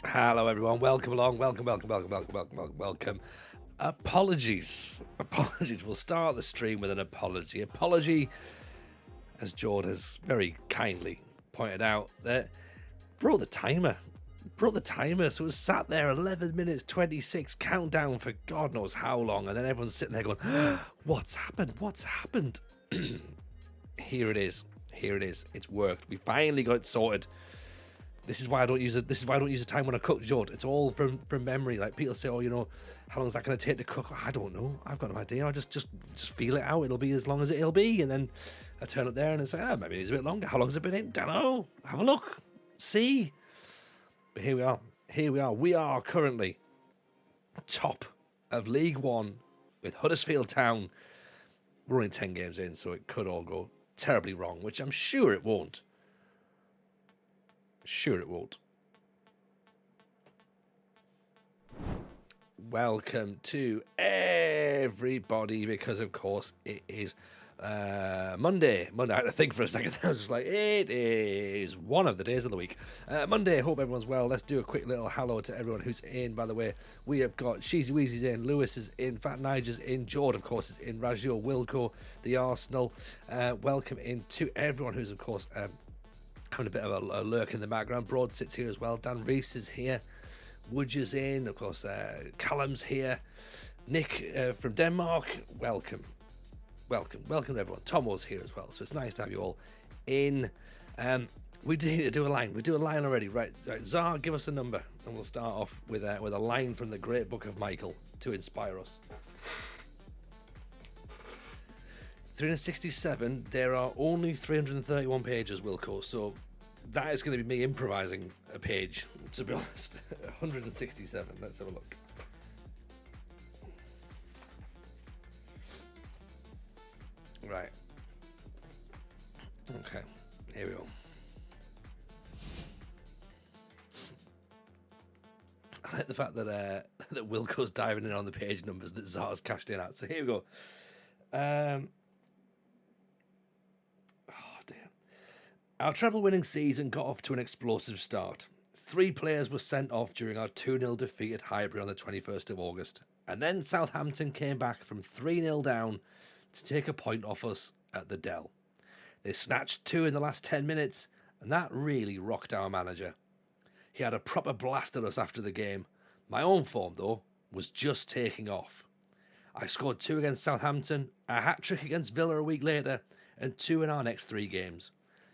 Hello, everyone. Welcome along. Welcome. Apologies. We'll start the stream with an apology. Apology, as Jordan has very kindly pointed out, that broke the timer. So it was sat there 11 minutes 26 countdown for God knows how long, and then everyone's sitting there going, "What's happened?" Here it is. It's worked. We finally got it sorted. This is why I don't use it. This is why I don't use the time when I cook, Jord. It's all from memory. Like people say, how long is that going to take to cook? I don't know. I've got no idea. I just feel it out. It'll be as long as it'll be, and then I turn up there and it's like, maybe it's a bit longer. How long's it been in? Don't know. Have a look. See. But here we are. We are currently top of League One with Huddersfield Town. We're only 10 games in, so it could all go terribly wrong, which I'm sure it won't. Welcome to everybody, because of course it is Monday. I had to think for a second. I was just like, it is one of the days of the week. Monday. Hope everyone's well. Let's do a quick little hello to everyone who's in. By the way, we have got Sheezy Weezy's in, Lewis is in, Fat Niger's in, Jord of course is in, Rajio Wilco, the Arsenal. Welcome in to everyone who's of course having a bit of a lurk in the background. Broad sits here as well. Dan Reese is here. Woodger's in. Of course, Callum's here. Nick from Denmark. Welcome to everyone. Tomo's here as well. So it's nice to have you all in. We need to do a line. We do a line already. Right. Zar, give us a number. And we'll start off with a line from the great book of Michael to inspire us. 367, there are only 331 pages, Wilco, so that is going to be me improvising a page, to be honest. 167, let's have a look. Right. Okay, here we go. I like the fact that that Wilco's diving in on the page numbers that Zar's cashed in at, so here we go. Our treble-winning season got off to an explosive start. 3 players were sent off during our 2-0 defeat at Highbury on the 21st of August. And then Southampton came back from 3-0 down to take a point off us at the Dell. They snatched 2 in the last 10 minutes, and that really rocked our manager. He had a proper blast at us after the game. My own form, though, was just taking off. I scored 2 against Southampton, a hat-trick against Villa a week later, and 2 in our next 3 games.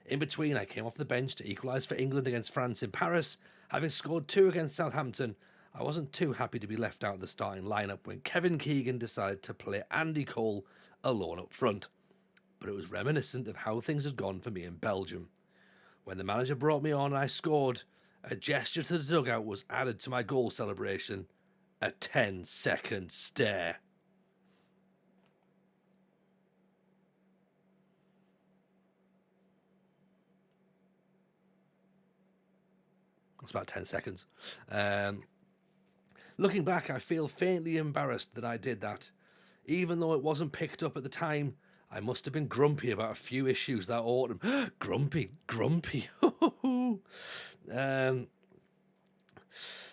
In between, I came off the bench to equalise for England against France in Paris. Having scored 2 against Southampton, I wasn't too happy to be left out of the starting lineup when Kevin Keegan decided to play Andy Cole alone up front. But it was reminiscent of how things had gone for me in Belgium. When the manager brought me on and I scored, a gesture to the dugout was added to my goal celebration. A 10-second stare. It's about 10 seconds. Looking back, I feel faintly embarrassed that I did that. Even though it wasn't picked up at the time, I must have been grumpy about a few issues that autumn. Grumpy.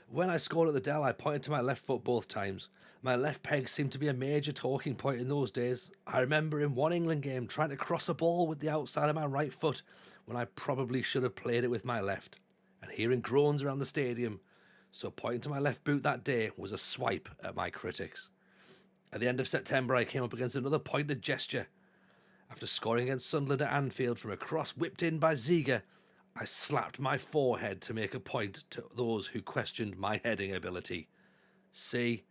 When I scored at the Dell, I pointed to my left foot both times. My left peg seemed to be a major talking point in those days. I remember in one England game trying to cross a ball with the outside of my right foot when I probably should have played it with my left, and hearing groans around the stadium, so pointing to my left boot that day was a swipe at my critics. At the end of September, I came up against another pointed gesture. After scoring against Sunderland at Anfield from a cross whipped in by Ziege, I slapped my forehead to make a point to those who questioned my heading ability. See,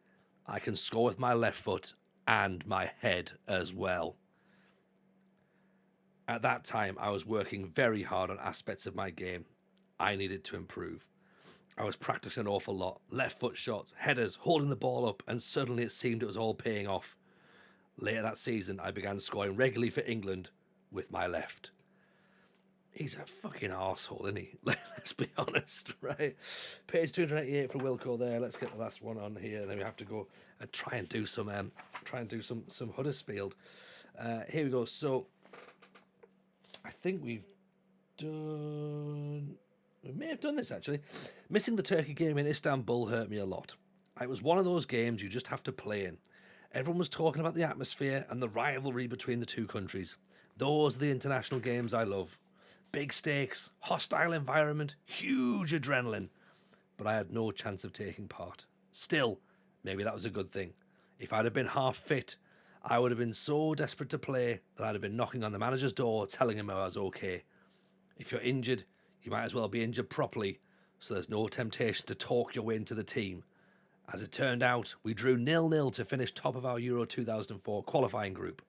I can score with my left foot and my head as well. At that time, I was working very hard on aspects of my game I needed to improve. I was practicing an awful lot. Left foot shots, headers, holding the ball up, and suddenly it seemed it was all paying off. Later that season, I began scoring regularly for England with my left. He's a fucking arsehole, isn't he? Let's be honest, right? Page 288 for Wilco there. Let's get the last one on here, and then we have to go and try and do some Huddersfield. Here we go. So I think we've done. We may may have done this actually. Missing the Turkey game in Istanbul hurt me a lot. It was one of those games you just have to play in. Everyone was talking about the atmosphere and the rivalry between the two countries. Those are the international games I love. Big stakes, hostile environment, huge adrenaline. But I had no chance of taking part. Still, maybe that was a good thing. If I'd have been half fit, I would have been so desperate to play that I'd have been knocking on the manager's door telling him I was okay. If you're injured, you might as well be injured properly, so there's no temptation to talk your way into the team. As it turned out, we drew 0-0 to finish top of our Euro 2004 qualifying group.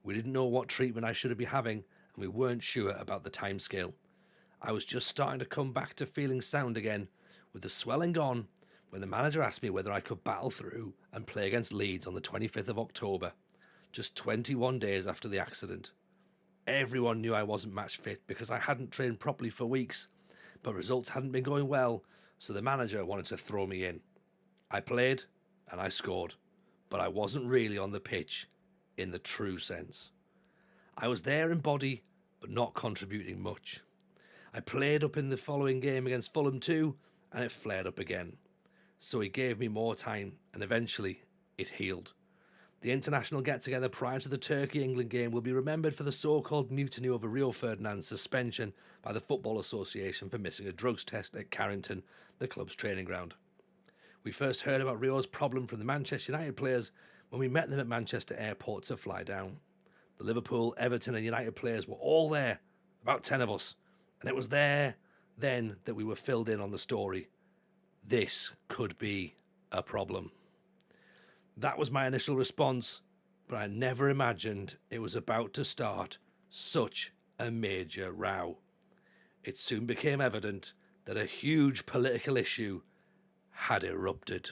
We didn't know what treatment I should be having, and we weren't sure about the timescale. I was just starting to come back to feeling sound again, with the swelling gone, when the manager asked me whether I could battle through and play against Leeds on the 25th of October, just 21 days after the accident. Everyone knew I wasn't match fit because I hadn't trained properly for weeks, but results hadn't been going well, so the manager wanted to throw me in. I played and I scored, but I wasn't really on the pitch in the true sense. I was there in body, but not contributing much. I played up in the following game against Fulham too, and it flared up again. So he gave me more time, and eventually it healed. The international get-together prior to the Turkey-England game will be remembered for the so-called mutiny over Rio Ferdinand's suspension by the Football Association for missing a drugs test at Carrington, the club's training ground. We first heard about Rio's problem from the Manchester United players when we met them at Manchester Airport to fly down. The Liverpool, Everton and United players were all there, about 10 of us, and it was there then that we were filled in on the story. This could be a problem. That was my initial response, but I never imagined it was about to start such a major row. It soon became evident that a huge political issue had erupted.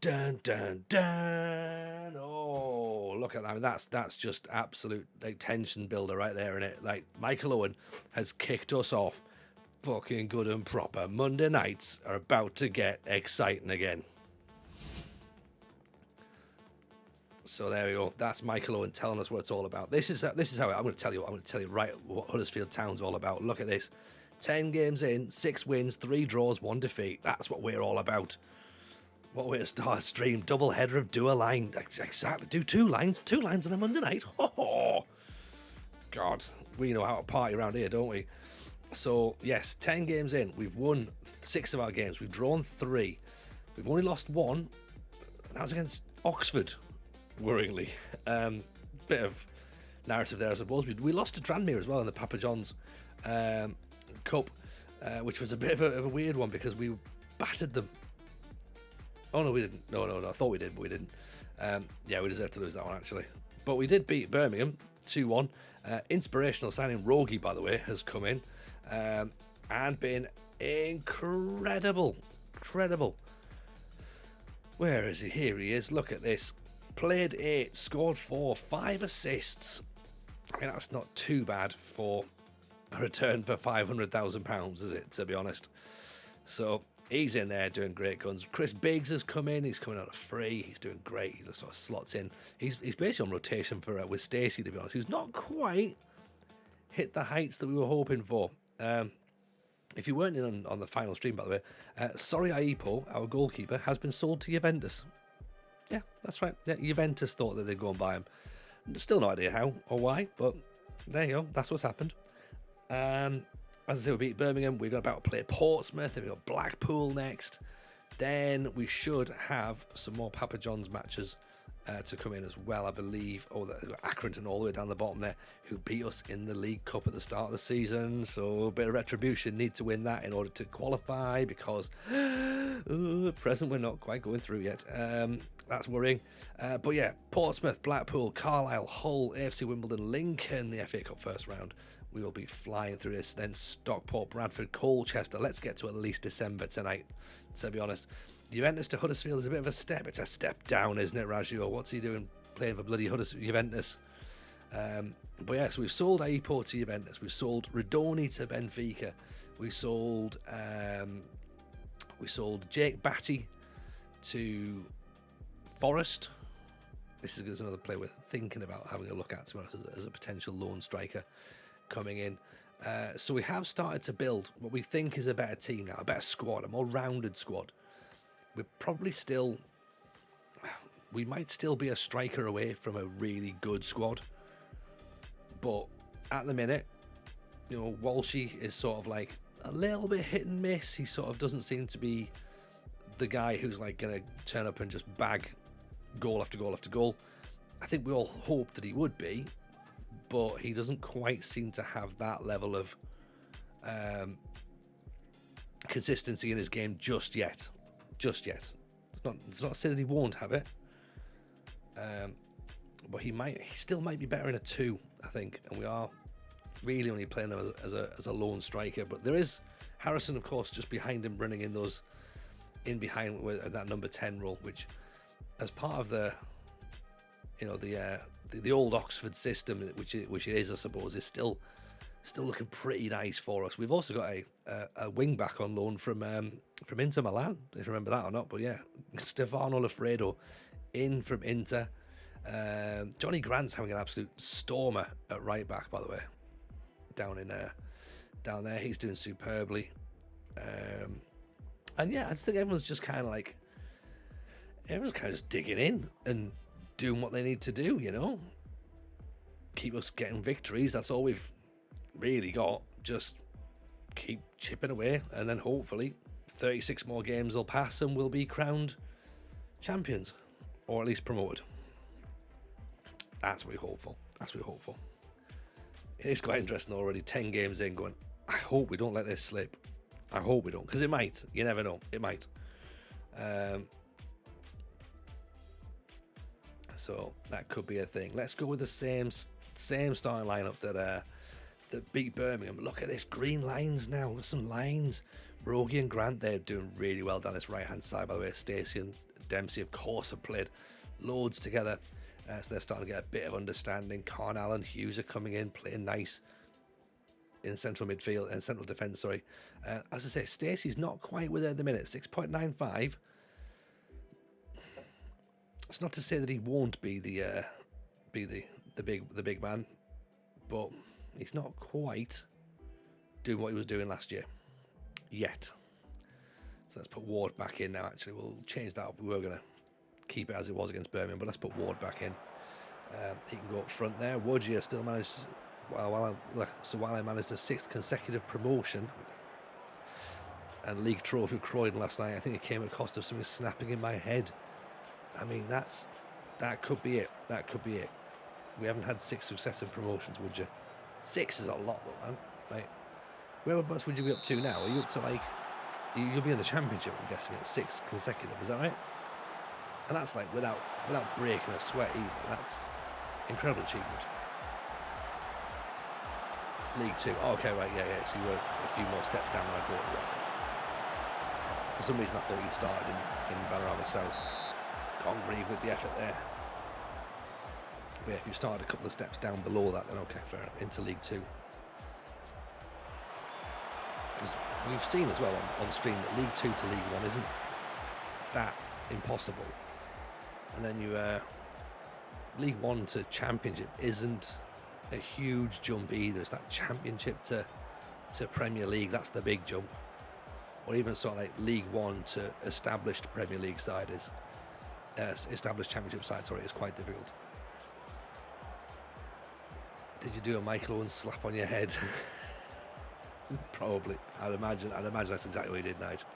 Dun dun dun! Oh, look at that! I mean, that's just absolute tension builder right there, isn't it? Like Michael Owen has kicked us off, fucking good and proper. Monday nights are about to get exciting again. So there we go. That's Michael Owen telling us what it's all about. This is how I'm going to tell you. I'm going to tell you right what Huddersfield Town's all about. Look at this. 10 games in, 6 wins, 3 draws, 1 defeat. That's what we're all about. What way to start a stream. Double header of do a line. Exactly. Do 2 lines. 2 lines on a Monday night. Oh, God. We know how to party around here, don't we? So, yes, 10 games in. We've won 6 of our games. We've drawn 3. We've only lost 1. And that was against Oxford, worryingly. Bit of narrative there, I suppose. We lost to Tranmere as well in the Papa John's Cup, which was a bit of a weird one because we battered them. Oh, no, we didn't. No. I thought we did, but we didn't. Yeah, we deserved to lose that one, actually. But we did beat Birmingham 2-1. Inspirational signing Rogi, by the way, has come in and been incredible. Incredible. Where is he? Here he is. Look at this. Played 8, scored 4, 5 assists. I mean, that's not too bad for a return for £500,000, is it, to be honest? So he's in there doing great guns. Chris Biggs has come in. He's coming out of free. He's doing great. He sort of slots in. He's basically on rotation for with Stacey, to be honest. Who's not quite hit the heights that we were hoping for. If you weren't in on the final stream, by the way, Sorry Aipo, our goalkeeper, has been sold to Juventus. Yeah, that's right. Yeah, Juventus thought that they'd go and buy him. Still no idea how or why, but there you go. That's what's happened. As I say, we beat Birmingham. We're about to play Portsmouth, and we've got Blackpool next. Then we should have some more Papa John's matches to come in as well, I believe. Oh, they've got Accrington all the way down the bottom there, who beat us in the League Cup at the start of the season. So a bit of retribution. Need to win that in order to qualify because at present we're not quite going through yet. That's worrying. But yeah, Portsmouth, Blackpool, Carlisle, Hull, AFC Wimbledon, Lincoln, the FA Cup first round. We will be flying through this. Then Stockport, Bradford, Colchester. Let's get to at least December tonight, to be honest. Juventus to Huddersfield is a bit of a step. It's a step down, isn't it, Raggio? What's he doing playing for bloody Juventus? But yeah, so we've sold Aipo to Juventus. We've sold Redoni to Benfica. We sold Jake Batty to Forest. This is another player we're thinking about having a look at, to be honest, as a potential loan striker coming in. So we have started to build what we think is a better team now, a better squad, a more rounded squad. We're probably still... We might still be a striker away from a really good squad. But at the minute, you know, Walshy is sort of like a little bit hit and miss. He sort of doesn't seem to be the guy who's like going to turn up and just bag goal after goal after goal. I think we all hoped that he would be, but he doesn't quite seem to have that level of consistency in his game just yet. Just yet. It's not to say that he won't have it, but he still might be better in a 2, I think. And we are really only playing him as a lone striker. But there is Harrison, of course, just behind him, running in those in behind with that number 10 role, which, as part of the, you know, the old Oxford system, which it is, I suppose, is still looking pretty nice for us. We've also got a wing back on loan from Inter Milan, if you remember that or not. But yeah, Stefano Lafredo in from Inter. Johnny Grant's having an absolute stormer at right back, by the way. Down there, he's doing superbly. And yeah, I just think everyone's kind of just digging in and doing what they need to do, you know. Keep us getting victories. That's all we've really got. Just keep chipping away, and then hopefully 36 more games will pass and we'll be crowned champions, or at least promoted. That's what we're hopeful. It's quite interesting already, 10 games in, going, I hope we don't let this slip. I hope we don't, because it might. You never know. It might. So that could be a thing. Let's go with the same starting lineup that beat Birmingham. Look at this, green lines now. Got some lines. Rogie and Grant, they're doing really well down this right hand side. By the way, Stacey and Dempsey, of course, have played loads together. So they're starting to get a bit of understanding. Carn Allen, Hughes are coming in, playing nice in central midfield and central defence. Sorry, as I say, Stacey's not quite with it at the minute. 6.95. It's not to say that he won't be the big man, but he's not quite doing what he was doing last year yet. So let's put Ward back in now. Actually, we'll change that up. We were going to keep it as it was against Birmingham, but let's put Ward back in. He can go up front there. Woodsy still managed, while I managed a 6th consecutive promotion and league trophy of Croydon last night, I think it came at the cost of something snapping in my head. I mean, that could be it. That could be it. We haven't had 6 successive promotions, would you? 6 is a lot, though, man. Like, whereabouts would you be up to now? Are you up to, like, you'll be in the championship, I'm guessing, at 6 consecutive, is that right? And that's like without breaking a sweat either. That's incredible achievement. League 2. Oh, okay, right, yeah. So you were a few more steps down than I thought you were. For some reason, I thought you'd started in Panorama South. Can't breathe with the effort there. But yeah, if you started a couple of steps down below that, then okay, fair enough. Into League 2. Because we've seen as well on stream that League 2 to League 1 isn't that impossible. And then you League 1 to Championship isn't a huge jump either. It's that Championship to Premier League, that's the big jump. Or even sort of like League 1 to established Premier League side is established Championship side, sorry, is quite difficult. Did you do a Michael Owen slap on your head? Probably. I'd imagine that's exactly what he did, Nigel.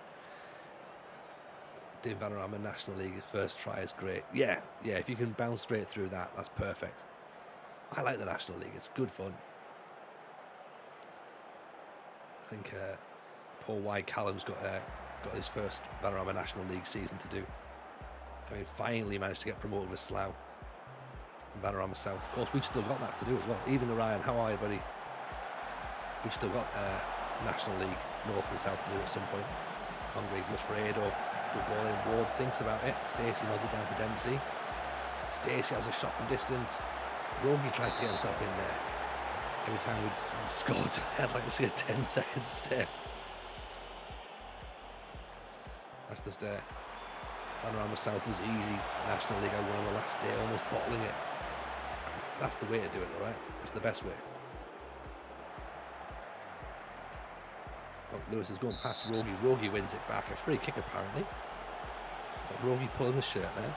Doing Panorama National League, his first try is great. Yeah, if you can bounce straight through that, that's perfect. I like the National League, it's good fun. I think poor Y Callum's got his first Panorama National League season to do. I mean, finally managed to get promoted with Slough from Panorama South. Of course, we've still got that to do as well. Even Ryan, how are you, buddy? We've still got National League North and South to do at some point. Congreve, Lafredo. Good ball in. Ward thinks about it. Stacey nods it down for Dempsey. Stacey has a shot from distance. Rogie tries to get himself in there. Every time we'd scored, I'd like to see a 10-second stare. That's the stare. Panorama South was easy. National League I won on the last day, almost bottling it. That's the way to do it, alright? That's the best way. Oh, Lewis is going past Rogi. Rogi wins it back. A free kick, apparently. Is that Rogi pulling the shirt there?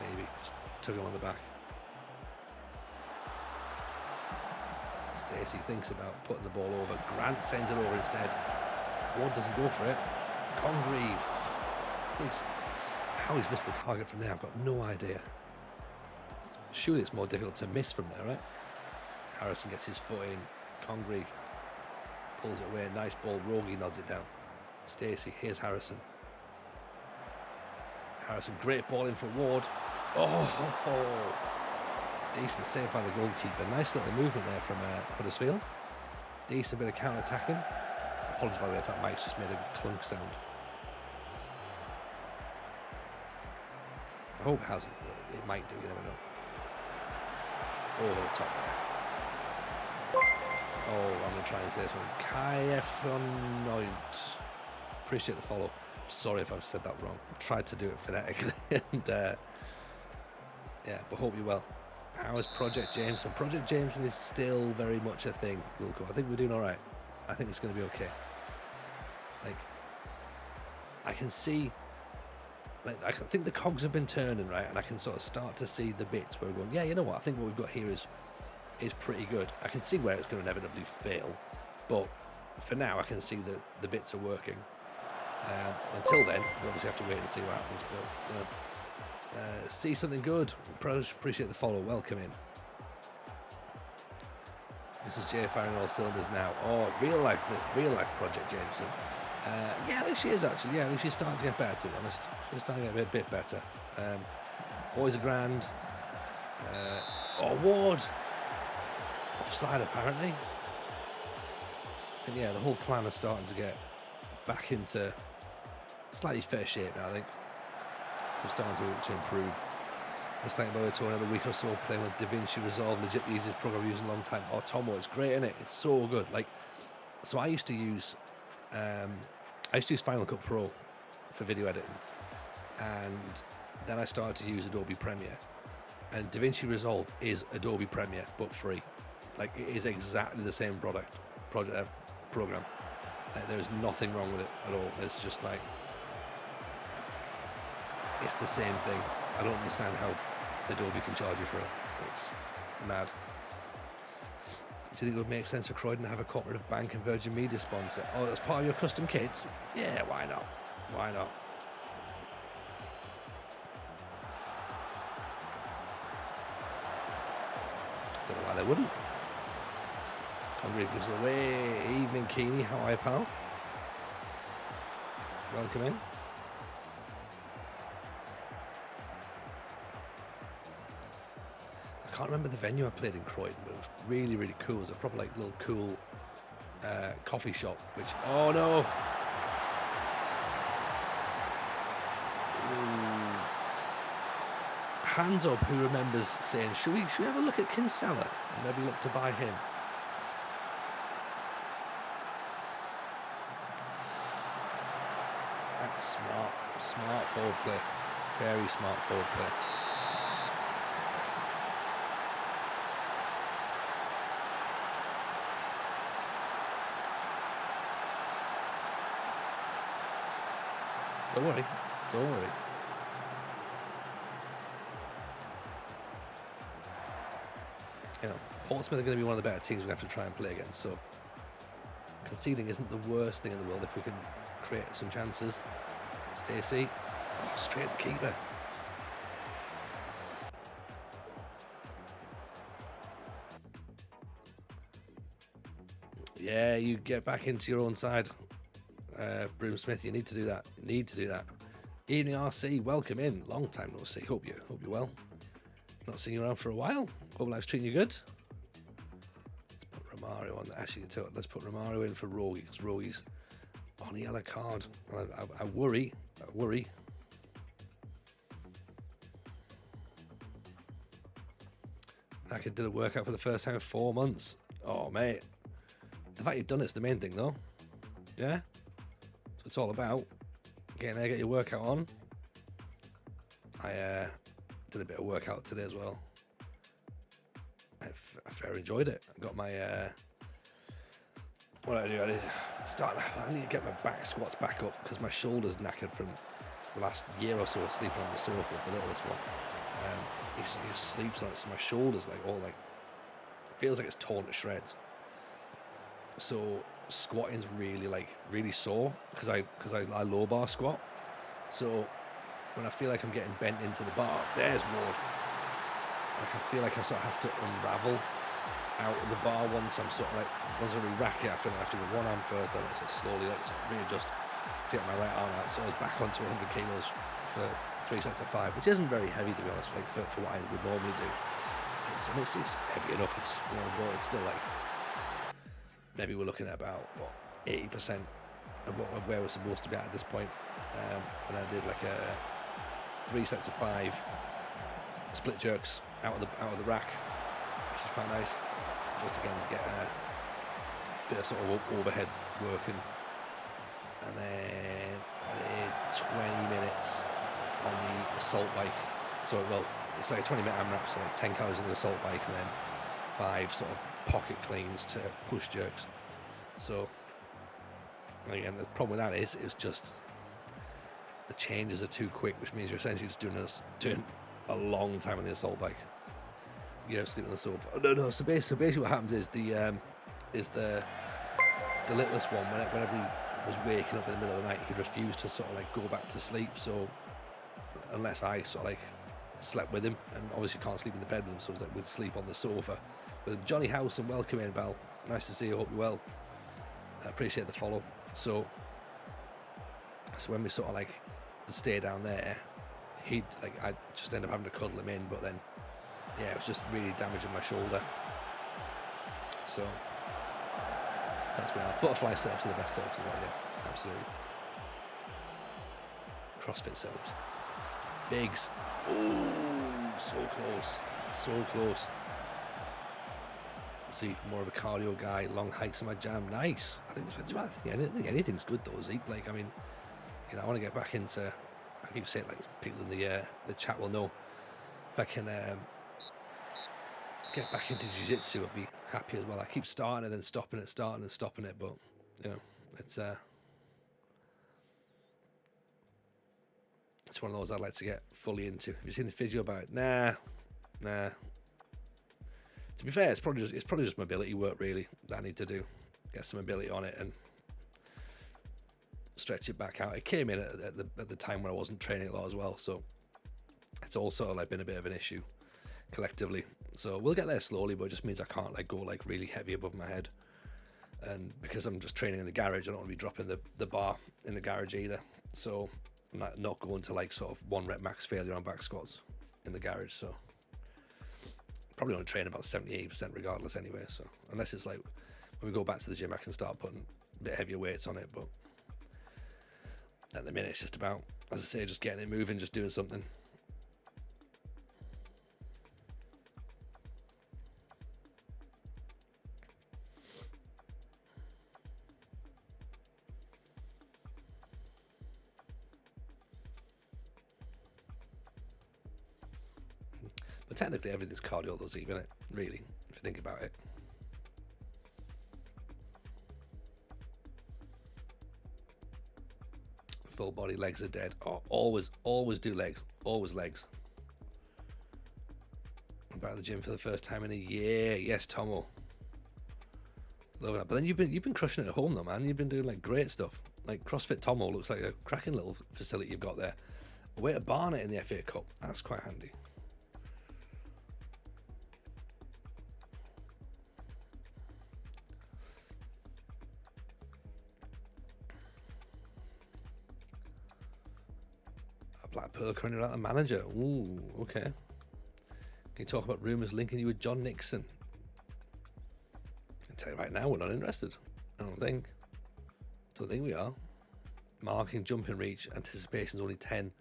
Maybe. Just took him on the back. Stacey thinks about putting the ball over. Grant sends it over instead. Ward doesn't go for it. Congreve. How he's missed the target from there, I've got no idea. Surely it's more difficult to miss from there, right? Harrison gets his foot in. Congreve pulls it away. Nice ball. Rogi nods it down. Stacey, here's Harrison. Harrison, great ball in for Ward. Oh, decent save by the goalkeeper. Nice little movement there from Huddersfield. Decent bit of counter-attacking. Apologies, by the way, if that mic's just made a clunk sound. I hope it hasn't, but it might do, you never know. Over the top there. Oh, I'm going to try and say this one. KF Appreciate the follow. Sorry if I've said that wrong. I tried to do it phonetically. And yeah, but hope you're well. How is Project Jameson? Project Jameson is still very much a thing, Wilco. I think we're doing all right. I think it's going to be okay. Like, I can see... Like, I think the cogs have been turning, right, and I can sort of start to see the bits where we're going, yeah, you know what, I think what we've got here is pretty good. I can see where it's going to inevitably fail, but for now I can see that the bits are working. Until then, we obviously have to wait and see what happens, but you know, see something good. Appreciate the follow. Welcome in. This is Jay firing all cylinders now. Oh, real life Project Jameson. Yeah, I think she is actually. Yeah, I think she's starting to get better, to be honest. She's starting to get a bit better. Boys are grand. Ward. Offside, apparently. And yeah, the whole clan are starting to get back into slightly fair shape now, I think. We're starting to improve. I was thinking about it another week or so, playing with DaVinci Resolve, legit the easiest program I've used in a long time. Oh, Tomo, it's great, isn't it? It's so good. Like, so I used to use Final Cut Pro for video editing, and then I started to use Adobe Premiere. And DaVinci Resolve is Adobe Premiere, but free. Like, it is exactly the same program. Like, there's nothing wrong with it at all. It's just like, it's the same thing. I don't understand how Adobe can charge you for it. It's mad. Do you think it would make sense for Croydon to have a cooperative bank and Virgin Media sponsor? Oh, that's part of your custom kits? Yeah, why not? Why not? Don't know why they wouldn't. Congreve gives it away. Evening, Keeney. How are you, pal? Welcome in. I can't remember the venue I played in Croydon, but it was really, really cool. It was a proper, like, little cool coffee shop, which... Oh, no! Ooh. Hands up who remembers saying, should we have a look at Kinsella and maybe look to buy him? That's smart forward play. Very smart forward play. Don't worry. You know, Portsmouth are going to be one of the better teams we have to try and play against, so conceding isn't the worst thing in the world if we can create some chances. Stacey, straight at the keeper. Yeah, you get back into your own side. Broom Smith, you need to do that. Evening RC, welcome in. Long time no see. Hope you're well. Not seen you around for a while. Hope life's treating you good. Let's put Romario on. Actually, let's put Romario in for Rogi, because Rogi's on a yellow card. I worry. I did a workout for the first time in 4 months. Oh, mate. The fact you've done it's the main thing, though. Yeah? That's what it's all about. Getting there, get your workout on. I did a bit of workout today as well. I fair enjoyed it. I got my... what did I do? I did I need to get my back squats back up because my shoulder's knackered from the last year or so of sleeping on the sofa with the littlest one. He sleeps on it, so my shoulder's like all like, feels like it's torn to shreds. So squatting's really sore because I low bar squat. So when I feel like I'm getting bent into the bar, there's Ward. Like I feel like I sort of have to unravel out of the bar once I'm sort of like, once I re-rack it, I feel like I have to go one arm first, then I slowly like readjust to get my right arm out. So I was back onto 100 kilos for 3 sets of 5, which isn't very heavy to be honest, like for what I would normally do. It's heavy enough, it's, you know, but it's still like, maybe we're looking at about, 80% of where we're supposed to be at this point. And I did like 3 sets of 5 split jerks out of the rack, which is quite nice. Just again to get a bit of sort of overhead working. And then I did 20 minutes on the assault bike. So, well, it's like a 20-minute AMRAP, so like 10 calories on the assault bike, and then 5 sort of pocket cleans to push jerks. So, again, the problem with that is it's just the changes are too quick, which means you're essentially just doing a long time on the assault bike. You know, sleeping on the sofa. Oh, no. So basically, what happens is the littlest one, whenever he was waking up in the middle of the night, he refused to sort of like go back to sleep. So unless I sort of like slept with him, and obviously can't sleep in the bed with him, so it was like we'd sleep on the sofa with him. Johnny House, and welcome in, Bal. Nice to see you. Hope you're well. I appreciate the follow. So when we sort of like stay down there, I just end up having to cuddle him in, but then yeah, it was just really damaging my shoulder. So that's where butterfly setups are the best setups as well, yeah, absolutely. CrossFit setups. Bigs. Oh, so close. See, more of a cardio guy, long hikes in my jam, nice. I think anything's good though, Zeke. Like, I mean, you know, I want to get back into, I keep saying, like, people in the chat will know, if I can get back into jiu-jitsu, I'd be happy as well. I keep starting and then stopping it, but, you know, it's one of those I'd like to get fully into. Have you seen the physio about it? Nah. To be fair, it's probably just mobility work really that I need to do. Get some mobility on it and stretch it back out. It came in at the time where I wasn't training a lot as well, so it's also like been a bit of an issue collectively. So we'll get there slowly, but it just means I can't like go like really heavy above my head. And because I'm just training in the garage, I don't want to be dropping the bar in the garage either. So I'm not going to like sort of 1 rep max failure on back squats in the garage. So probably only train about 70-80% regardless anyway. So unless it's like when we go back to the gym, I can start putting a bit heavier weights on it. But at the minute, it's just about, as I say, just getting it moving, just doing something. But technically everything's cardio though, isn't it? Really, if you think about it. Full body legs are dead. Oh, always do legs. Always legs. I'm back at the gym for the first time in a year. Yes, Tomo. Love that. But then you've been crushing it at home though, man. You've been doing like great stuff. Like CrossFit Tomo looks like a cracking little facility you've got there. A way to barn it in the FA Cup. That's quite handy. Black Pearl currently out the manager. Ooh, okay. Can you talk about rumours linking you with John Nixon? I can tell you right now, we're not interested. I don't think we are. Marking, jumping reach, anticipation's only 10.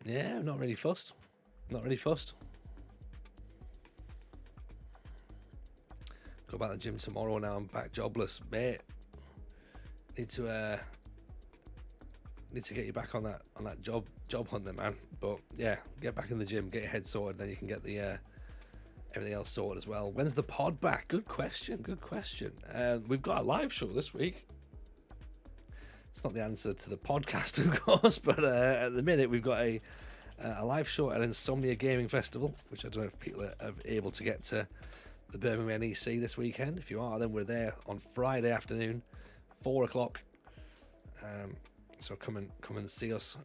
Yeah, I'm not really fussed. Go back to the gym tomorrow now. I'm back jobless, mate. Need to get you back on that job hunt then, man. But yeah, get back in the gym, get your head sorted, then you can get the everything else sorted as well. When's the pod back? Good question. We've got a live show this week. It's not the answer to the podcast, of course, but at the minute we've got a live show at Insomnia Gaming Festival, which I don't know if people are able to get to the Birmingham NEC this weekend. If you are, then we're there on Friday afternoon, 4 o'clock. So come and see us.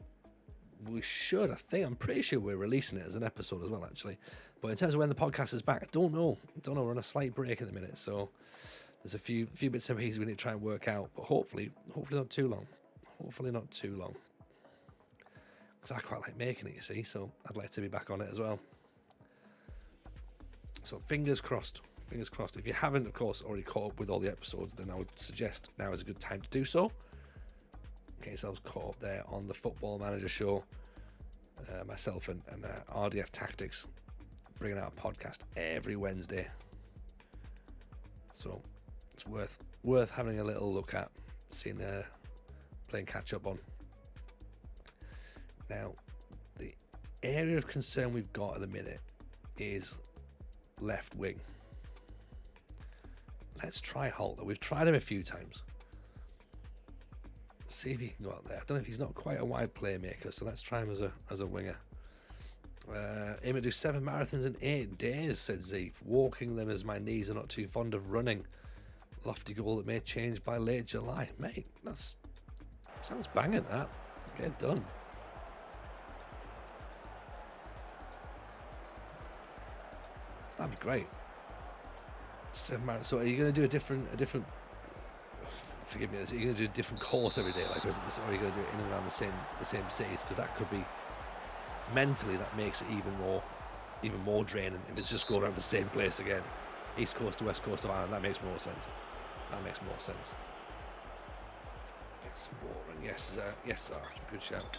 I'm pretty sure we're releasing it as an episode as well, actually. But in terms of when the podcast is back, I don't know. We're on a slight break at the minute, so there's a few bits and pieces we need to try and work out. But hopefully not too long. Because I quite like making it, you see, so I'd like to be back on it as well. So fingers crossed. If you haven't, of course, already caught up with all the episodes, then I would suggest now is a good time to do so. Get yourselves caught up there on the Football Manager show. Myself and RDF Tactics bringing out a podcast every Wednesday. So it's worth having a little look at, playing catch up on. Now, the area of concern we've got at the minute is left wing. Let's try Halter. We've tried him a few times. See if he can go out there. I don't know if he's not quite a wide playmaker, so let's try him as a winger. Aim to do 7 marathons in 8 days, said Zeep. Walking them as my knees are not too fond of running. Lofty goal that may change by late July. Mate, sounds banging, that. Get it done. That'd be great. 7 marathons. So are you going to do a different forgive me, are you going to do a different course every day, or are you going to do it in and around the same cities? Because that could be, mentally, that makes it even more draining if it's just going around the same place again. East coast to west coast of Ireland. That makes more sense. Get some water, and yes sir, good shout.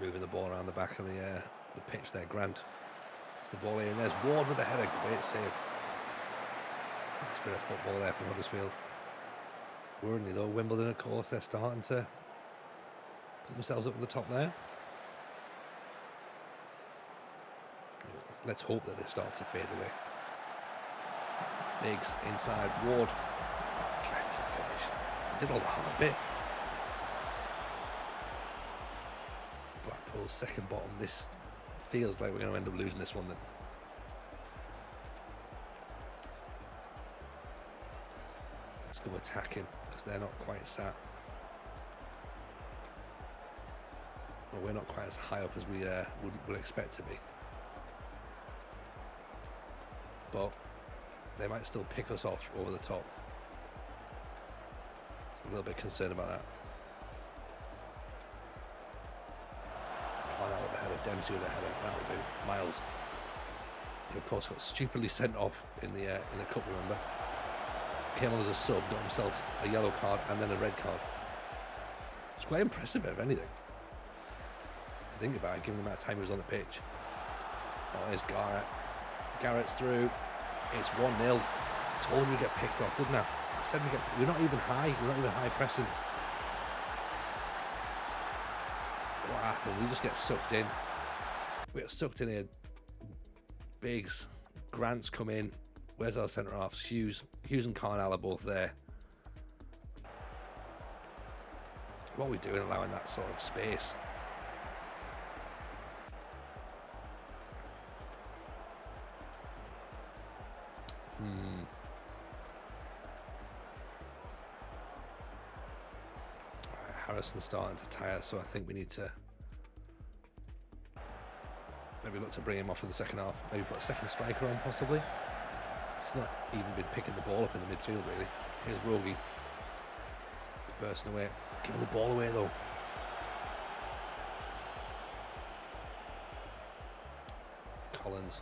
Moving the ball around the back of the pitch there. Grant. It's the ball in. There's Ward with the header. Great save. Nice bit of football there from Huddersfield. Worryingly though, Wimbledon, of course, they're starting to put themselves up at the top there. Let's hope that they start to fade away. Biggs inside. Ward. Dreadful finish. Did all the hard bit. Blackpool's second bottom. This feels like we're going to end up losing this one then. Let's go attacking because they're not quite sat. Well, we're not quite as high up as we would expect to be. But they might still pick us off over the top. So I'm a little bit concerned about that. Out with the header, Dempsey with the header, that'll do. Miles, he of course got stupidly sent off in the cup, remember? Came on as a sub, got himself a yellow card and then a red card. It's quite impressive, if anything. Think about it, given the amount of time he was on the pitch. Oh, there's Garrett. Garrett's through. It's 1-0. Told you we get picked off, didn't I? I said we're not even high pressing. What happened? We just get sucked in. We get sucked in here. Biggs, Grant's come in. Where's our centre halves? Hughes and Carnell are both there. What are we doing allowing that sort of space? Harrison's starting to tire, so I think we need to maybe look to bring him off in the second half. Maybe put a second striker on, possibly. He's not even been picking the ball up in the midfield, really. Here's Rogie bursting away, giving the ball away though. Collins.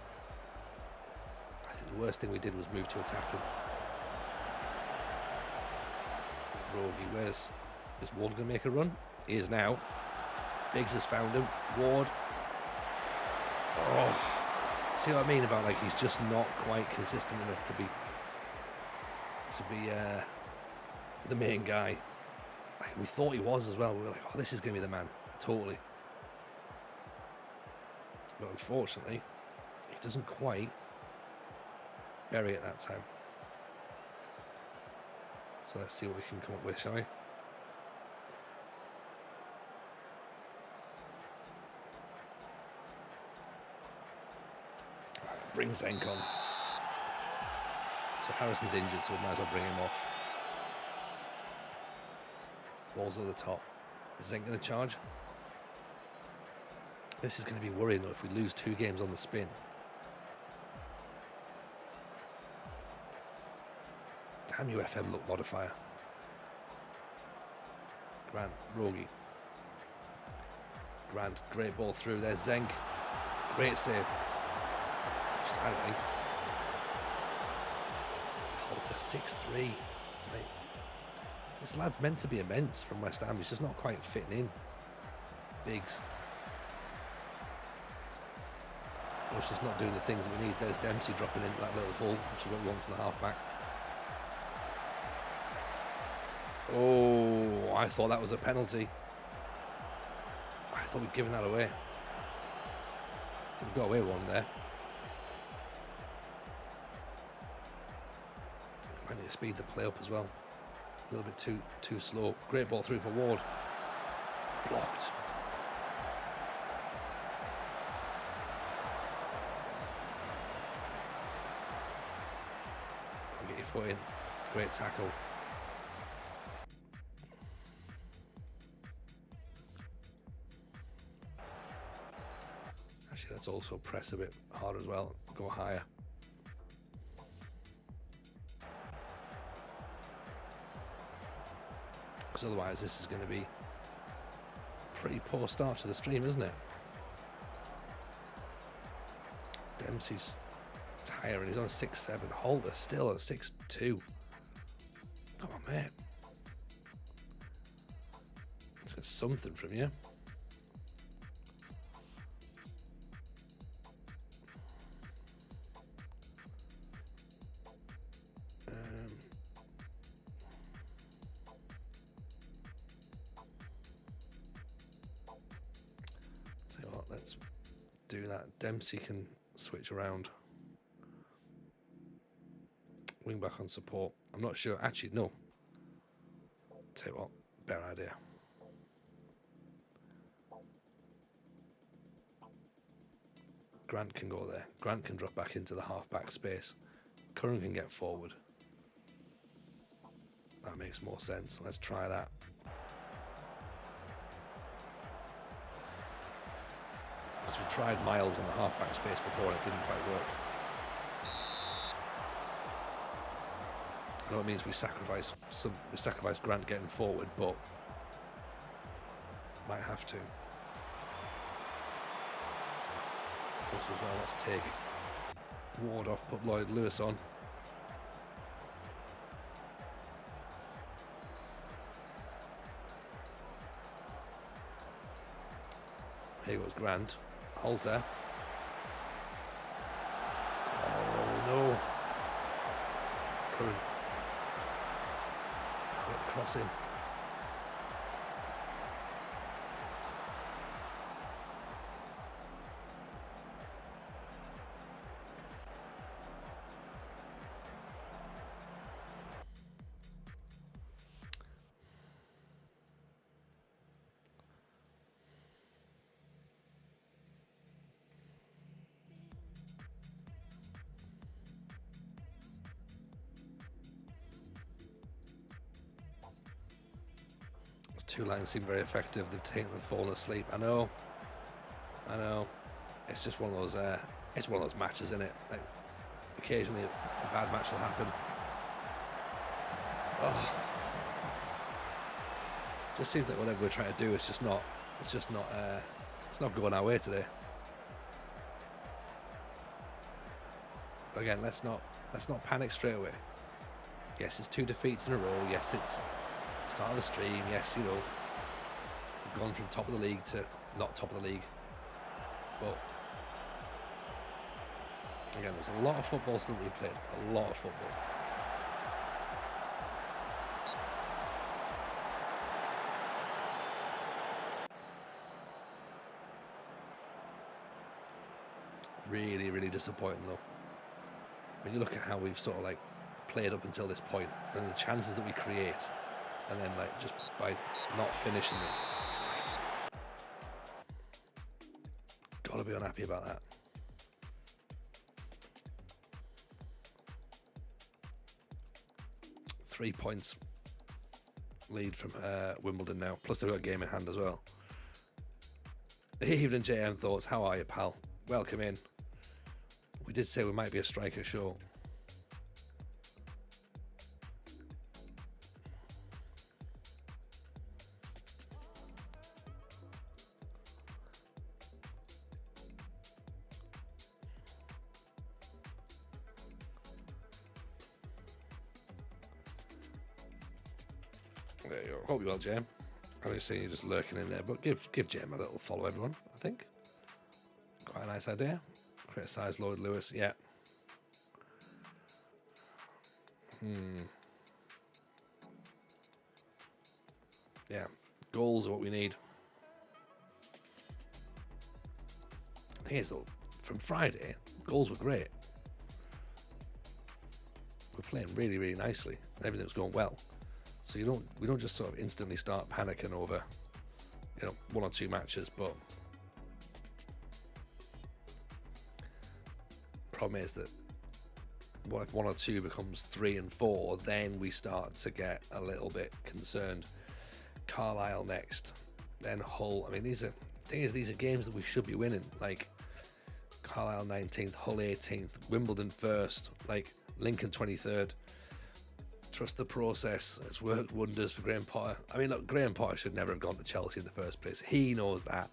I think the worst thing we did was move to attack him. Rogie, is Ward going to make a run? He is now. Biggs has found him. Ward. Oh, See what I mean about, like, he's just not quite consistent enough to be the main guy. We thought he was as well. We were like, oh, this is going to be the man, totally. But unfortunately, he doesn't quite bury it that time. So let's see what we can come up with, shall we? Right, bring Zenk on. So Harrison's injured, so we might as well bring him off. Balls over the top. Is Zenk going to charge? This is going to be worrying though if we lose 2 games on the spin. Damn you, FM look modifier. Grant, Rogi. Grant, great ball through. There's Zenk. Great save. Offside, I think. Halter 6-3. Mate. This lad's meant to be immense from West Ham. He's just not quite fitting in. Biggs. Or it's just not doing the things that we need. There's Dempsey dropping into that little hole, which is what we want from the half-back. Oh, I thought that was a penalty. I thought we'd given that away. I think we got away with one there. Might need to speed the play up as well. A little bit too slow. Great ball through for Ward. Blocked. Get your foot in. Great tackle. Actually, let's also press a bit harder as well. Go higher. Because otherwise this is going to be a pretty poor start to the stream, isn't it? Dempsey's tiring. He's on 6-7. Holder still at 6-2. Come on, mate. Let's get something from you. Tell you what, let's do that. Dempsey can switch around. Wing back on support. I'm not sure. Actually, no. Tell you what, better idea. Grant can go there. Grant can drop back into the half-back space. Curran can get forward. That makes more sense. Let's try that. Because we tried Miles in the half-back space before and it didn't quite work. I know it means we sacrifice Grant getting forward, but might have to. Also as well, let's take Ward off, put Lloyd Lewis on. Here goes Grant. Halter. Oh no. Curran. Get the cross in. Two lines seem very effective. They've taken the fallen asleep. I know. It's just one of those. It's one of those matches, isn't it? Like, occasionally a bad match will happen. Oh, just seems like whatever we're trying to do, it's just not. It's not going our way today. But again, let's not panic straight away. Yes, it's 2 defeats in a row. Yes, it's start of the stream. Yes, you know, we've gone from top of the league to not top of the league, but Again, there's a lot of football still to be played. A lot of football. Really, really disappointing though. When you look at how we've sort of like played up until this point, and the chances that we create, and then like just by not finishing them, it's like gotta be unhappy about that. Three points lead from Wimbledon now. Plus they've got a game in hand as well. Evening JM Thoughts, how are you, pal? Welcome in. We did say we might be a striker show. There you go. Hope you're well, Jem. I was seeing you just lurking in there, but give Jem a little follow, everyone, I think. Quite a nice idea. Criticise Lloyd Lewis, yeah. Yeah, goals are what we need. The thing is, though, from Friday, goals were great. We're playing really, really nicely, and everything was going well. So we don't just sort of instantly start panicking over, one or two matches, but problem is that what if one or two becomes 3 and 4, then we start to get a little bit concerned. Carlisle next, then Hull. I mean, these are games that we should be winning. Like Carlisle 19th, Hull 18th, Wimbledon 1st, like Lincoln 23rd. Trust the process. It's worked wonders for Graham Potter. I mean, look, Graham Potter should never have gone to Chelsea in the first place. He knows that.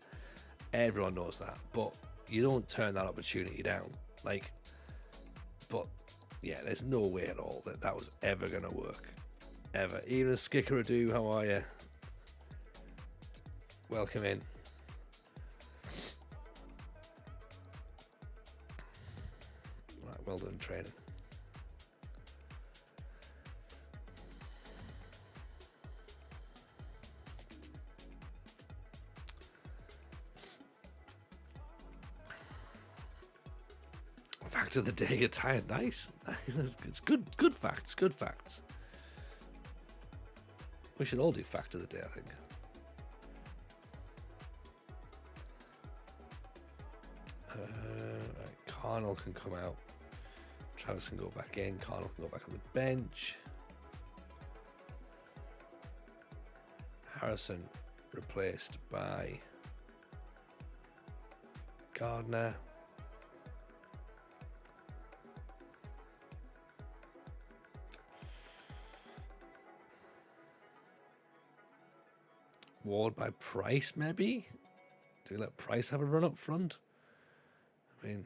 Everyone knows that. But you don't turn that opportunity down. But yeah, there's no way at all that was ever going to work. Ever. Even a Skickerado, how are you? Welcome in. Right, well done training. Fact of the day, you're tired. Nice. It's good facts. Good facts. We should all do fact of the day, I think. Right, Carnell can come out. Travis can go back in. Carnell can go back on the bench. Harrison replaced by Gardner. Ward by Price, maybe? Do we let Price have a run up front? I mean,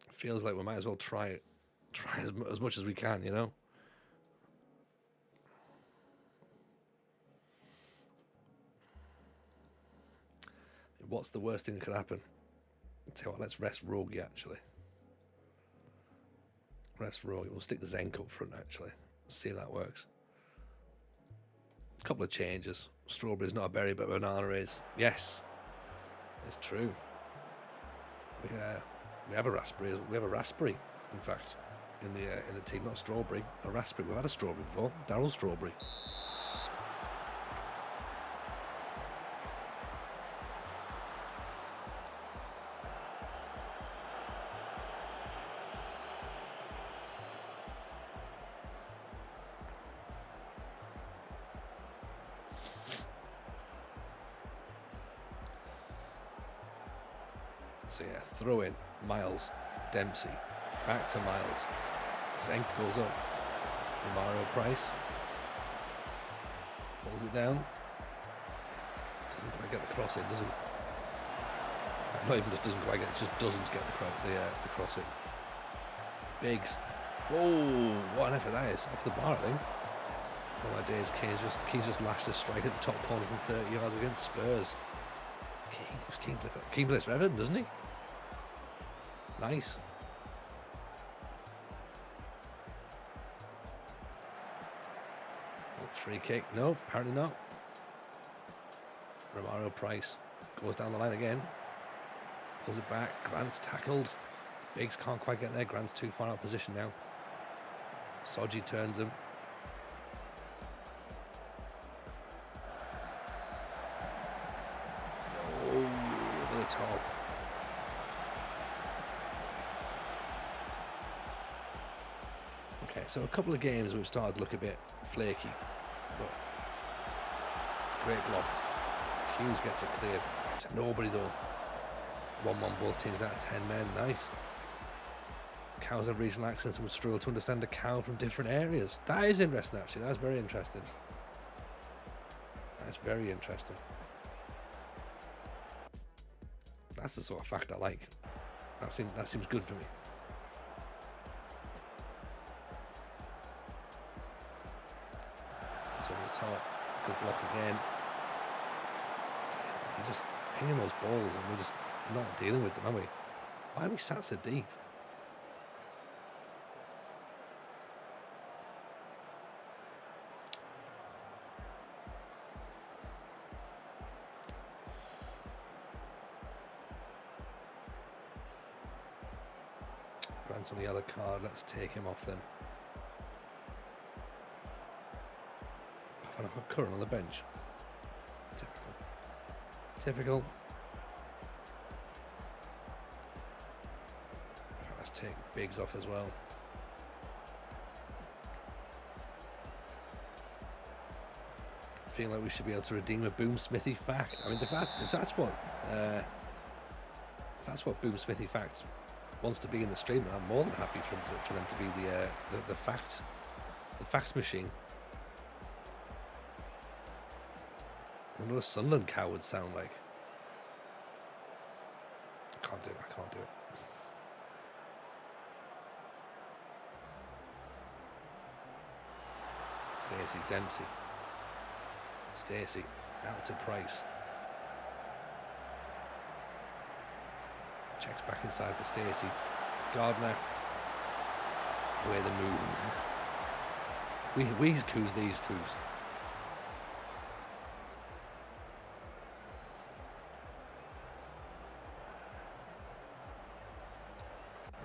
it feels like we might as well try as much as we can, What's the worst thing that could happen? I'll tell you what, let's rest Rogie, actually. Rest Rogie. We'll stick the Zenk up front, actually. See if that works. A couple of changes. Strawberry's not a berry, but banana is. Yes, it's true. We have a raspberry. We have a raspberry, in fact, in the team. Not a strawberry, a raspberry. We've had a strawberry before. Darryl Strawberry. So yeah, throw in Miles, Dempsey, back to Miles. Zenk goes up. Mario Price pulls it down. Doesn't quite get the cross in, does he? Not even just doesn't quite get, just doesn't get the cross in. Biggs. Whoa, what an effort that is. Off the bar, I think. One of my days, Keane's just lashed a strike at the top corner from 30 yards against Spurs. Keane plays for Everton, doesn't he? Nice. Oh, free kick. No, apparently not. Romario Price goes down the line again. Pulls it back. Grant's tackled. Biggs can't quite get there. Grant's too far out of position now. Soji turns him. Oh, over the top. Okay, so a couple of games we've started to look a bit flaky, but great block. Hughes gets it cleared to nobody though. 1-1 both teams out of 10 men. Nice. Cows have regional accents and would struggle to understand a cow from different areas. That is interesting, actually. That's very interesting. That's very interesting. That's the sort of fact I like. That seems good for me. It's over the top. Good block again. They're just pinging those balls and we're just not dealing with them, are we? Why are we sat so deep? Grant's on the yellow card. Let's take him off then. I've got Curran on the bench. Typical. Let's take Biggs off as well. Feeling like we should be able to redeem a Boom Smithy fact. I mean, if that's what Boom Smithy Facts wants to be in the stream, then I'm more than happy for them to be the fact machine. I wonder what a Sunderland cow would sound like. I can't do it. Stacey, Dempsey. Stacey, out to Price. Checks back inside for Stacey. Gardner. Away the move. We's coups, these coups.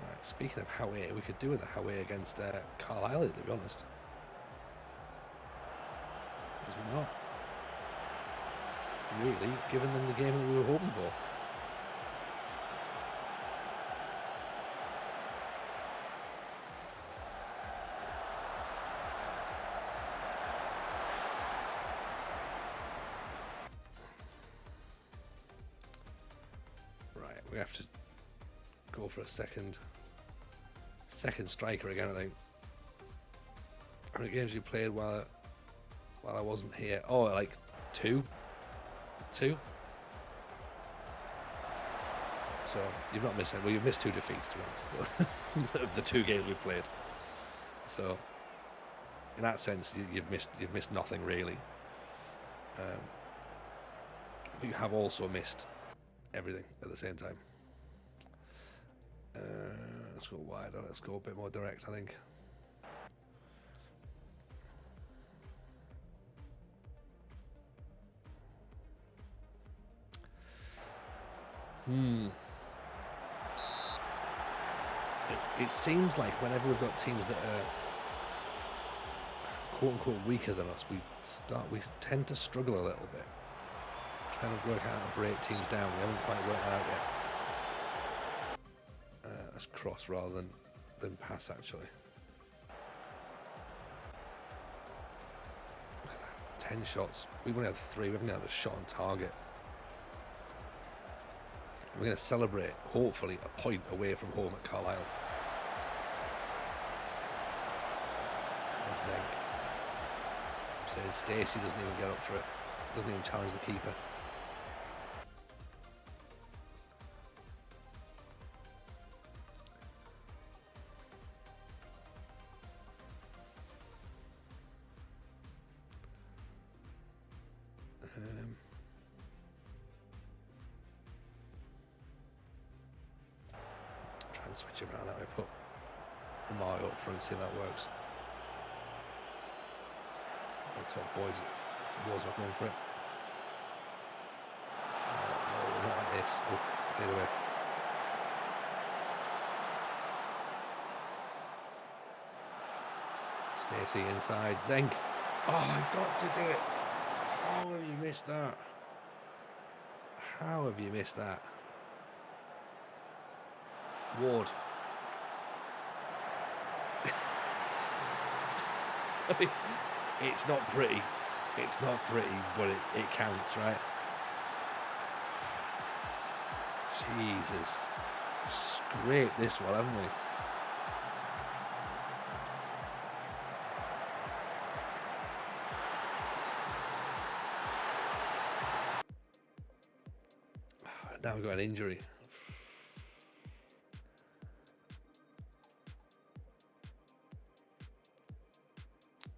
Right, speaking of Howe, we could do with a Howe against Carlisle, to be honest. Because we're not really giving them the game that we were hoping for. Right, we have to go for a second striker again, I think. How many games you played while I wasn't here? Oh, like two. So you've not missed it. Well, you've missed 2 defeats, to be honest, of the 2 games we played. So in that sense, you've missed nothing really. But you have also missed everything at the same time. Let's go wider. Let's go a bit more direct, I think. It seems like whenever we've got teams that are quote unquote weaker than us, we tend to struggle a little bit trying to work out how to break teams down. We haven't quite worked that out yet. That's cross rather than pass, actually. Look at that, 10 shots. We've only had 3. We haven't had a shot on target. We're going to celebrate, hopefully, a point away from home at Carlisle. I'm saying Stacey doesn't even get up for it. Doesn't even challenge the keeper. switch him around that way. Put Mario up front, see if that works. The top boys was up going for it. Oh, no, not like this. Oof, get away. Stacey inside. Zenk. Oh, I got to do it. How have you missed that? How have you missed that? Ward. It's not pretty. It's not pretty, but it counts, right? Jesus. Scraped this one, haven't we? Now we've got an injury.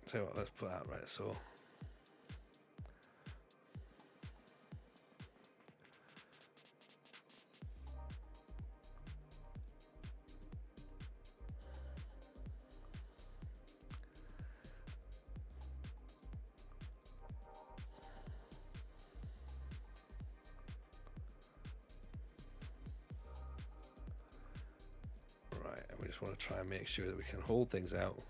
Tell you what, let's put that right. So right, and we just want to try and make sure that we can hold things out.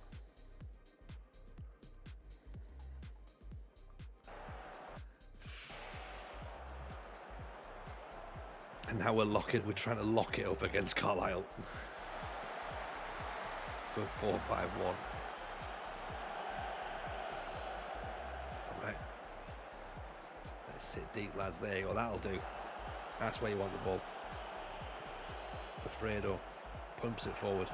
And now we're trying to lock it up against Carlisle. We're 4-5-1. Alright. Let's sit deep, lads. There you go, that'll do. That's where you want the ball. Alfredo pumps it forward.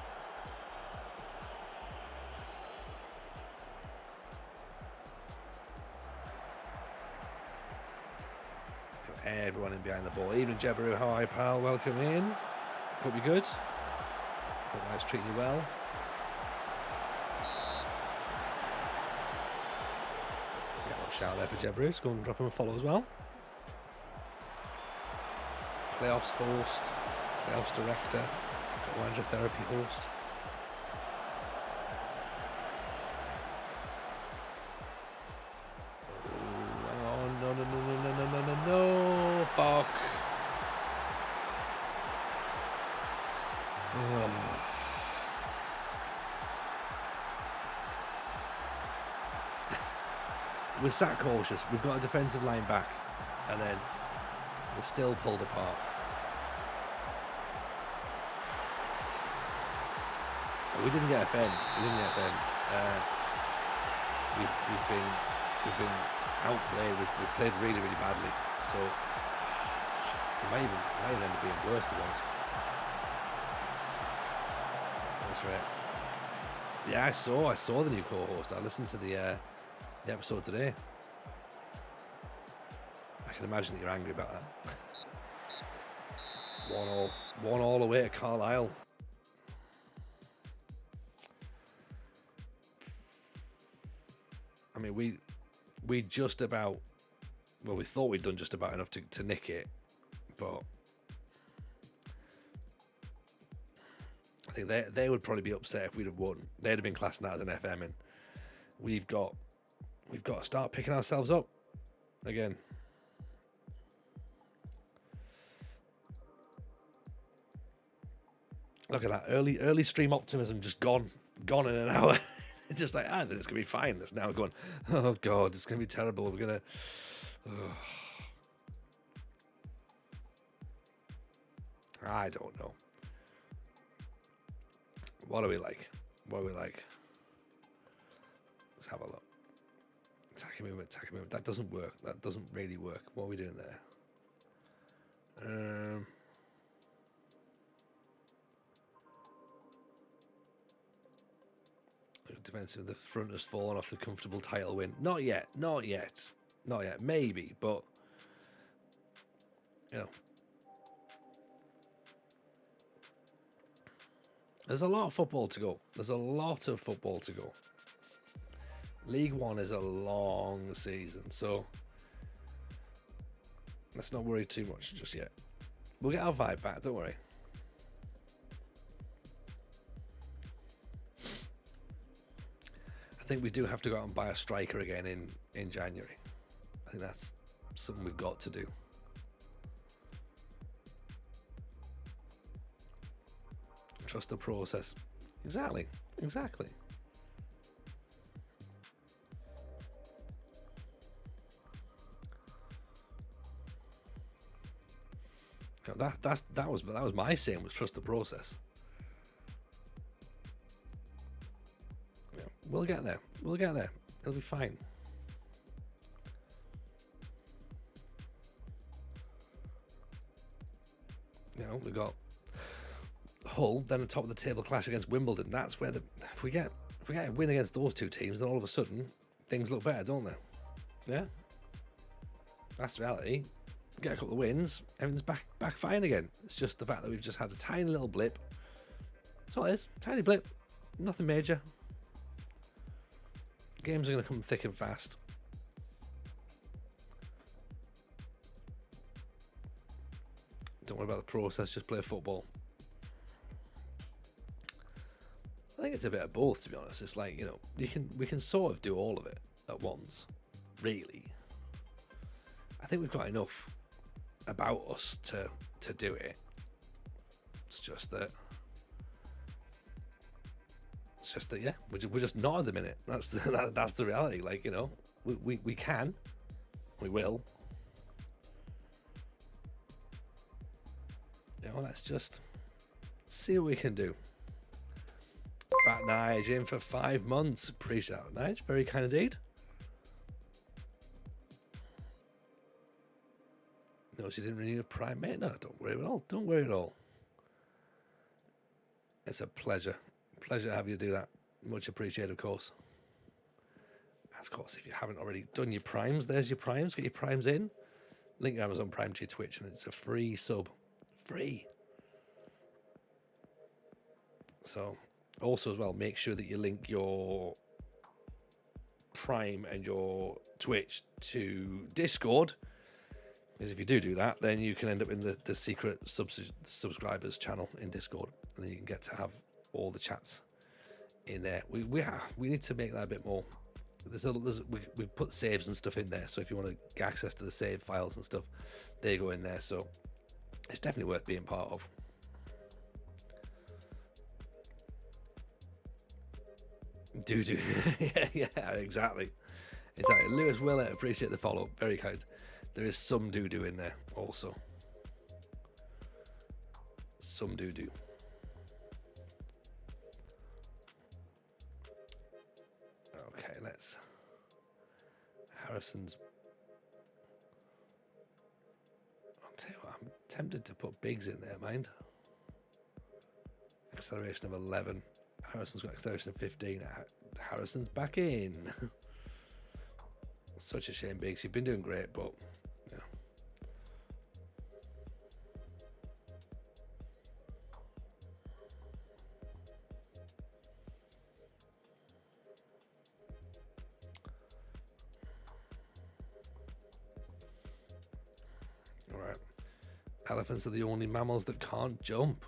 Everyone in behind the ball. Evening, Jebaru. How are you, pal? Welcome in. Hope you're good. Hope life's treating you well. Yeah, a little shout there for Jebaru. Go and drop him a follow as well. Playoffs host. Playoffs director. Manager therapy host. No, fuck. We're sat cautious. We've got a defensive line back, and then we're still pulled apart. We didn't get FM. We've been outplayed. We've played really, really badly. So it might end up being worse, to be honest. That's right. Yeah, I saw the new co-host. I listened to the episode today. I can imagine that you're angry about that. 1-1 away at Carlisle. I mean, we just about, well, we thought we'd done just about enough to nick it, but I think they would probably be upset if we'd have won. They'd have been classing that as an FM, and we've got to start picking ourselves up again. Look at that early stream optimism just gone in an hour. Just like, then it's gonna be fine. It's now going, oh god, it's gonna be terrible. We're gonna. I don't know. What are we like? Let's have a look. Attacking movement. That doesn't work. That doesn't really work. What are we doing there? Defensive, the front has fallen off the comfortable title win. Not yet. Maybe, but you know, there's a lot of football to go. League One is a long season, so let's not worry too much just yet. We'll get our vibe back. Don't worry. I think we do have to go out and buy a striker again in January. I think that's something we've got to do. Trust the process. Exactly. That was my saying, was trust the process. Yeah, we'll get there. It'll be fine. You know, we've got Hull, then the top of the table clash against Wimbledon. That's where if we get a win against those two teams, then all of a sudden things look better, don't they? Yeah, that's the reality. Get a couple of wins, everything's back fine again. It's just the fact that we've just had a tiny little blip. That's all it is, tiny blip, nothing major. Games are going to come thick and fast. Don't worry about the process, just play football. I think it's a bit of both, to be honest. It's like, you know, we can sort of do all of it at once, really. I think we've got enough about us to do it. It's just that yeah, we're just not at the minute. That's the reality. Like, you know, we can, we will. You know, let's just see what we can do. Fat Nige in for 5 months. Appreciate that, Nige. Very kind indeed. No, she didn't renew a Prime, mate. No, don't worry at all. Don't worry at all. It's a pleasure. Pleasure to have you do that. Much appreciated, of course. Of course, if you haven't already done your Primes, there's your Primes. Get your Primes in. Link your Amazon Prime to your Twitch, and it's a free sub. Free. So, also as well, make sure that you link your Prime and your Twitch to Discord. Because if you do that, then you can end up in the secret subscribers channel in Discord, and then you can get to have all the chats in there. We need to make that a bit more. We put saves and stuff in there, so if you want to get access to the save files and stuff, they go in there. So it's definitely worth being part of. Do yeah, exactly. Lewis Willett, appreciate the follow. Very kind. There is some doo-doo in there also. Some doo-doo. Okay, let's... Harrison's... I'll tell you what, I'm tempted to put Biggs in there, mind. Acceleration of 11. Harrison's got acceleration of 15. Harrison's back in. Such a shame, Biggs. You've been doing great, but... yeah. All right. Elephants are the only mammals that can't jump.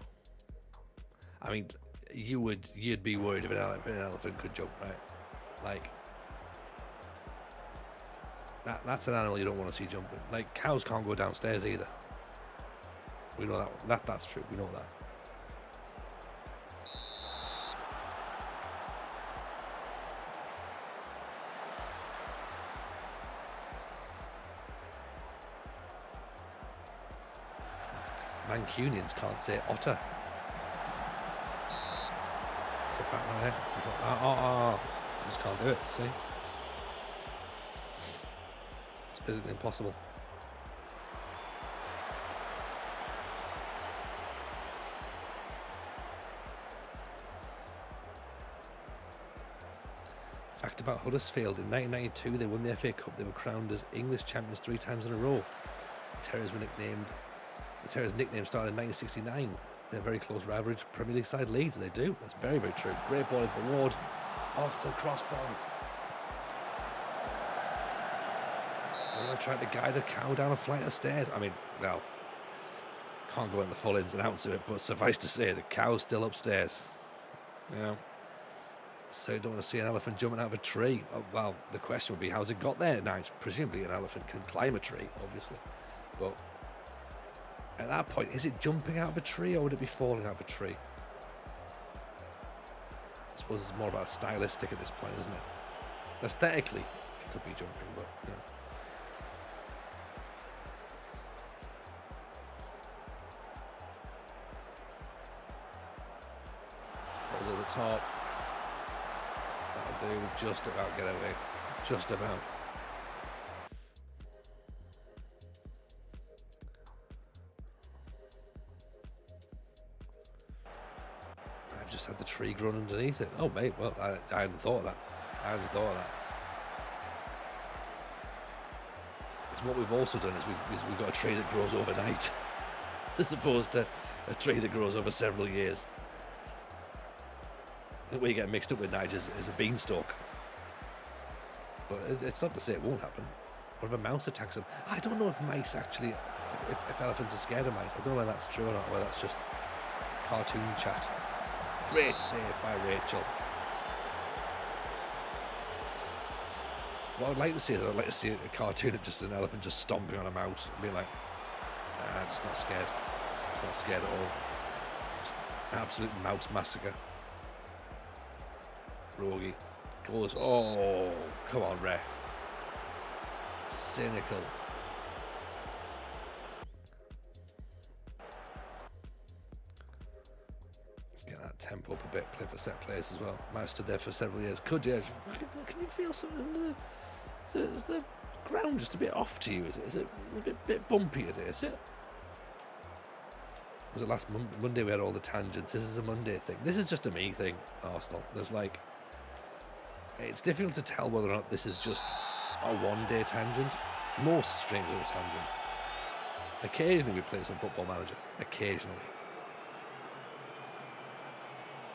I mean, you'd be worried if an elephant could jump, right? Like, that's an animal you don't want to see jumping. Like, cows can't go downstairs either. We know that. That's true. We know that. Mancunians can't say otter. It's a fact, right? I just can't do it, see? It's physically impossible. Fact about Huddersfield, in 1992 they won the FA Cup. They were crowned as English champions 3 times in a row. The Terriers nickname started in 1969. They're very close rivalry to Premier League side Leeds. They do. That's very, very true. Great ball in for Ward. Off the crossbar. I tried to guide a cow down a flight of stairs. I mean, well, can't go in the full ins and outs of it, but suffice to say, the cow's still upstairs. Yeah. So you don't want to see an elephant jumping out of a tree. Oh, well, the question would be, how's it got there? Now, presumably an elephant can climb a tree, obviously. But at that point, is it jumping out of a tree or would it be falling out of a tree? I suppose it's more about stylistic at this point, isn't it? Aesthetically, it could be jumping, but you know. Balls over the top. That'll do. Just about get away. Just about. I've just had the tree grown underneath it. Oh, mate, well, I hadn't thought of that. Because what we've also done is we've got a tree that grows overnight as opposed to a tree that grows over several years. The way you get mixed up with Nige is a beanstalk. But it's not to say it won't happen. What if a mouse attacks them? I don't know if mice actually, if elephants are scared of mice. I don't know whether that's true or not, or whether that's just cartoon chat. Great save by Rachel. What I'd like to see is I'd like to see a cartoon of just an elephant just stomping on a mouse and being like, nah, it's not scared. It's not scared at all. Just absolute mouse massacre. Rogie goes, oh, come on, ref. Cynical. Let's get that tempo up a bit, play for set plays as well. Might have stood there for several years. Could you? Can you feel something? Is the ground just a bit off to you? Is it a bit bumpy today? Is it? Was it last Monday we had all the tangents? This is a Monday thing. This is just a me thing, Arsenal. There's like, it's difficult to tell whether or not this is just a one-day tangent. Most streams are a tangent. Occasionally we play some Football Manager. Occasionally.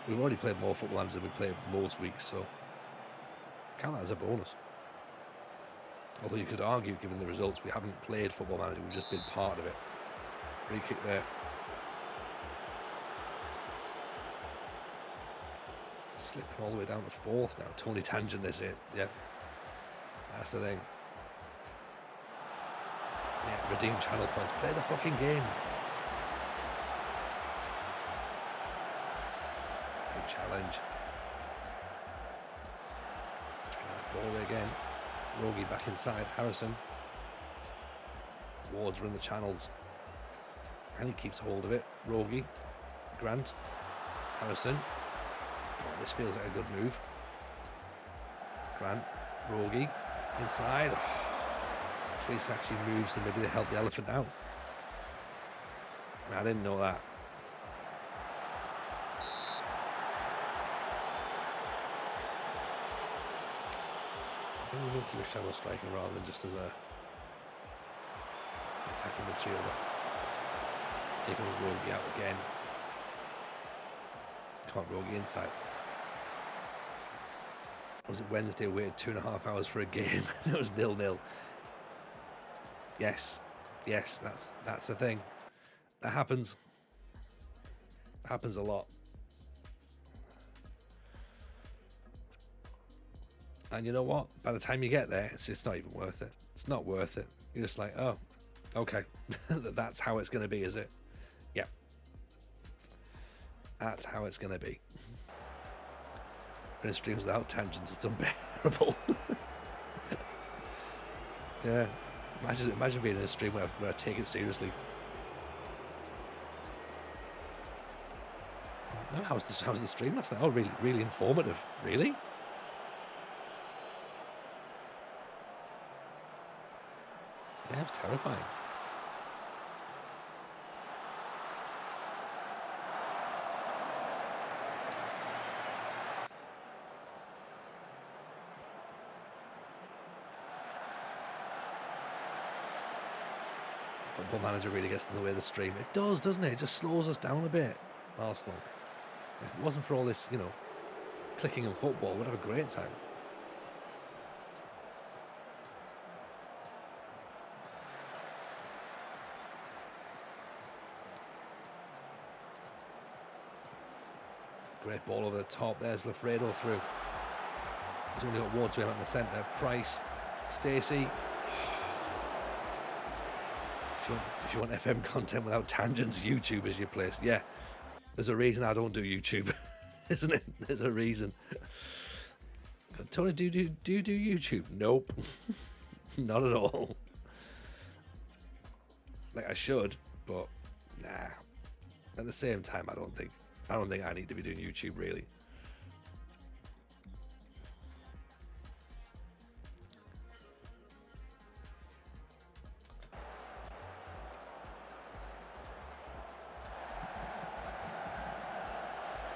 We've already played more Football Manager than we play most weeks, so count that as a bonus. Although you could argue, given the results, we haven't played Football Manager, we've just been part of it. Free kick there. Slipping all the way down to fourth now. Tony Tangent, this it. Yeah. That's the thing. Yeah, redeem channel points. Play the fucking game. Good challenge. Trying to ball away again. Rogie back inside. Harrison. Ward's run the channels. And he keeps hold of it. Rogie. Grant. Harrison. Oh, this feels like a good move. Grant, Rogie, inside. Oh, trees can actually move, so maybe they help the elephant out. I didn't know that. I think we make a shadow striking rather than just as a attacking midfielder. Here comes Rogie out again. Come on, Rogie inside. Was it Wednesday? We waited 2.5 hours for a game. It was 0-0. Yes, that's the thing. That happens. Happens a lot. And you know what? By the time you get there, it's just not even worth it. It's not worth it. You're just like, oh, okay. That's how it's going to be, is it? Yeah. That's how it's going to be. In streams without tangents, it's unbearable. Yeah. Imagine being in a stream where I take it seriously. No, how's the stream last night? Oh, really informative. Really? Yeah, it's terrifying. Football Manager really gets in the way of the stream. It does, doesn't it? It just slows us down a bit, Arsenal. If it wasn't for all this, clicking and football, we'd have a great time. Great ball over the top. There's Lafredo through. He's only got Ward to him out in the centre. Price, Stacey. If you want FM content without tangents, YouTube is your place. Yeah, there's a reason I don't do YouTube, isn't it? There's a reason. Tony, do you do YouTube? Nope, not at all. Like I should, but nah. At the same time, I don't think I need to be doing YouTube really.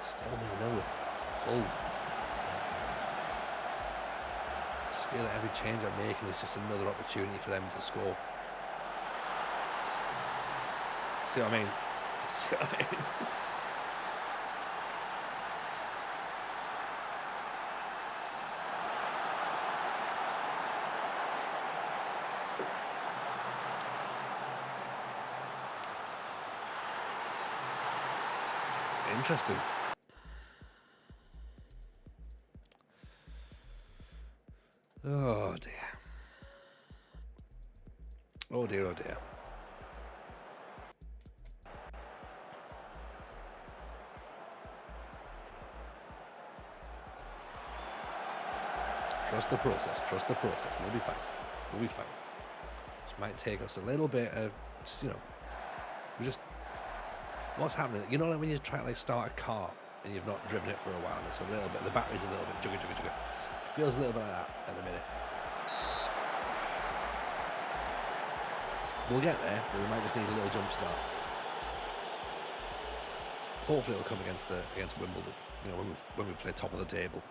Still never know with Hull. I just feel that every change I'm making is just another opportunity for them to score. See what I mean? See what I mean? Interesting. Oh dear. Oh dear, oh dear. Trust the process, trust the process. We'll be fine. We'll be fine. This might take us a little bit of, just, you know, we just, what's happening? You know, like when you try to like start a car and you've not driven it for a while, and it's a little bit, the battery's a little bit jugga, jugga, jugga. It feels a little bit like that at the minute. We'll get there, but we might just need a little jump start. Hopefully it'll come against Wimbledon, you know, when we play top of the table.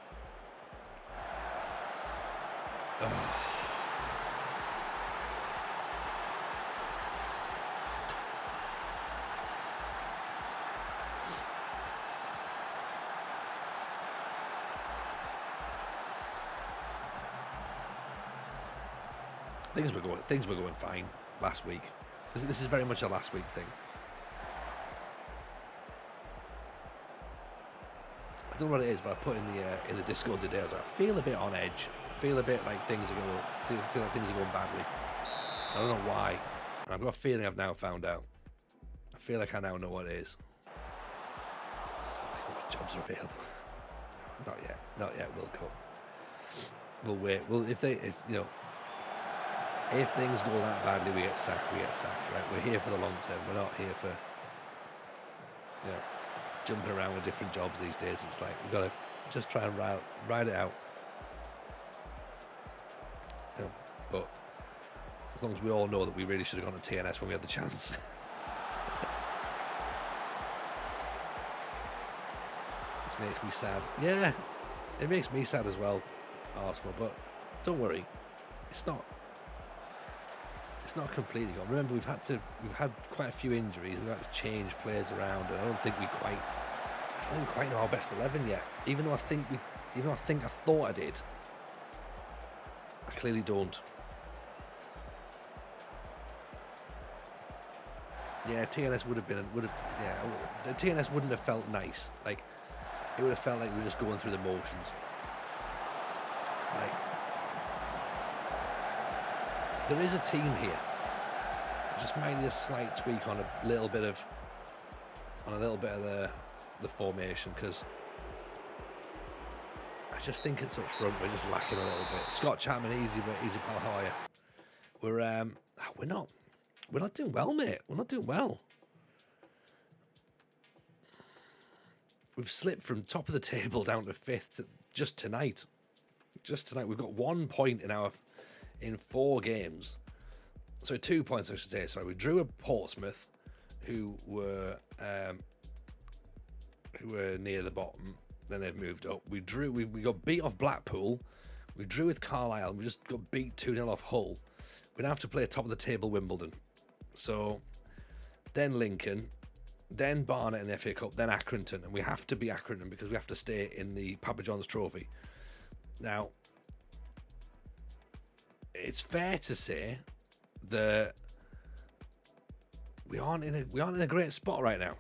Things were going fine last week. This is very much a last week thing. I don't know what it is, but I put in the Discord the day. I was like, I feel a bit on edge. I feel a bit like things are going badly. I don't know why. I've got a feeling I've now found out. I feel like I now know what it is. It's not like what jobs are available. Not yet. Will come. We'll wait. Well, if things go that badly, we get sacked. Right? We're here for the long term. We're not here for, you know, jumping around with different jobs these days. It's like we've got to just try and ride it out. You know, but as long as we all know that we really should have gone to TNS when we had the chance. This makes me sad. Yeah, it makes me sad as well, Arsenal. But don't worry, it's not completely gone. Remember, we've had quite a few injuries. We've had to change players around, and I don't think we quite know our best 11 yet. Even though I thought I did, I clearly don't. Yeah, TNS would have. The TNS wouldn't have felt nice. Like, it would have felt like we were just going through the motions. Like, there is a team here. Just might need a slight tweak on a little bit of the formation, because I just think it's up front we're just lacking a little bit. Scott Chapman, easy pal, how are you? We're not doing well, mate. We're not doing well. We've slipped from top of the table down to fifth just tonight. We've got 1 point in 4 games. So 2 points, I should say. Sorry, we drew at Portsmouth, who were near the bottom. Then they've moved up. We got beat off Blackpool. We drew with Carlisle, and we just got beat 2-0 off Hull. We'd have to play top of the table Wimbledon. So then Lincoln, then Barnet in the FA Cup, then Accrington, and we have to beat Accrington because we have to stay in the Papa John's Trophy. Now, it's fair to say that we aren't in a great spot right now.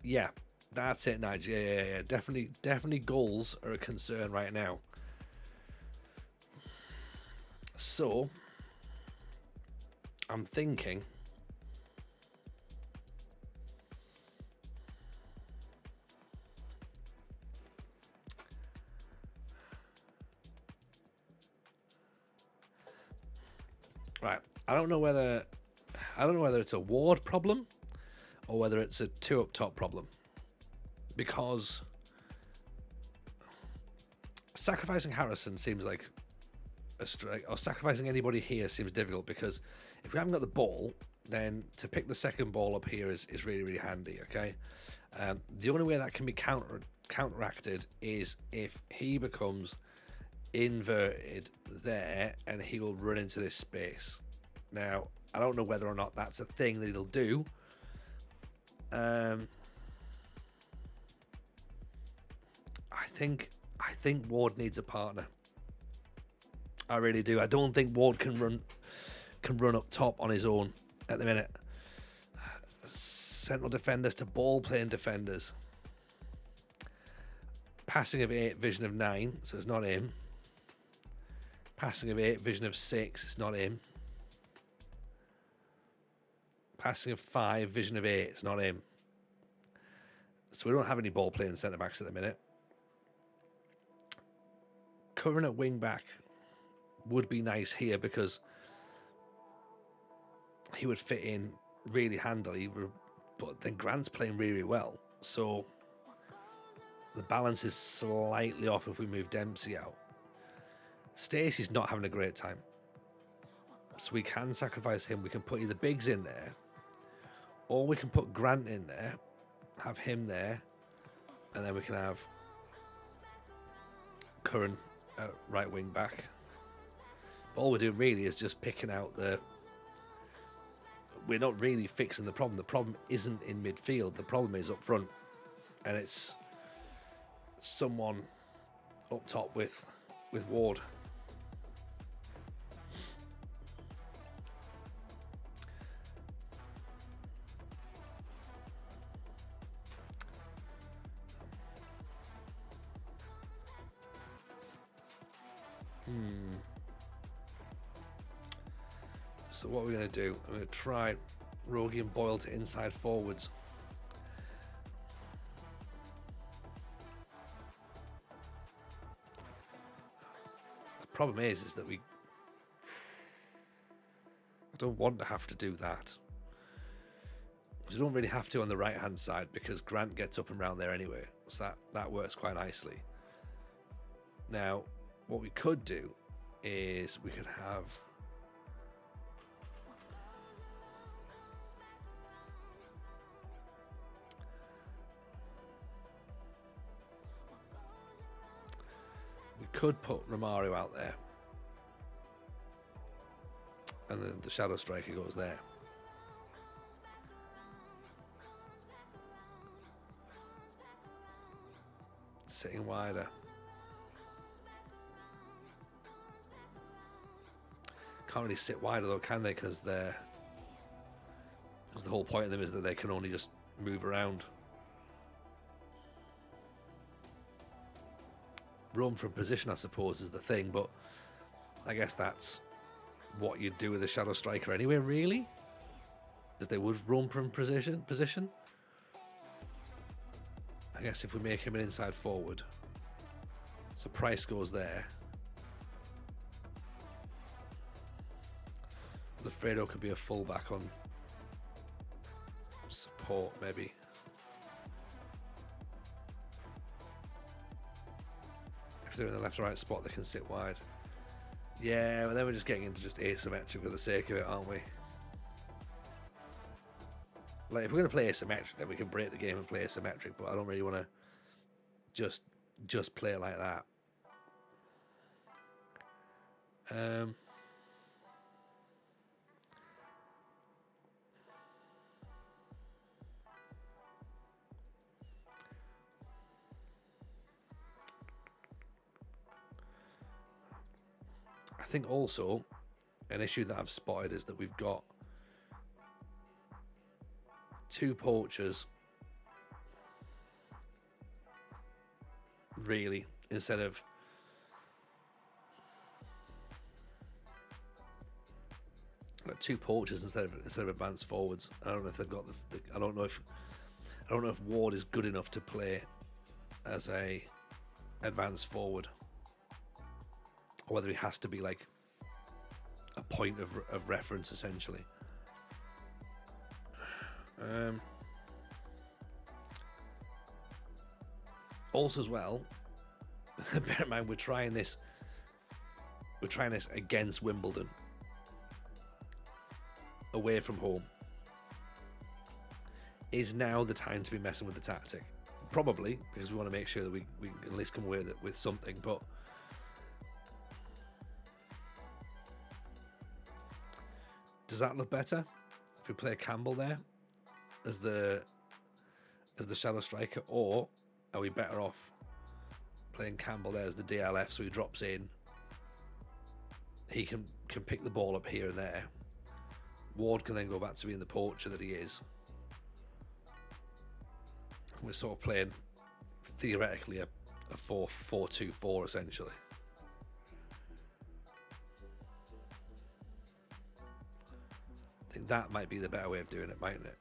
Yeah, That's it, Nigel. Yeah. Definitely goals are a concern right now. So, I'm thinking... Right, I don't know whether it's a Ward problem or whether it's a two up top problem, because sacrificing Harrison seems like a strike, or sacrificing anybody here seems difficult, because if we haven't got the ball, then to pick the second ball up here is really handy. Okay, the only way that can be counteracted is if he becomes inverted there and he will run into this space. Now, I don't know whether or not that's a thing that he'll do. I think Ward needs a partner. I really do. I don't think Ward can run up top on his own at the minute. Central defenders to ball playing defenders. Passing of 8, vision of 9, so it's not him. Passing of 8, vision of 6, it's not him. Passing of 5, vision of 8, it's not him. So we don't have any ball playing centre backs at the minute. Covering at wing back would be nice here, because he would fit in really handily, but then Grant's playing really well, so the balance is slightly off if we move Dempsey out. Stacey's not having a great time, so we can sacrifice him. We can put either Biggs in there, or we can put Grant in there, have him there, and then we can have Curran at right wing back. But all we're doing really is just picking out we're not really fixing the problem. The problem isn't in midfield. The problem is up front, and it's someone up top with Ward. So what we're going to do, I'm going to try Rogie and Boyle to inside forwards. The problem is that I don't want to have to do that. We don't really have to on the right hand side, because Grant gets up and round there anyway, so that works quite nicely. Now, what we could do is we could have put Romario out there, and then the shadow striker goes there. Sitting wider. Can't really sit wider though, can they? Because the whole point of them is that they can only just move around. Roam from position, I suppose, is the thing, but I guess that's what you'd do with a shadow striker anyway, really, is they would roam from position. I guess if we make him an inside forward, so Price goes there. Lafredo could be a fullback on support, maybe. If they're in the left or right spot, they can sit wide. Yeah, but then we're just getting into just asymmetric for the sake of it, aren't we? Like, if we're going to play asymmetric, then we can break the game and play asymmetric, but I don't really want to just play it like that. I think also an issue that I've spotted is that we've got two poachers really, instead of like 2 poachers instead of advanced forwards. I don't know if they've got I don't know if Ward is good enough to play as a advanced forward, or whether he has to be like a point of reference essentially. Also as well, bear in mind we're trying this against Wimbledon, away from home. Is now the time to be messing with the tactic? Probably, because we want to make sure that we at least come away with something. But does that look better if we play Campbell there as the shadow striker, or are we better off playing Campbell there as the DLF, so he drops in, he can pick the ball up here and there, Ward can then go back to being the poacher that he is. We're sort of playing theoretically a 4-4-2-4 essentially. I think that might be the better way of doing it, mightn't it?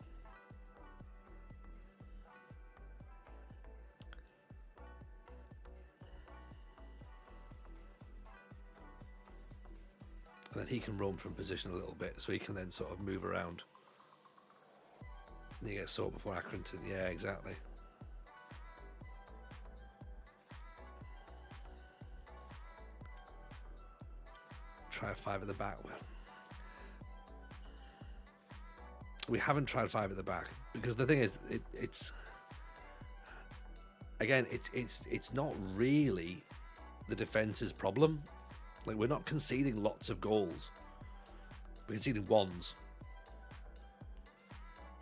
And then he can roam from position a little bit, so he can then sort of move around. And he gets sought before Accrington. Yeah, exactly. Try a 5 at the back. Well, we haven't tried 5 at the back because the thing is, it's not really the defence's problem. Like, we're not conceding lots of goals. We're conceding ones.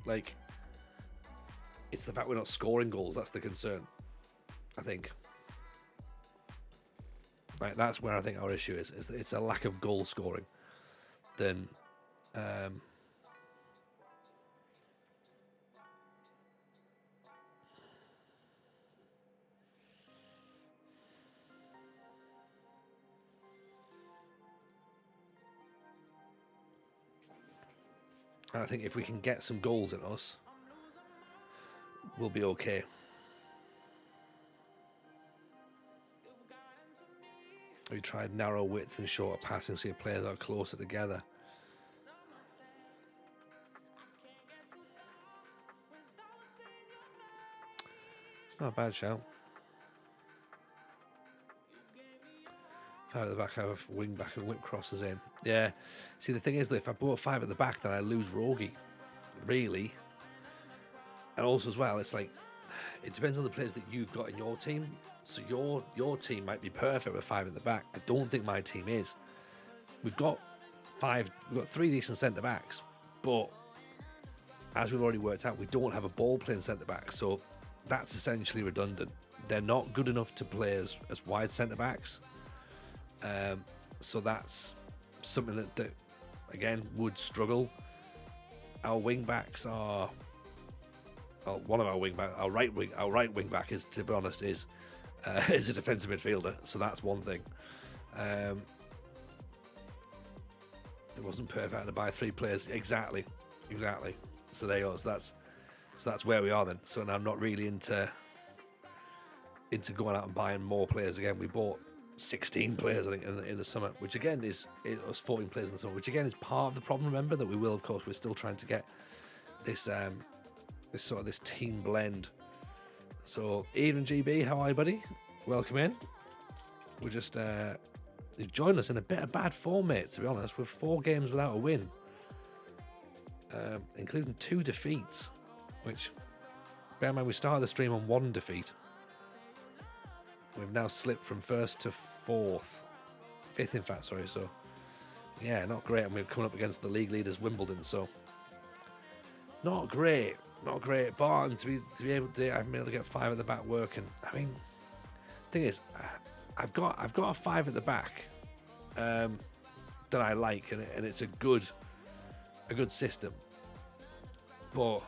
Like, it's the fact we're not scoring goals that's the concern, I think. Right, that's where I think our issue is that it's a lack of goal scoring. Then, I think if we can get some goals in us, we'll be okay. We tried narrow width and shorter passing so your players are closer together. It's not a bad shout. 5 at the back, I have a wing back and whip crosses in. Yeah. See, the thing is that if I brought 5 at the back, then I lose Rogie, really. And also as well, it's like, it depends on the players that you've got in your team. So your team might be perfect with 5 at the back. I don't think my team is. We've got 3 decent centre backs, but as we've already worked out, we don't have a ball playing centre back. So that's essentially redundant. They're not good enough to play as wide centre backs. So that's something that again would struggle. Our wing backs are one of our wing back, our right wing back is, to be honest, is a defensive midfielder. So that's one thing. It wasn't perfect to buy 3 players exactly. So there you go. So that's where we are then. So now I'm not really into going out and buying more players again. We bought 16 players, I think, in the summer, which again it was 14 players in the summer, which again is part of the problem. Remember that we're still trying to get this this team blend. So Ian GB, how are you, buddy? Welcome in. We're just you've joined us in a bit of bad form, mate, to be honest. We're 4 games without a win, including 2 defeats, which, bear in mind, we started the stream on 1 defeat. We've now slipped from 1st to 5th in fact, sorry. So yeah, not great. And we're coming up against the league leaders Wimbledon, so not great. But to be able to, I've been able to get 5 at the back working. I mean, thing is, I've got a 5 at the back that I like, and it's a good system. But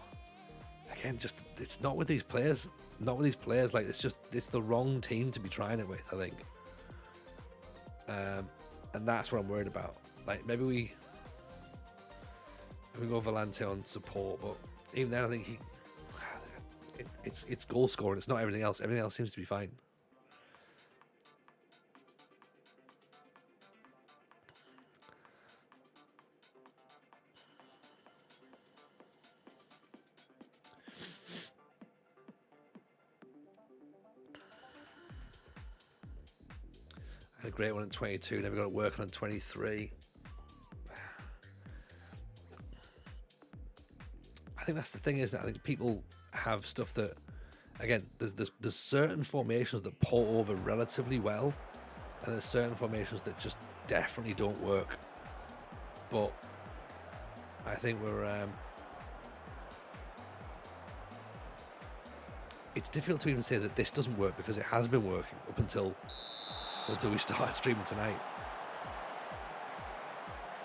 again, just it's not with these players. Not with these players. Like, it's the wrong team to be trying it with, I think. And that's what I'm worried about. Like, maybe we go Volante on support, but even then I think it's goal scoring. It's not everything else. Everything else seems to be fine. I had a great one in 22, never got it working on 23. I think that's the thing, is that I think people have stuff that, again, there's certain formations that pour over relatively well, and there's certain formations that just definitely don't work. But I think it's difficult to even say that this doesn't work, because it has been working up until we started streaming tonight.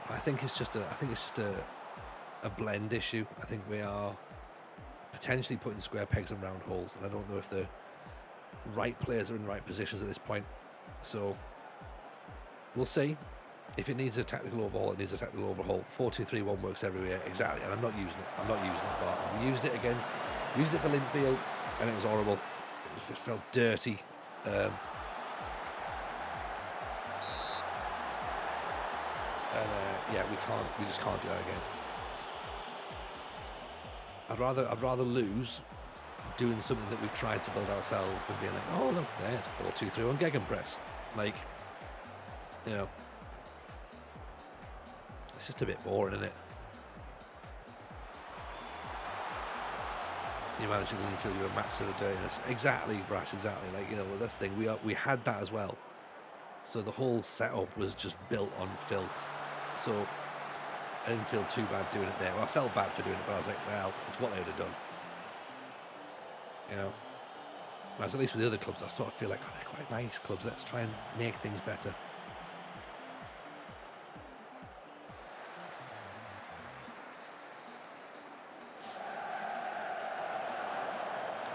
I think it's just a blend issue. I think we are potentially putting square pegs in round holes, and I don't know if the right players are in the right positions at this point. So we'll see. If it needs a tactical overhaul, it needs a tactical overhaul. 4-2-3-1 works everywhere, exactly, and I'm not using it. But we used it for Linfield, and it was horrible. It just felt dirty. We just can't do that again. I'd rather lose doing something that we've tried to build ourselves than being like, oh look, there's 4-2-3-1 gegenpress. Like, you know, it's just a bit boring, isn't it? You're managing to feel you're a max of the dirtiness. Exactly, Brash, exactly. Like, you know, well, that's the thing. We had that as well. So the whole setup was just built on filth. So I didn't feel too bad doing it there. Well, I felt bad for doing it, but I was like, well, it's what they would have done. You know? Whereas at least with the other clubs, I sort of feel like, oh, they're quite nice clubs. Let's try and make things better.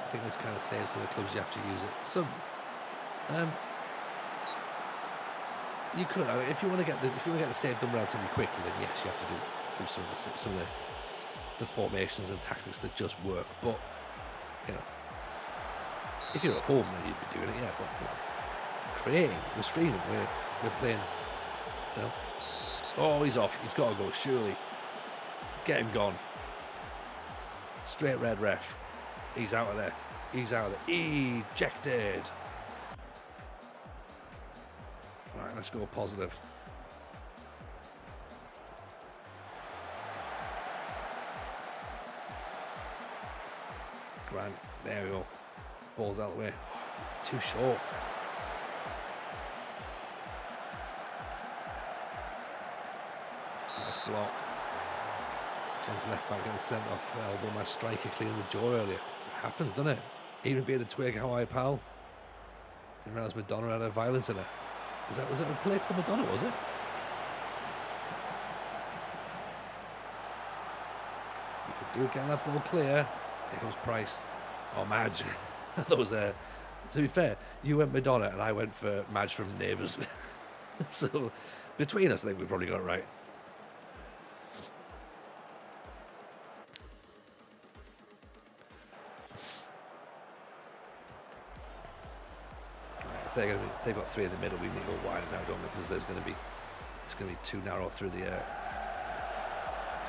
I think this kind of saves some of the clubs you have to use it. Some, you could, I mean, if you want to get the save done relatively quickly, then yes, you have to do some of the formations and tactics that just work. But you know, if you're at home, then you'd be doing it, yeah. But you know, creating, we're streaming, we're playing. You know, oh, he's off. He's got to go. Surely, get him gone. Straight red ref. He's out of there. He's out of there. Ejected. Right, let's go positive. Grant, there we go. Ball's out of the way. Too short. Nice block. Jen's left back getting sent off. Elbow my striker clean the jaw earlier. It happens, doesn't it? Even being a twig, how I pal. Didn't realise Madonna had a violence in her. Was it a play called Madonna, was it? You could do it, getting that ball clear. There goes Price. Oh, Madge. I thought it was to be fair, you went Madonna and I went for Madge from Neighbours. So, between us, I think we probably got it right. If they've got three in the middle, we need to go wider now, don't we? Because it's going to be too narrow through the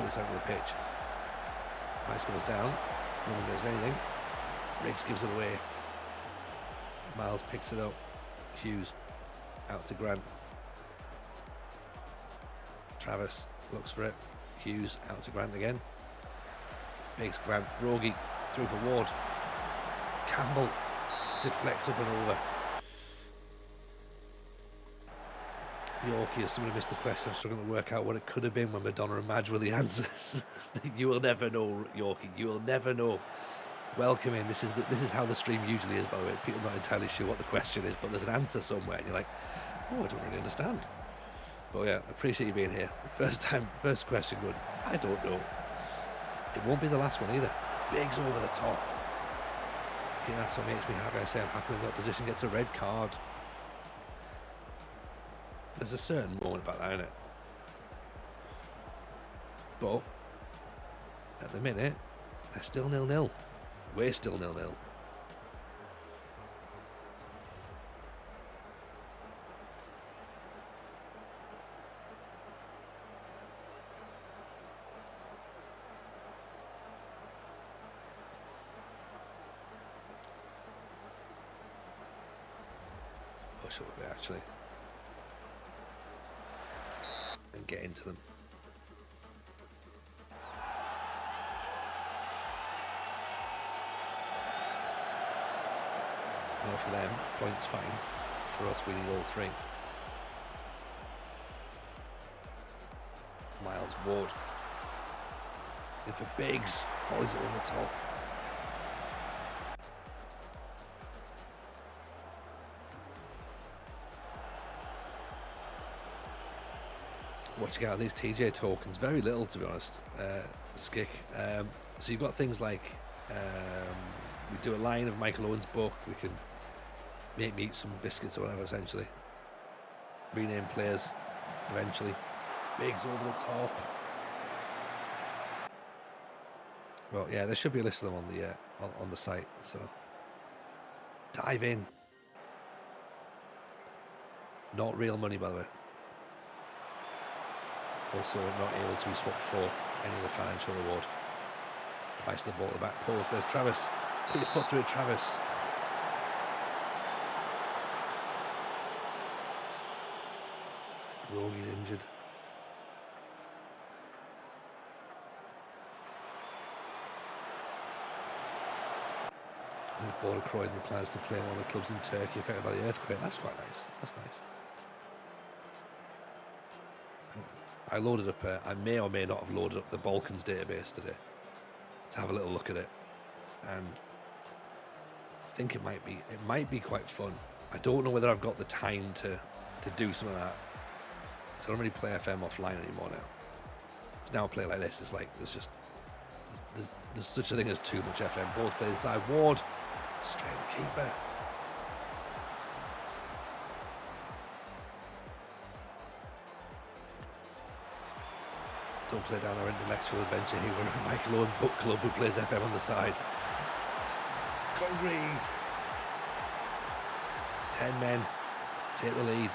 centre of the pitch. Price goes down. No one does anything. Riggs gives it away. Miles picks it up. Hughes out to Grant. Travis looks for it. Hughes out to Grant again. Biggs, Grant, Rogie through for Ward. Campbell deflects up and over. Yorkie, if somebody missed the question, I'm struggling to work out what it could have been when Madonna and Madge were the answers. You will never know, Yorkie. You will never know. Welcome in. This is how the stream usually is, by the way. People are not entirely sure what the question is, but there's an answer somewhere, and you're like, oh, I don't really understand. But yeah, I appreciate you being here. First question good. I don't know. It won't be the last one either. Biggs over the top. Yeah, that's what makes me happy. I say I'm happy when the opposition gets a red card. There's a certain moment about that, isn't it? But at the minute, they're still 0-0. We're still 0-0. Let's push up a bit, actually. And get into them. Well, for them, points fine. For us, we need all three. Miles Ward. In for Biggs. Volleys it over the top. Watching out these TJ tokens, very little to be honest, Skick. So you've got things like we do a line of Michael Owen's book, we can make me eat some biscuits or whatever, essentially. Rename players eventually. Biggs over the top. Well, yeah, there should be a list of them on the site, so dive in. Not real money, by the way. Also not able to be swapped for any of the financial reward. Price of the ball at the back post. There's Travis. Put your foot through it, Travis. Rogie's injured. Border Croydon plans to play one of the clubs in Turkey affected by the earthquake. That's quite nice. That's nice. I loaded up, I may or may not have loaded up the Balkans database today to have a little look at it, and I think it might be quite fun. I don't know whether I've got the time to do some of that, because I don't really play FM offline anymore now. Because now I play like this, it's like there's such a thing as too much FM. Both play inside. Ward straight at the keeper. Don't play down our intellectual adventure here. We're a Michael Owen book club who plays FM on the side. Congreve. 10 men take the lead.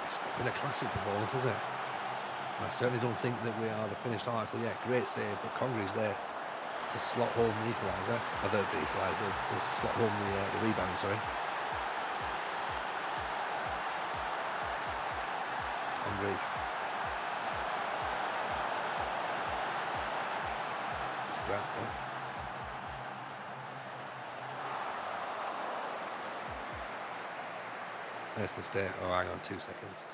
It's not been a classic performance, has it? I certainly don't think that we are the finished article yet. Great save, but Congreve's there to slot home the equaliser. Or the equaliser, to slot home the rebound, sorry. Congreve. It's Grant. There's the stay. Oh, hang on 2 seconds.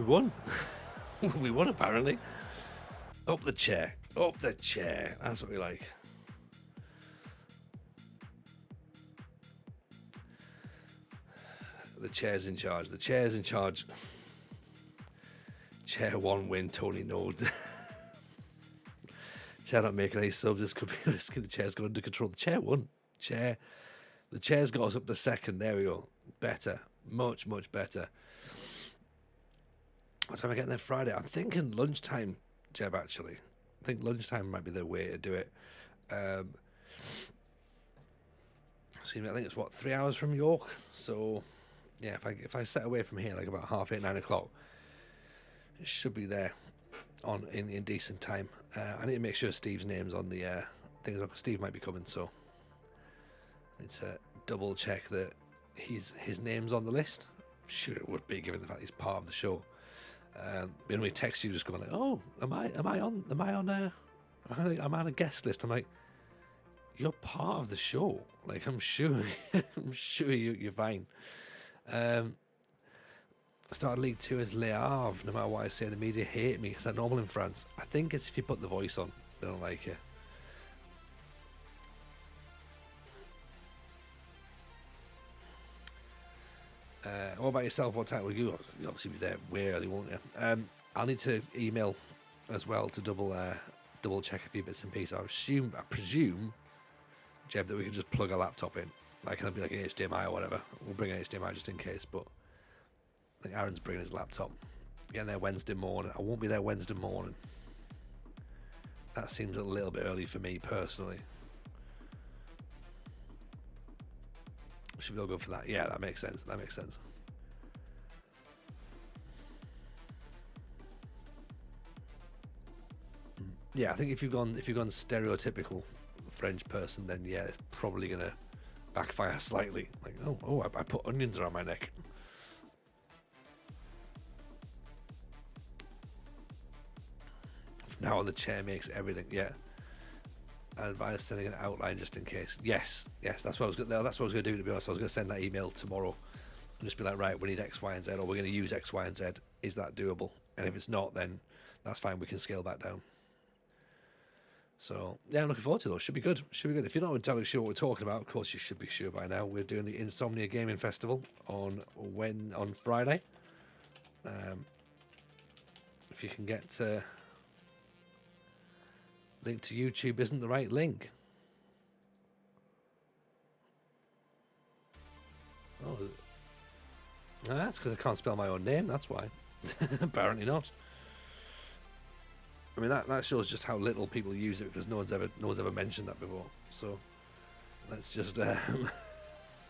We won. We won, apparently. Up the chair. Up the chair. That's what we like. The chair's in charge. The chair's in charge. Chair 1 win, Tony no. Chair not making any subs. This could be risky. The chair's got under control. The chair won. The chair's got us up to second. There we go. Better. Much, much better. What time am I getting there Friday? I'm thinking lunchtime, Jeb, actually. I think lunchtime might be the way to do it. So I think it's, 3 hours from York? So, yeah, if I set away from here, like about 8:30, 9 o'clock, it should be there in decent time. I need to make sure Steve's name's on the thing as well, 'cause Steve might be coming, so I need to double check that his name's on the list. I'm sure it would be, given the fact he's part of the show. When we text you, just going like, "Oh, am I on a guest list?" I'm like, "You're part of the show. Like, I'm sure, I'm sure you're fine." I started League 2 as Le Havre. No matter what I say, the media hate me. Is that normal in France? I think it's if you put the voice on, they don't like you. What about yourself? What time will you? You'll obviously be there way early, won't you? I'll need to email as well to double check a few bits and pieces. I presume, Jeb, that we can just plug a laptop in. Like, can it be like an HDMI or whatever? We'll bring an HDMI just in case, but I think Aaron's bringing his laptop. Getting there Wednesday morning. I won't be there Wednesday morning. That seems a little bit early for me personally. Should we all go for that? Yeah, that makes sense. Yeah, I think if you've gone stereotypical French person, then yeah, it's probably gonna backfire slightly. Like, I put onions around my neck. Now on, the chair makes everything. Yeah. I advise sending an outline just in case. Yes, that's what I was going to do. To be honest, I was going to send that email tomorrow and just be like, right, we need X, Y, and Z, or we're going to use X, Y, and Z. Is that doable? And if it's not, then that's fine. We can scale that down. So yeah, I'm looking forward to those. Should be good. If you're not entirely sure what we're talking about, of course you should be sure by now. We're doing the Insomnia Gaming Festival on Friday. If you can get link to YouTube isn't the right link. Oh, that's because I can't spell my own name. That's why. Apparently not. I mean, that shows just how little people use it, because no one's ever mentioned that before. So let's just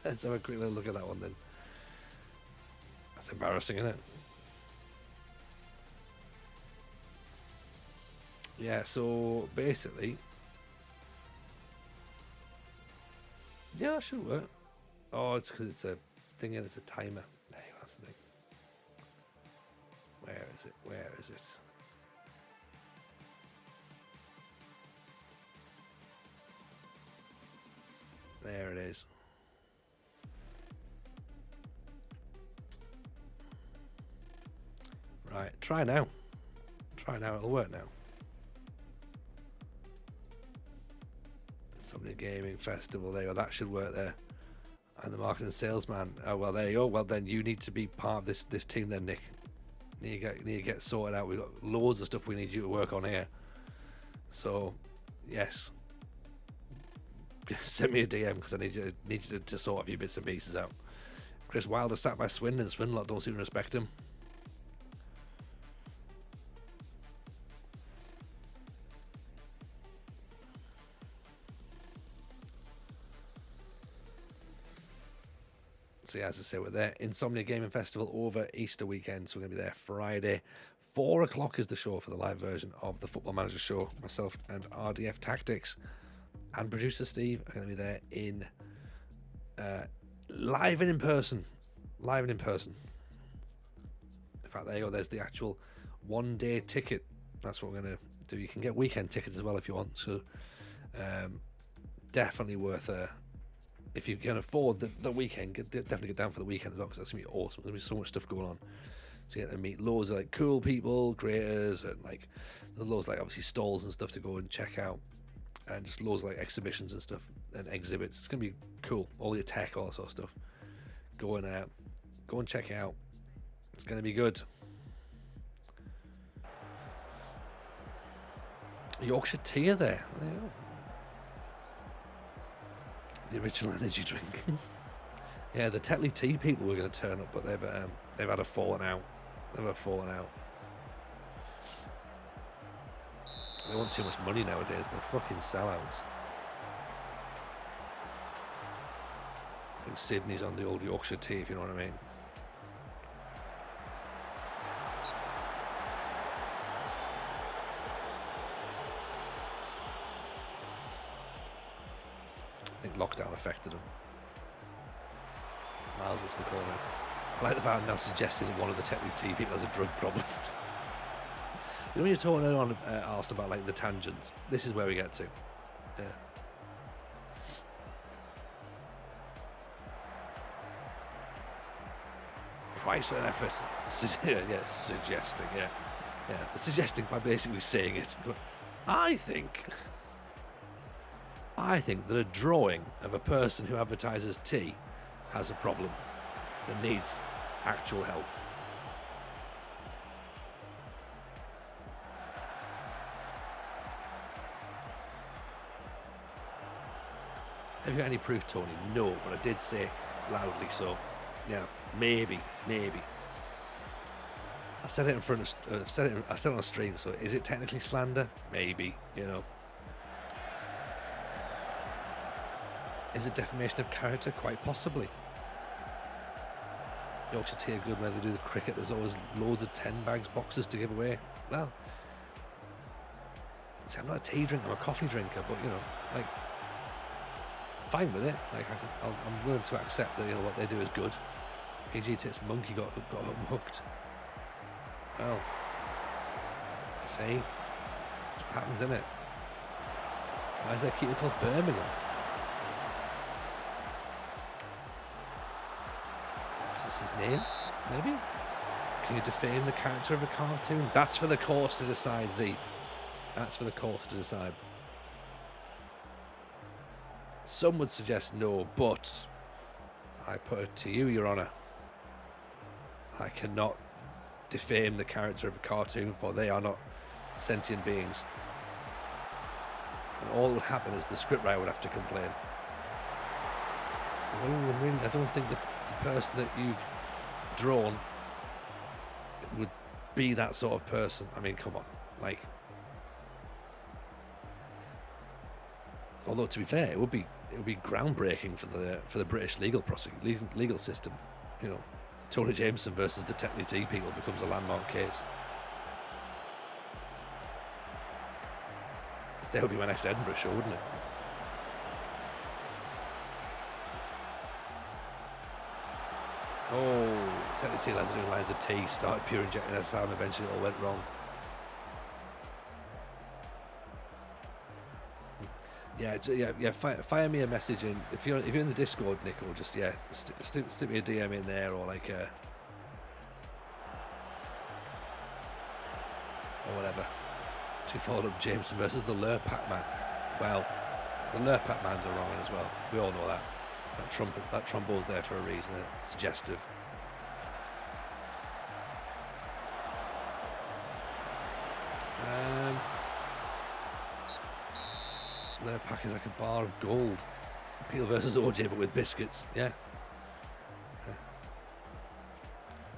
let's have a quick little look at that one then. That's embarrassing, isn't it? Yeah, so basically, yeah, that should work. Oh, it's because it's a thing and it's a timer. There you go, that's the thing. Where is it? There it is. Right, try now. It'll work now. Somebody Gaming Festival, there you go, that should work there. And the marketing salesman. Oh well, there you go. Well then, you need to be part of this team then, Nick. Need to get sorted out. We've got loads of stuff we need you to work on here. So, yes, send me a DM because I need you to sort a few bits and pieces out. Chris Wilder sat by Swindon, and Swindon don't seem to respect him. So yeah, as I say, we're there. Insomnia Gaming Festival over Easter weekend, so we're going to be there Friday. 4 o'clock is the show for the live version of the Football Manager show. Myself and RDF Tactics and producer Steve are going to be there in live and in person. In fact, there you go. There's the actual one-day ticket. That's what we're going to do. You can get weekend tickets as well if you want. So definitely worth if you can afford the weekend, definitely get down for the weekend as well, because that's going to be awesome. There's going to be so much stuff going on. So you get to meet loads of like cool people, creators, and like there's loads like obviously stalls and stuff to go and check out, and just loads of like exhibitions and stuff and exhibits. It's gonna be cool. All your tech, all that sort of stuff. Go and check it out. It's gonna be good. Yorkshire tea there. There you go. The original energy drink. Yeah, the Tetley tea people were going to turn up, but they've had a falling out. They want too much money nowadays. They're fucking sellouts. I think Sydney's on the old Yorkshire tea, if you know what I mean. I think lockdown affected them. Miles was the corner. I like the fact I'm now suggesting that one of the Tetley's tea people has a drug problem. You know when you're talking on asked about like the tangents, this is where we get to. Yeah. Price for an effort. Yeah, suggesting, yeah. Suggesting by basically saying it. I think that a drawing of a person who advertises tea has a problem that needs actual help. Have you got any proof, Tony? No, but I did say loudly, so yeah, maybe. I said it in front of, I said it on a stream, so is it technically slander? Maybe, you know. Is it defamation of character? Quite possibly. Yorkshire tea are good where they do the cricket. There's always loads of 10 bags boxes to give away. Well, see, I'm not a tea drinker, I'm a coffee drinker, but you know, like, fine with it. Like, I'm willing to accept that, you know, what they do is good. PG Tits Monkey got hooked. Well, see, that's what happens, isn't it? Why is there a keeper called Birmingham? Is this his name? Maybe? Can you defame the character of a cartoon? That's for the course to decide, Z. That's for the course to decide. Some would suggest no, but I put it to you, Your Honour. I cannot defame the character of a cartoon, for they are not sentient beings. And all that would happen is the scriptwriter would have to complain. I don't think the person that you've drawn would be that sort of person. I mean, come on, like. Although to be fair, it would be groundbreaking for the British legal system. You know, Tony Jameson versus the Tetley Tea people becomes a landmark case. That would be my next Edinburgh show, wouldn't it? Oh, Tetley Tea lads are doing lines of tea, started pure injecting their sound, eventually it all went wrong. Yeah. Fire me a message in if you're in the Discord, Nick, or just stick me a DM in there, or like or whatever. To follow up Jameson versus the Lurpak man. Well, the Lurpak man's are wrong as well. We all know that. That trombone's there for a reason. It's suggestive. Lurpak is like a bar of gold. Peel versus OJ, but with biscuits. Yeah.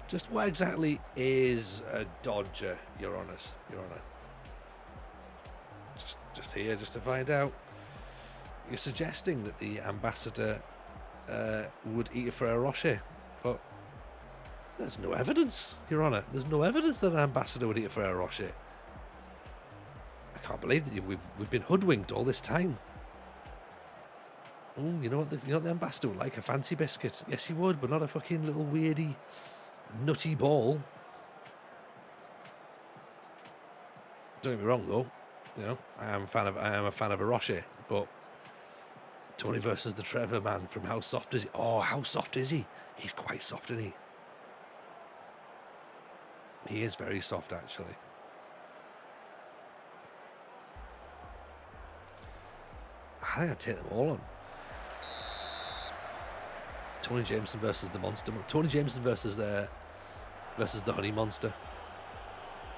Just what exactly is a Dodger, Your Honour? Just here, just to find out. You're suggesting that the ambassador would eat a Ferrero Rocher, but there's no evidence, Your Honour. There's no evidence that an ambassador would eat a Ferrero Rocher. I can't believe that we've been hoodwinked all this time. Oh, you know what the ambassador would like? A fancy biscuit. Yes, he would, but not a fucking little weirdy, nutty ball. Don't get me wrong, though. You know, I am a fan of a Rocher, but Tony versus the Trevor man from How Soft Is He? Oh, how soft is he? He's quite soft, isn't he? He is very soft, actually. I think I'd take them all on. Tony Jameson versus the Monster. Tony Jameson versus the Honey Monster.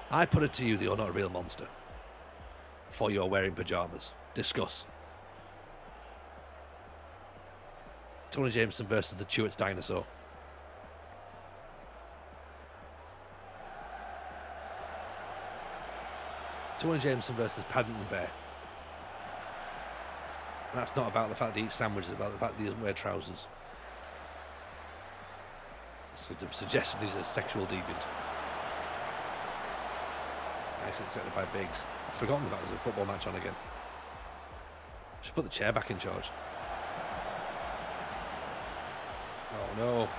I put it to you that you're not a real monster. For you're wearing pyjamas. Discuss. Tony Jameson versus the Chewits dinosaur. Tony Jameson versus Paddington Bear. And that's not about the fact that he eats sandwiches, it's about the fact that he doesn't wear trousers. So suggesting he's a sexual deviant. Nice, accepted by Biggs. I've forgotten that there's a football match on again. Should put the chair back in charge. Oh no.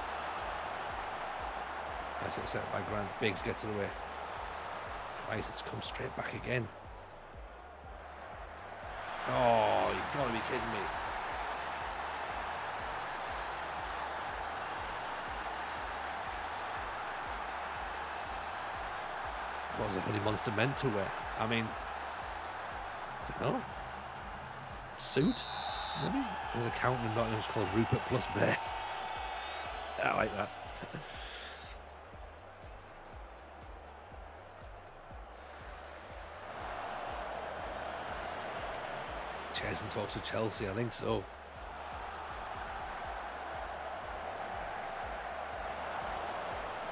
Nice, accepted by Grant. Biggs gets it away. Christ, it's come straight back again. Oh, you've got to be kidding me. What was the Honey Monster meant to wear? I mean, I don't know. Suit? Maybe? There's an accountant in Nottingham's called Rupert Plus Bear. I like that. Chesson talks with Chelsea, I think so.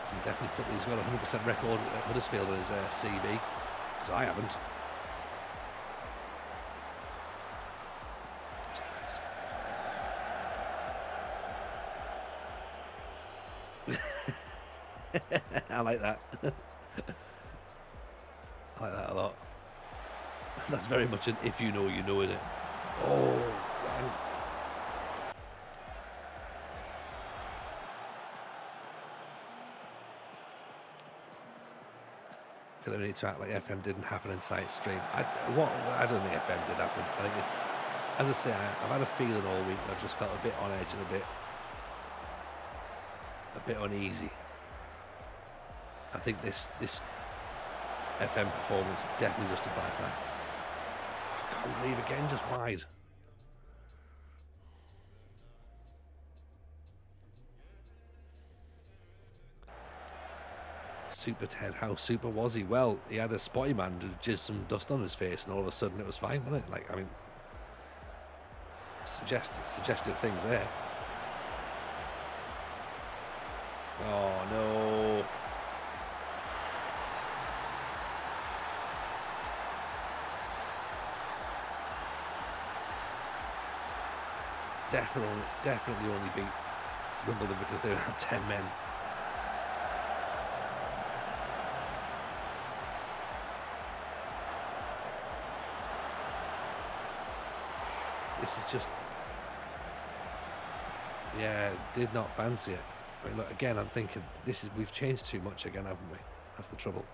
Can definitely put he's got a 100% record at Huddersfield in his CV, because I haven't. I like that. I like that a lot. That's very much an if you know, you know, innit? Oh, grand. I feel like we need to act like FM didn't happen in tonight's stream. I don't think FM did happen. I think it's, as I say, I've had a feeling all week that I've just felt a bit on edge and a bit uneasy. I think this FM performance definitely justifies that. I can't believe again, just wide. Super Ted, how super was he? Well, he had a spotty man to jizz some dust on his face, and all of a sudden it was fine, wasn't it? Like, I mean, suggestive things there. Oh no. Definitely only beat Wimbledon because they had 10 men. This is just, yeah, did not fancy it. I mean, look, again, I'm thinking we've changed too much again, haven't we? That's the trouble.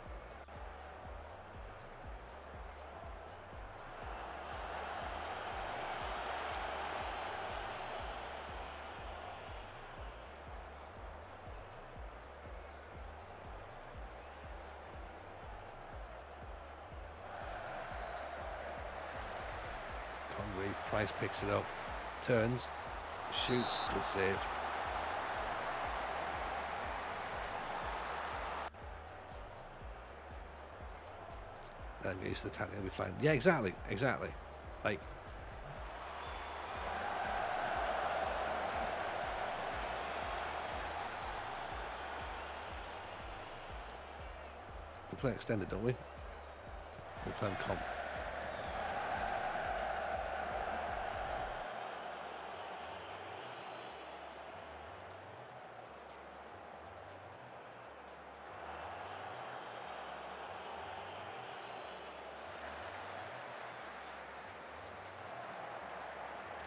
Price picks it up, turns, shoots, good save. Then get used to the tackling, it'll be fine. Yeah, exactly. Like, we play extended, don't we? We play on comp.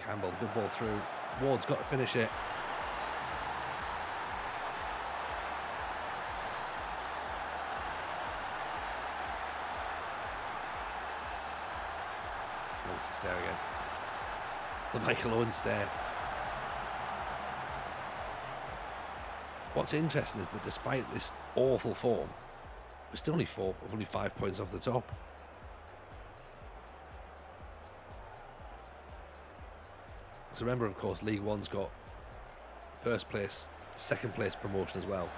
Campbell, good ball through. Ward's got to finish it. There's the stare again. The Michael Owen stare. What's interesting is that despite this awful form, We're still only 5 points off the top. So remember, of course, League One's got first place, second place promotion as well,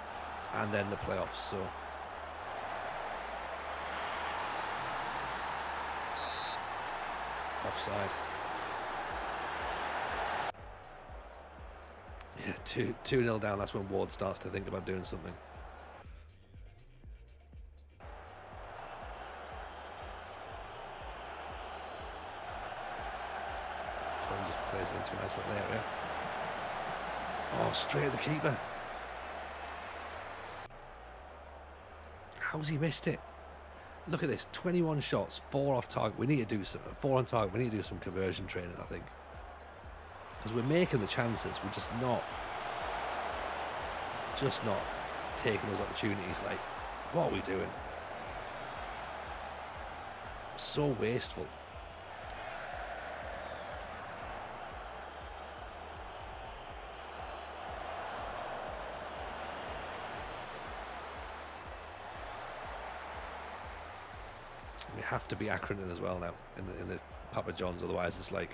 and then the playoffs. So offside. Yeah, 2-0 down. That's when Ward starts to think about doing something. Just plays into a nice little area. Oh, straight at the keeper. How's he missed it? Look at this, 21 shots, 4 off target. We need to do some 4 on target. We need to do some conversion training, I think, because we're making the chances. We're just not taking those opportunities. Like, what are we doing? So wasteful. We have to be Accrington as well now in the Papa John's, otherwise it's like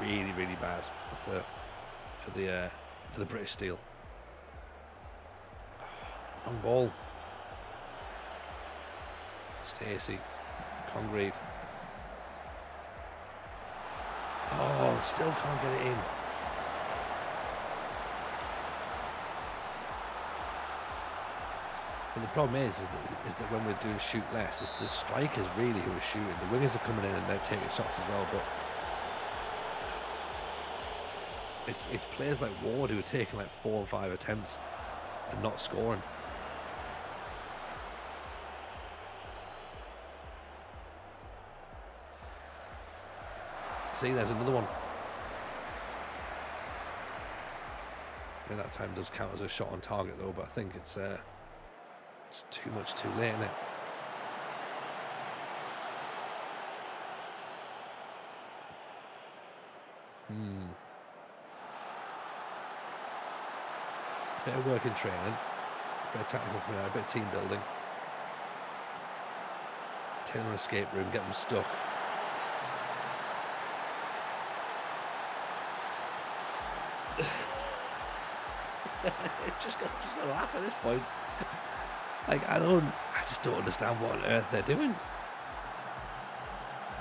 really, really bad for the British Steel. Wrong ball. Stacey, Congreve. Oh, still can't get it in. But the problem is that when we're doing shoot less, it's the strikers really who are shooting. The wingers are coming in and they're taking shots as well, but it's players like Ward who are taking like 4 and 5 attempts and not scoring. See, there's another one. I mean, that time does count as a shot on target though, but I think it's too much too late, isn't it? Bit of work in training, bit of technical from there, a bit of team building. Take them an escape room, get them stuck. just gotta laugh at this point. Like, I just don't understand what on earth they're doing.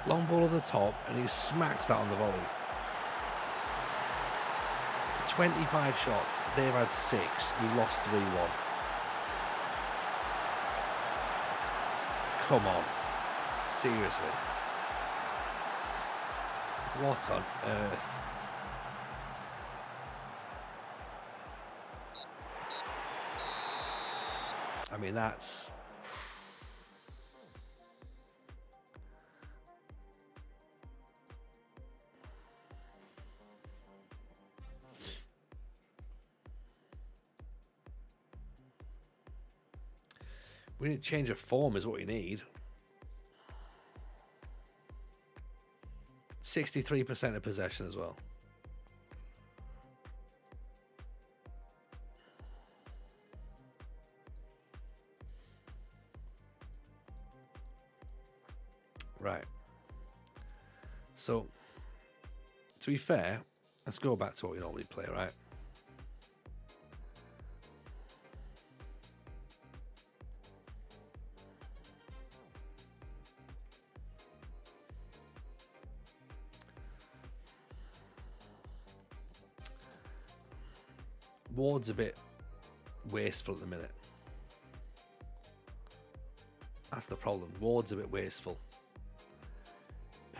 Long ball at the top, and he smacks that on the volley. 25 shots, they've had 6, we lost 3-1. Come on. Seriously. What on earth? I mean, that's... We need to change of form is what we need. 63% of possession as well. Right. So, to be fair, let's go back to what we normally play, right? Ward's a bit wasteful at the minute. That's the problem. Ward's a bit wasteful.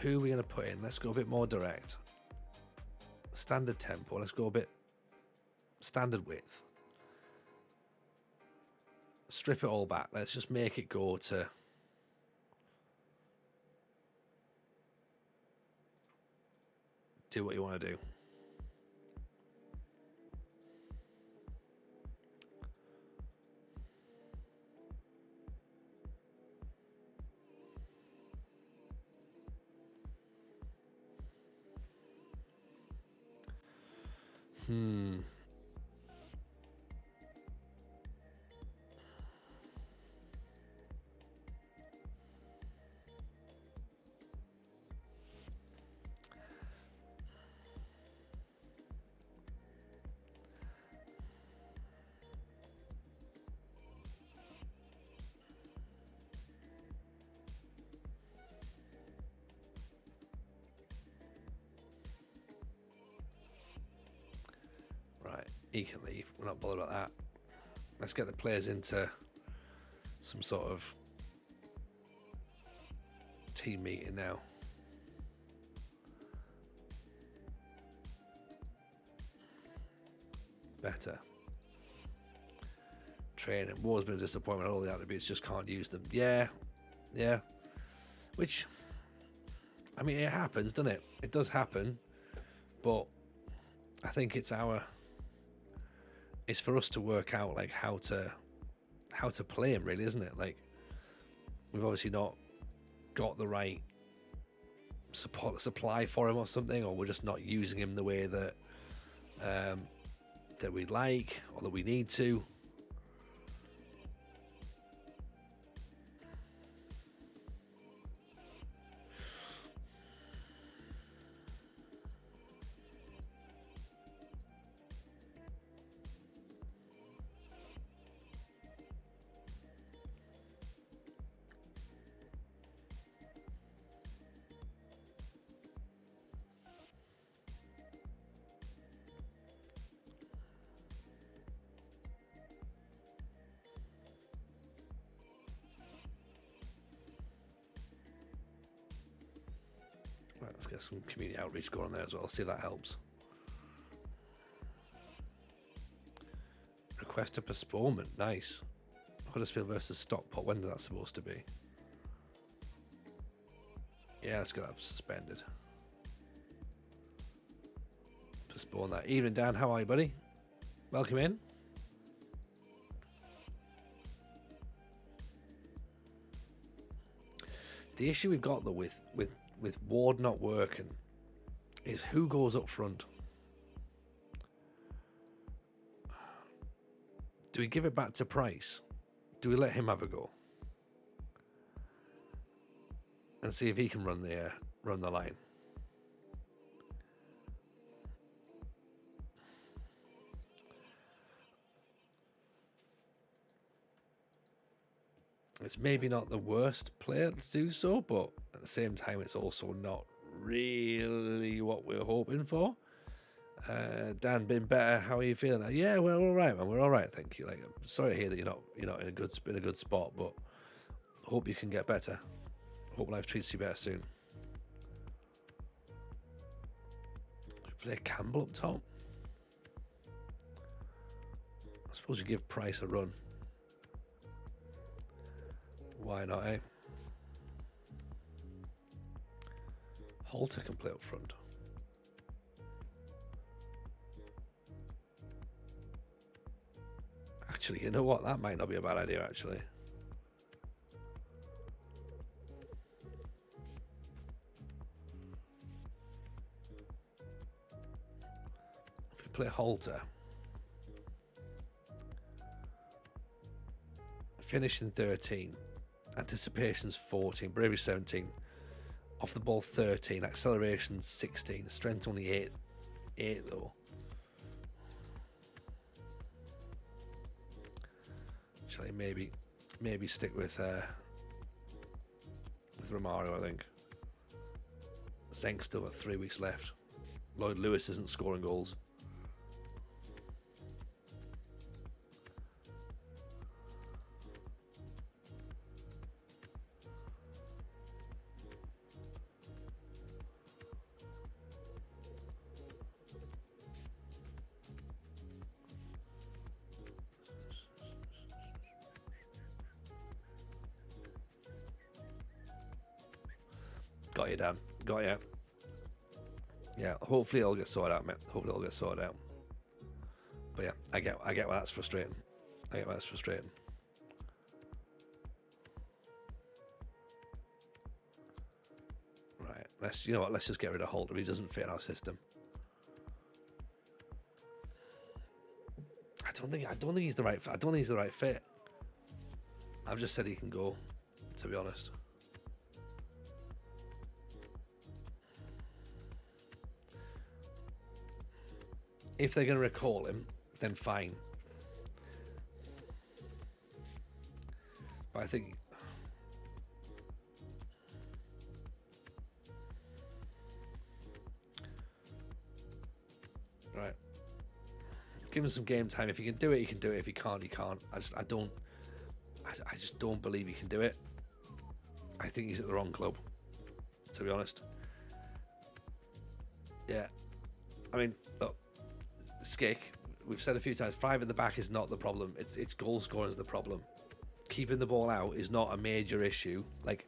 Who are we going to put in? Let's go a bit more direct. Standard tempo. Let's go a bit standard width. Strip it all back. Let's just make it go to... Do what you want to do. He can leave. We're not bothered about that. Let's get the players into some sort of team meeting now. Better. Training. War's been a disappointment. All the attributes, just can't use them. Yeah. Which, I mean, it happens, doesn't it? It does happen. But I think it's for us to work out like how to play him, really, isn't it? Like, we've obviously not got the right supply for him or something, or we're just not using him the way that that we'd like or that we need to. Right, let's get some community outreach going on there as well. See if that helps. Request a postponement. Nice. Huddersfield versus Stockport. When is that supposed to be? Yeah, let's get that suspended. Postpone that. Evening, Dan. How are you, buddy? Welcome in. The issue we've got though with Ward not working is who goes up front. Do we give it back to Price? Do we let him have a go and see if he can run the line? It's maybe not the worst player to do so, but at the same time, it's also not really what we're hoping for. Dan, been better. How are you feeling? Yeah, we're all right, man. We're all right, thank you. Like, I'm sorry to hear that you're not in a good spot, but hope you can get better. Hope life treats you better soon. We play Campbell up top. I suppose you give Price a run. Why not, eh? Halter can play up front. Actually, you know what? That might not be a bad idea, actually. If we play Halter, finish in 13, anticipation's 14, bravery 17, off the ball 13, acceleration 16, strength only 8 though. Shall I maybe stick with Romario? I think Zenk's still got 3 weeks left. Lloyd Lewis isn't scoring goals. Got you, Dan. Got you. Yeah, hopefully it'll get sorted out, mate. Hopefully it'll get sorted out. But yeah, I get why that's frustrating. Right, let's just get rid of Holter. He doesn't fit our system. I don't think he's the right fit. I've just said he can go, to be honest. If they're going to recall him, then fine. But I think... Right. Give him some game time. If he can do it, he can do it. If he can't, he can't. I just don't believe he can do it. I think he's at the wrong club, to be honest. Yeah. I mean, look, Skick, we've said a few times, 5 at the back is not the problem. It's goal scoring is the problem. Keeping the ball out is not a major issue. Like,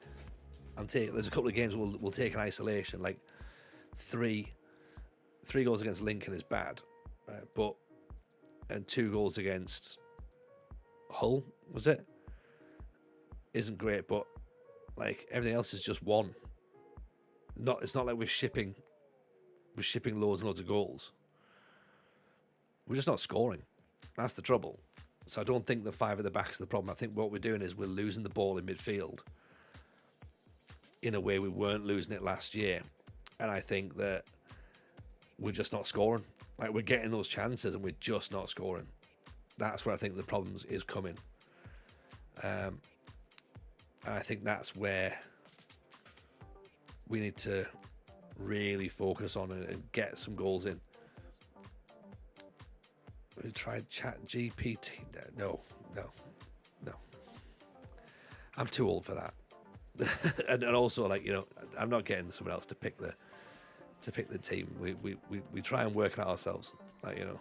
there's a couple of games we'll take in isolation. Like, three goals against Lincoln is bad, right? And 2 goals against Hull, was it? Isn't great, but like everything else is just 1. It's not like we're shipping loads and loads of goals. We're just not scoring. That's the trouble. So I don't think the 5 at the back is the problem. I think what we're doing is we're losing the ball in midfield in a way we weren't losing it last year. And I think that we're just not scoring. Like, we're getting those chances and we're just not scoring. That's where I think the problems is coming. And I think that's where we need to really focus on and get some goals in. We tried Chat GPT. No. I'm too old for that. and also, like, you know, I'm not getting someone else to pick the team. We try and work it out ourselves. Like, you know,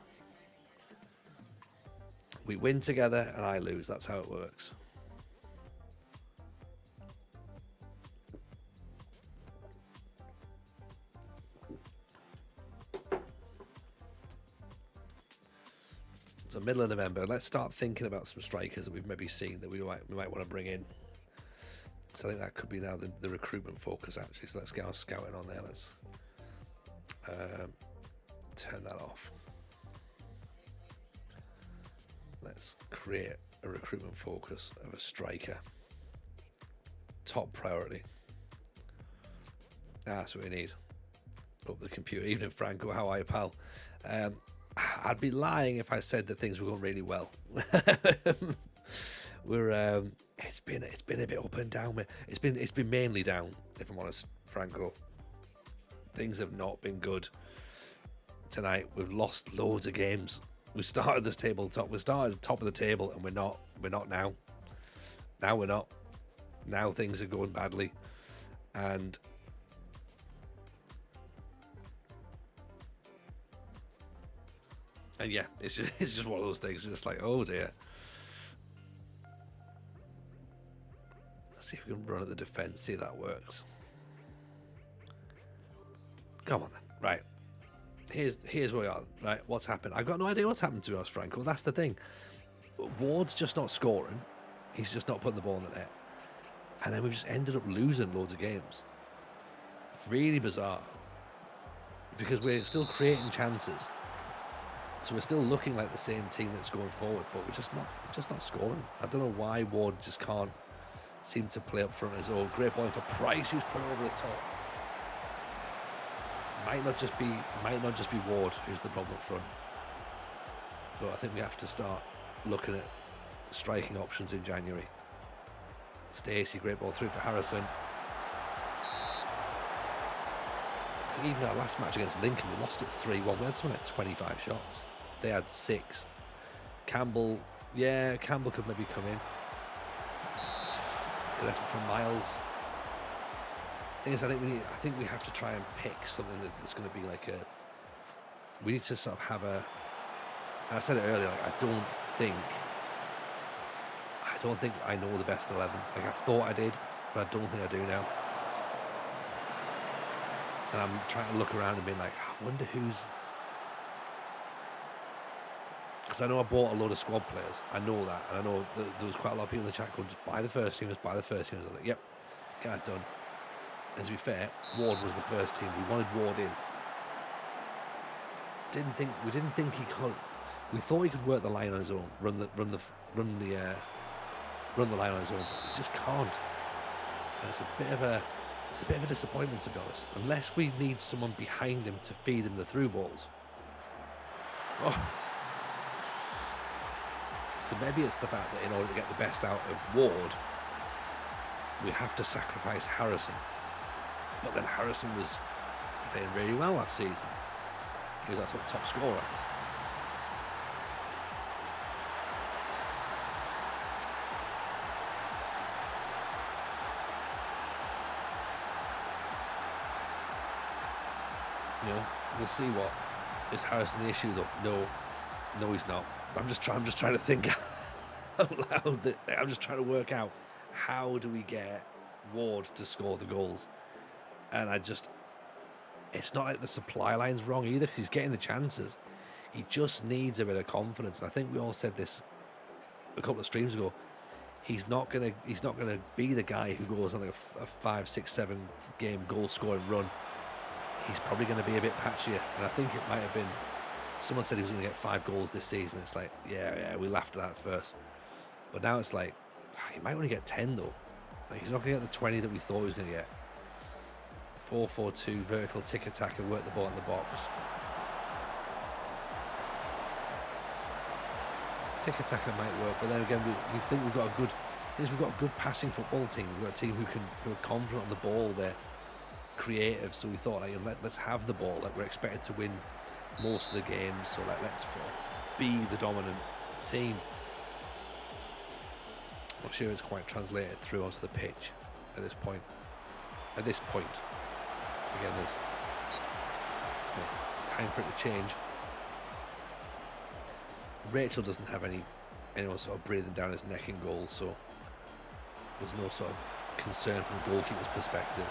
we win together and I lose. That's how it works. So middle of November, let's start thinking about some strikers that we've maybe seen that we might want to bring in. So I think that could be now the recruitment focus, actually. So let's get our scouting on there. Let's turn that off. Let's create a recruitment focus of a striker. Top priority. That's what we need. Up the computer. Evening, Franco. How are you, pal? I'd be lying if I said that things were going really well. It's been a bit up and down. It's been mainly down, if I'm honest, Franco. Things have not been good tonight. We've lost loads of games. We started this table top. We started top of the table, and we're not now. Now we're not. Now things are going badly, and yeah, it's just one of those things. Just like, oh dear. Let's see if we can run at the defence. See if that works. Come on then. Right. Here's where we are. Right. What's happened? I've got no idea what's happened to us, Franco. That's the thing. Ward's just not scoring. He's just not putting the ball in the net. And then we've just ended up losing loads of games. It's really bizarre. Because we're still creating chances. So we're still looking like the same team that's going forward, but we're just not scoring. I don't know why Ward just can't seem to play up front as well. Great ball for Price, who's put over the top. Might not just be Ward who's the problem up front. But I think we have to start looking at striking options in January. Stacey, great ball through for Harrison. I think even our last match against Lincoln, we lost it 3-1. We had someone at 25 shots. They had 6. Campbell could maybe come in. He left it from Miles. Thing is, I think we have to try and pick something that's going to be like a. We need to sort of have a. And I said it earlier. Like, I don't think I know the best 11. Like, I thought I did, but I don't think I do now. And I'm trying to look around and being like, I wonder who's. Because I know I bought a load of squad players. I know that. And I know there was quite a lot of people in the chat going, just buy the first teamers, buy the first teamers. I was like, yep, get that done. And to be fair, Ward was the first team. We wanted Ward in. We didn't think he could. We thought he could work the line on his own, run the line on his own, but he just can't. And it's a bit of a disappointment, to be honest. Unless we need someone behind him to feed him the through balls. Oh. So maybe it's the fact that in order to get the best out of Ward, we have to sacrifice Harrison. But then Harrison was playing really well last season. He was our top scorer. we'll see what is Harrison the issue though. No, he's not. I'm just trying to think out loud. I'm just trying to work out how do we get Ward to score the goals, and it's not like the supply line's wrong either because he's getting the chances. He just needs a bit of confidence, and I think we all said this a couple of streams ago. He's not gonna be the guy who goes on like a 5, 6, 7 game goal scoring run. He's probably going to be a bit patchier, and I think it might have been. Someone said he was going to get 5 goals this season. It's like, yeah, we laughed at that first, but now it's like he might only get 10 though. Like, he's not going to get the 20 that we thought he was going to get. 4-4-2 vertical tick attack and work the ball in the box. Tick attacker might work, but then again, we think we've got a good passing football team. We've got a team who are confident on the ball. They're creative, so we thought, let's have the ball. Like, we're expected to win most of the games, so let's be the dominant team. I'm not sure it's quite translated through onto the pitch at this point. Again, there's time for it to change. Rachel doesn't have anyone sort of breathing down his neck in goal, so there's no sort of concern from a goalkeeper's perspective.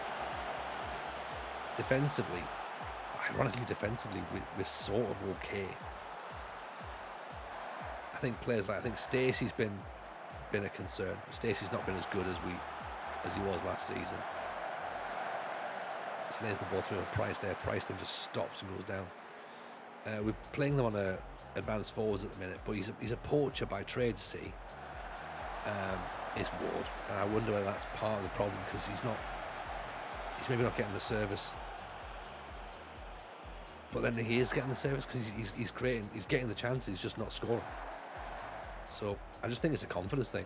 Defensively, we're sort of okay. I think players like Stacey's been a concern. Stacey's not been as good as he was last season. Snares the ball through a Price there. Price then just stops and goes down. We're playing them on a advanced forwards at the minute, but he's a poacher by trade, you see. Is Ward, and I wonder whether that's part of the problem, because he's maybe not getting the service, but then he is getting the service because he's getting the chances, he's just not scoring. So I just think it's a confidence thing.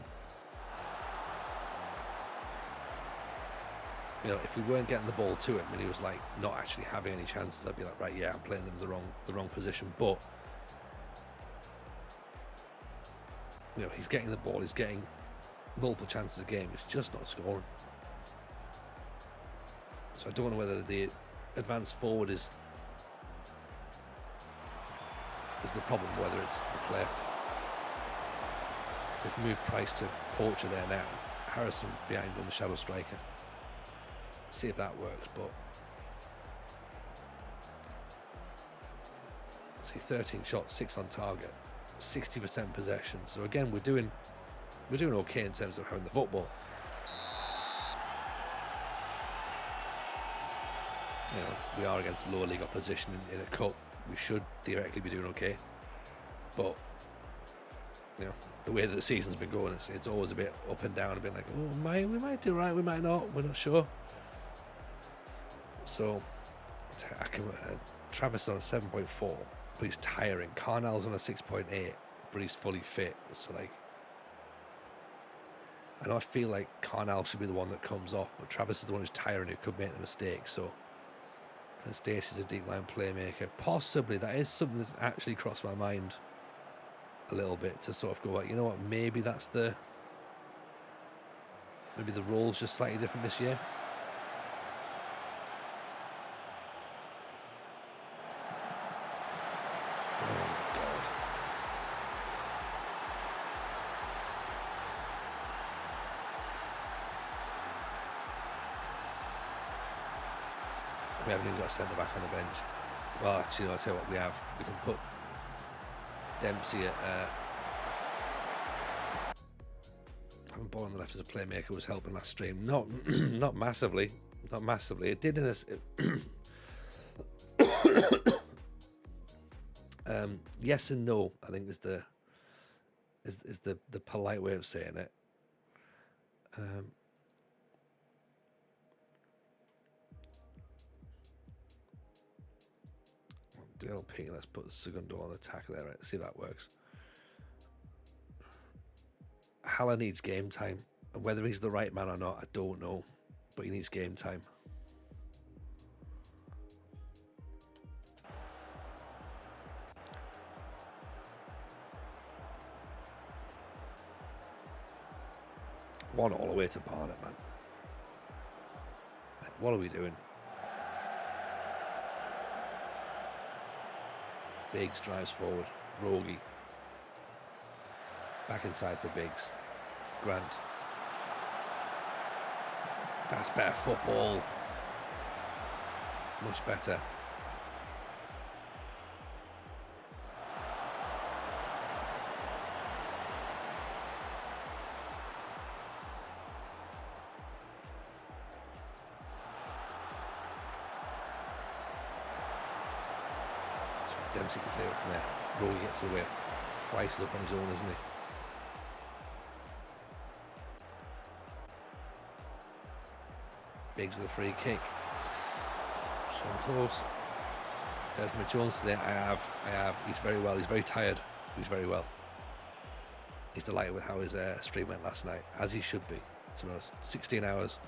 If we weren't getting the ball to him and he was like not actually having any chances, I'd be like, right, yeah, I'm playing them the wrong position. But he's getting the ball, he's getting multiple chances a game, he's just not scoring. So I don't know whether the advanced forward is the problem, whether it's the player. So if we move Price to Poacher there now, Harrison behind on the shadow striker. See if that works, but see, 13 shots, 6 on target, 60% possession. So again, we're doing okay in terms of having the football. We are against lower league opposition in a cup. We should theoretically be doing okay, but the way that the season's been going, it's always a bit up and down, a bit like, we might do right, we might not, we're not sure. So Travis on a 7.4, but he's tiring. Carnell's on a 6.8, but he's fully fit. So I feel like Carnell should be the one that comes off, but Travis is the one who's tiring, who could make the mistake. So, and Stacey's a deep line playmaker. Possibly that is something that's actually crossed my mind a little bit, to sort of go like, maybe maybe the role's just slightly different this year. We haven't even got a centre back on the bench. Well, actually, I'll tell you what we have. We can put Dempsey at having ball on the left as a playmaker was helping last stream. Not massively. It did in this. Yes and no, I think is the polite way of saying it. DLP, let's put the Segundo on attack there, right? See if that works. Haller needs game time, and whether he's the right man or not, I don't know, but he needs game time. One all the way to Barnet, man. What are we doing? Biggs drives forward. Rogie. Back inside for Biggs. Grant. That's better football. Much better. Dempsey can clear it from there. Rogie gets away. Price is up on his own, isn't he? Biggs with a free kick. So close. Heard from Jones today. I have. He's very well. He's very tired. He's very well. He's delighted with how his stream went last night, as he should be. To be honest, 16 hours.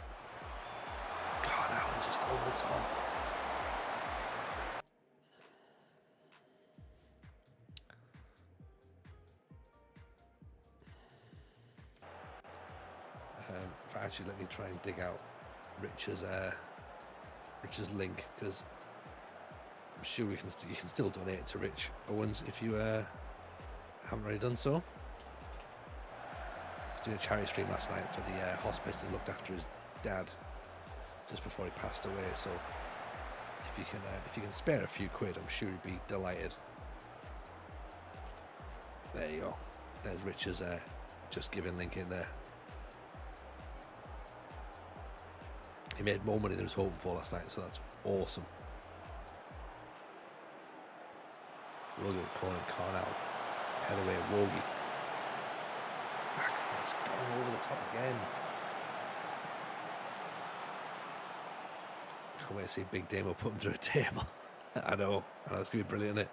God, Alan's just over the top. Actually, let me try and dig out Rich's link, because I'm sure you can still donate to Rich Owens if you haven't already done so. He was doing a charity stream last night for the hospice that looked after his dad just before he passed away. So if you can spare a few quid, I'm sure he'd be delighted. There you go. There's Rich's just giving link in there. He made more money than he was hoping for last night, so that's awesome. Rogie with the corner, Carnell. Head away, Rogie. He's going over the top again. Can't wait to see Big Damo put him through a table. I know it's going to be brilliant, isn't it?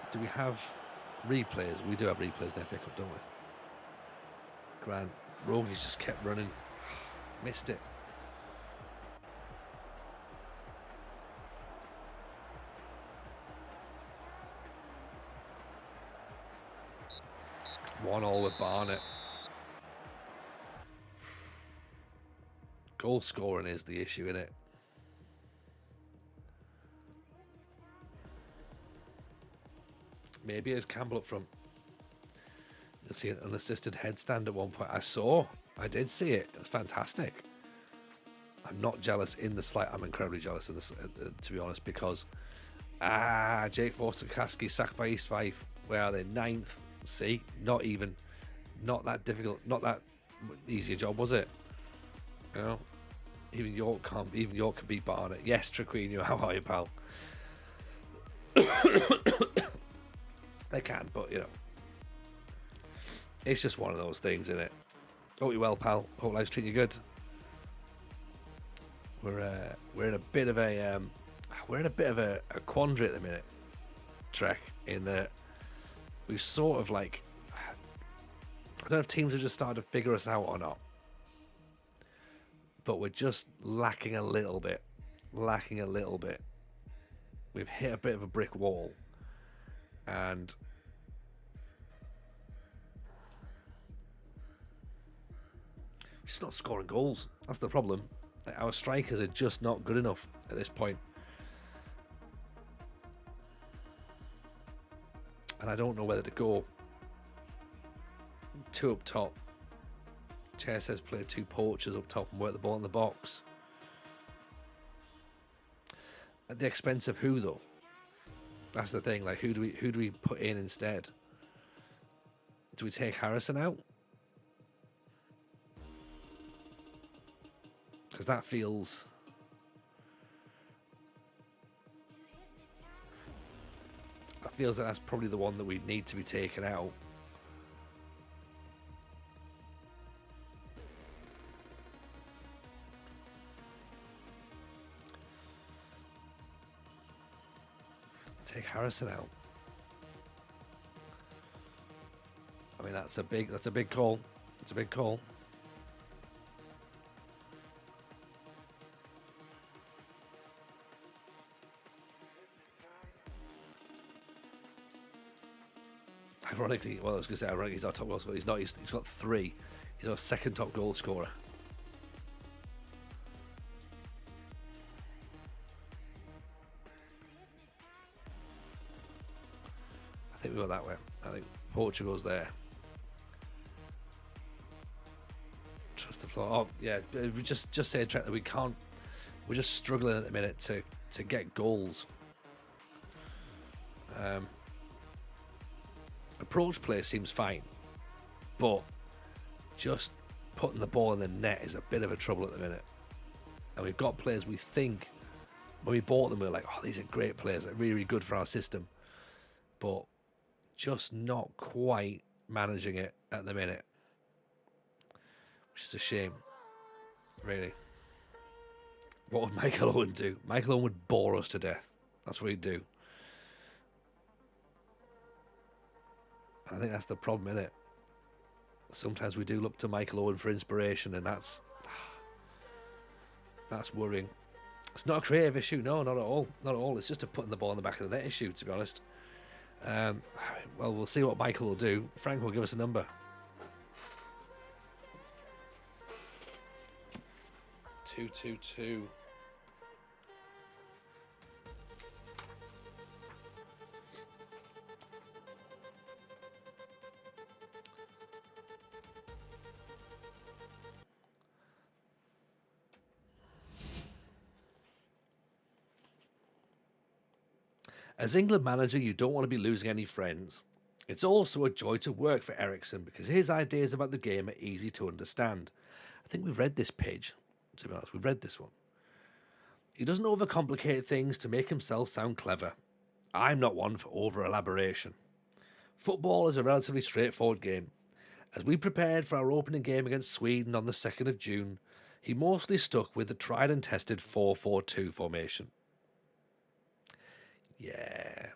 Do we have replays? We do have replays in the FA Cup, don't we? Grant. Rogie's just kept running. Missed it. One all with Barnett. Goal scoring is the issue, isn't it? Maybe it's Campbell up front. You'll see an unassisted headstand at one point. I did see it. It was fantastic. I'm not jealous in the slight. I'm incredibly jealous in this, to be honest, because Jake Forsakaski sacked by East Fife. Where are they? 9th. See, not that difficult, not that easy a job, was it? You know, even York can beat Barnet. Yes, Triquinho, how are you, pal? They can, but you know, it's just one of those things, isn't it? Hope you're well, pal. Hope life's treating you good. We're in a bit of a quandary at the minute, Trek. In that we sort of like, I don't know if teams have just started to figure us out or not, but we're just lacking a little bit. We've hit a bit of a brick wall. And we're just not scoring goals. That's the problem. Our strikers are just not good enough at this point. And I don't know whether to go 2 up top. Chair says play 2 poachers up top and work the ball in the box. At the expense of who, though? That's the thing. Like, who do we put in instead? Do we take Harrison out? Because that feels like that's probably the one that we need to be taken out. Take Harrison out. I mean, that's a big call. It's a big call. Ironically, well, I was going to say ironically, he's our top goal scorer. He's not. He's got 3. He's our second top goal scorer. I think we go that way. I think Portugal's there. Trust the floor. Oh yeah, we just say Trent that we can't. We're just struggling at the minute to get goals. Approach play seems fine, but just putting the ball in the net is a bit of a trouble at the minute. And we've got players we think when we bought them we were like, oh, these are great players, they're really, really good for our system, but just not quite managing it at the minute, which is a shame, really. What would Michael Owen do? Michael Owen would bore us to death. That's what he'd do. I think that's the problem, innit? Sometimes we do look to Michael Owen for inspiration, and that's worrying. It's not a creative issue, no, not at all. Not at all. It's just a putting the ball in the back of the net issue, to be honest. Well, we'll see what Michael will do. Frank will give us a number. 222. As England manager, you don't want to be losing any friends. It's also a joy to work for Ericsson because his ideas about the game are easy to understand. I think we've read this page, to be honest. We've read this one. He doesn't overcomplicate things to make himself sound clever. I'm not one for over-elaboration. Football is a relatively straightforward game. As we prepared for our opening game against Sweden on the 2nd of June, he mostly stuck with the tried and tested 4-4-2 formation. Yeah.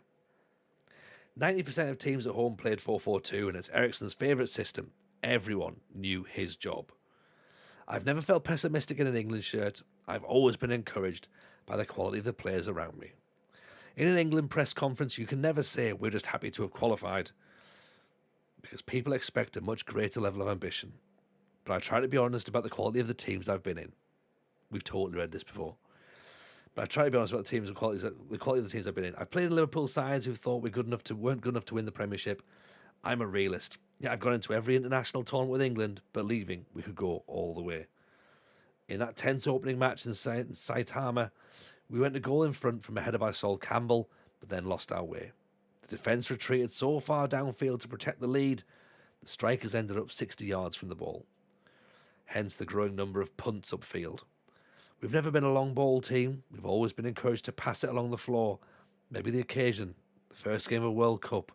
90% of teams at home played 4-4-2, and it's Ericsson's favourite system. Everyone knew his job. I've never felt pessimistic in an England shirt. I've always been encouraged by the quality of the players around me. In an England press conference, you can never say we're just happy to have qualified, because people expect a much greater level of ambition. But I try to be honest about the quality of the teams I've been in. We've totally read this before. But I try to be honest about the teams and the quality of the teams I've been in. I've played in Liverpool sides who thought weren't good enough to win the Premiership. I'm a realist. Yeah, I've gone into every international tournament with England, believing we could go all the way. In that tense opening match in Saitama, we went a goal in front from a header by Sol Campbell, but then lost our way. The defence retreated so far downfield to protect the lead, the strikers ended up 60 yards from the ball. Hence the growing number of punts upfield. We've never been a long ball team. We've always been encouraged to pass it along the floor. Maybe the occasion, the first game of World Cup,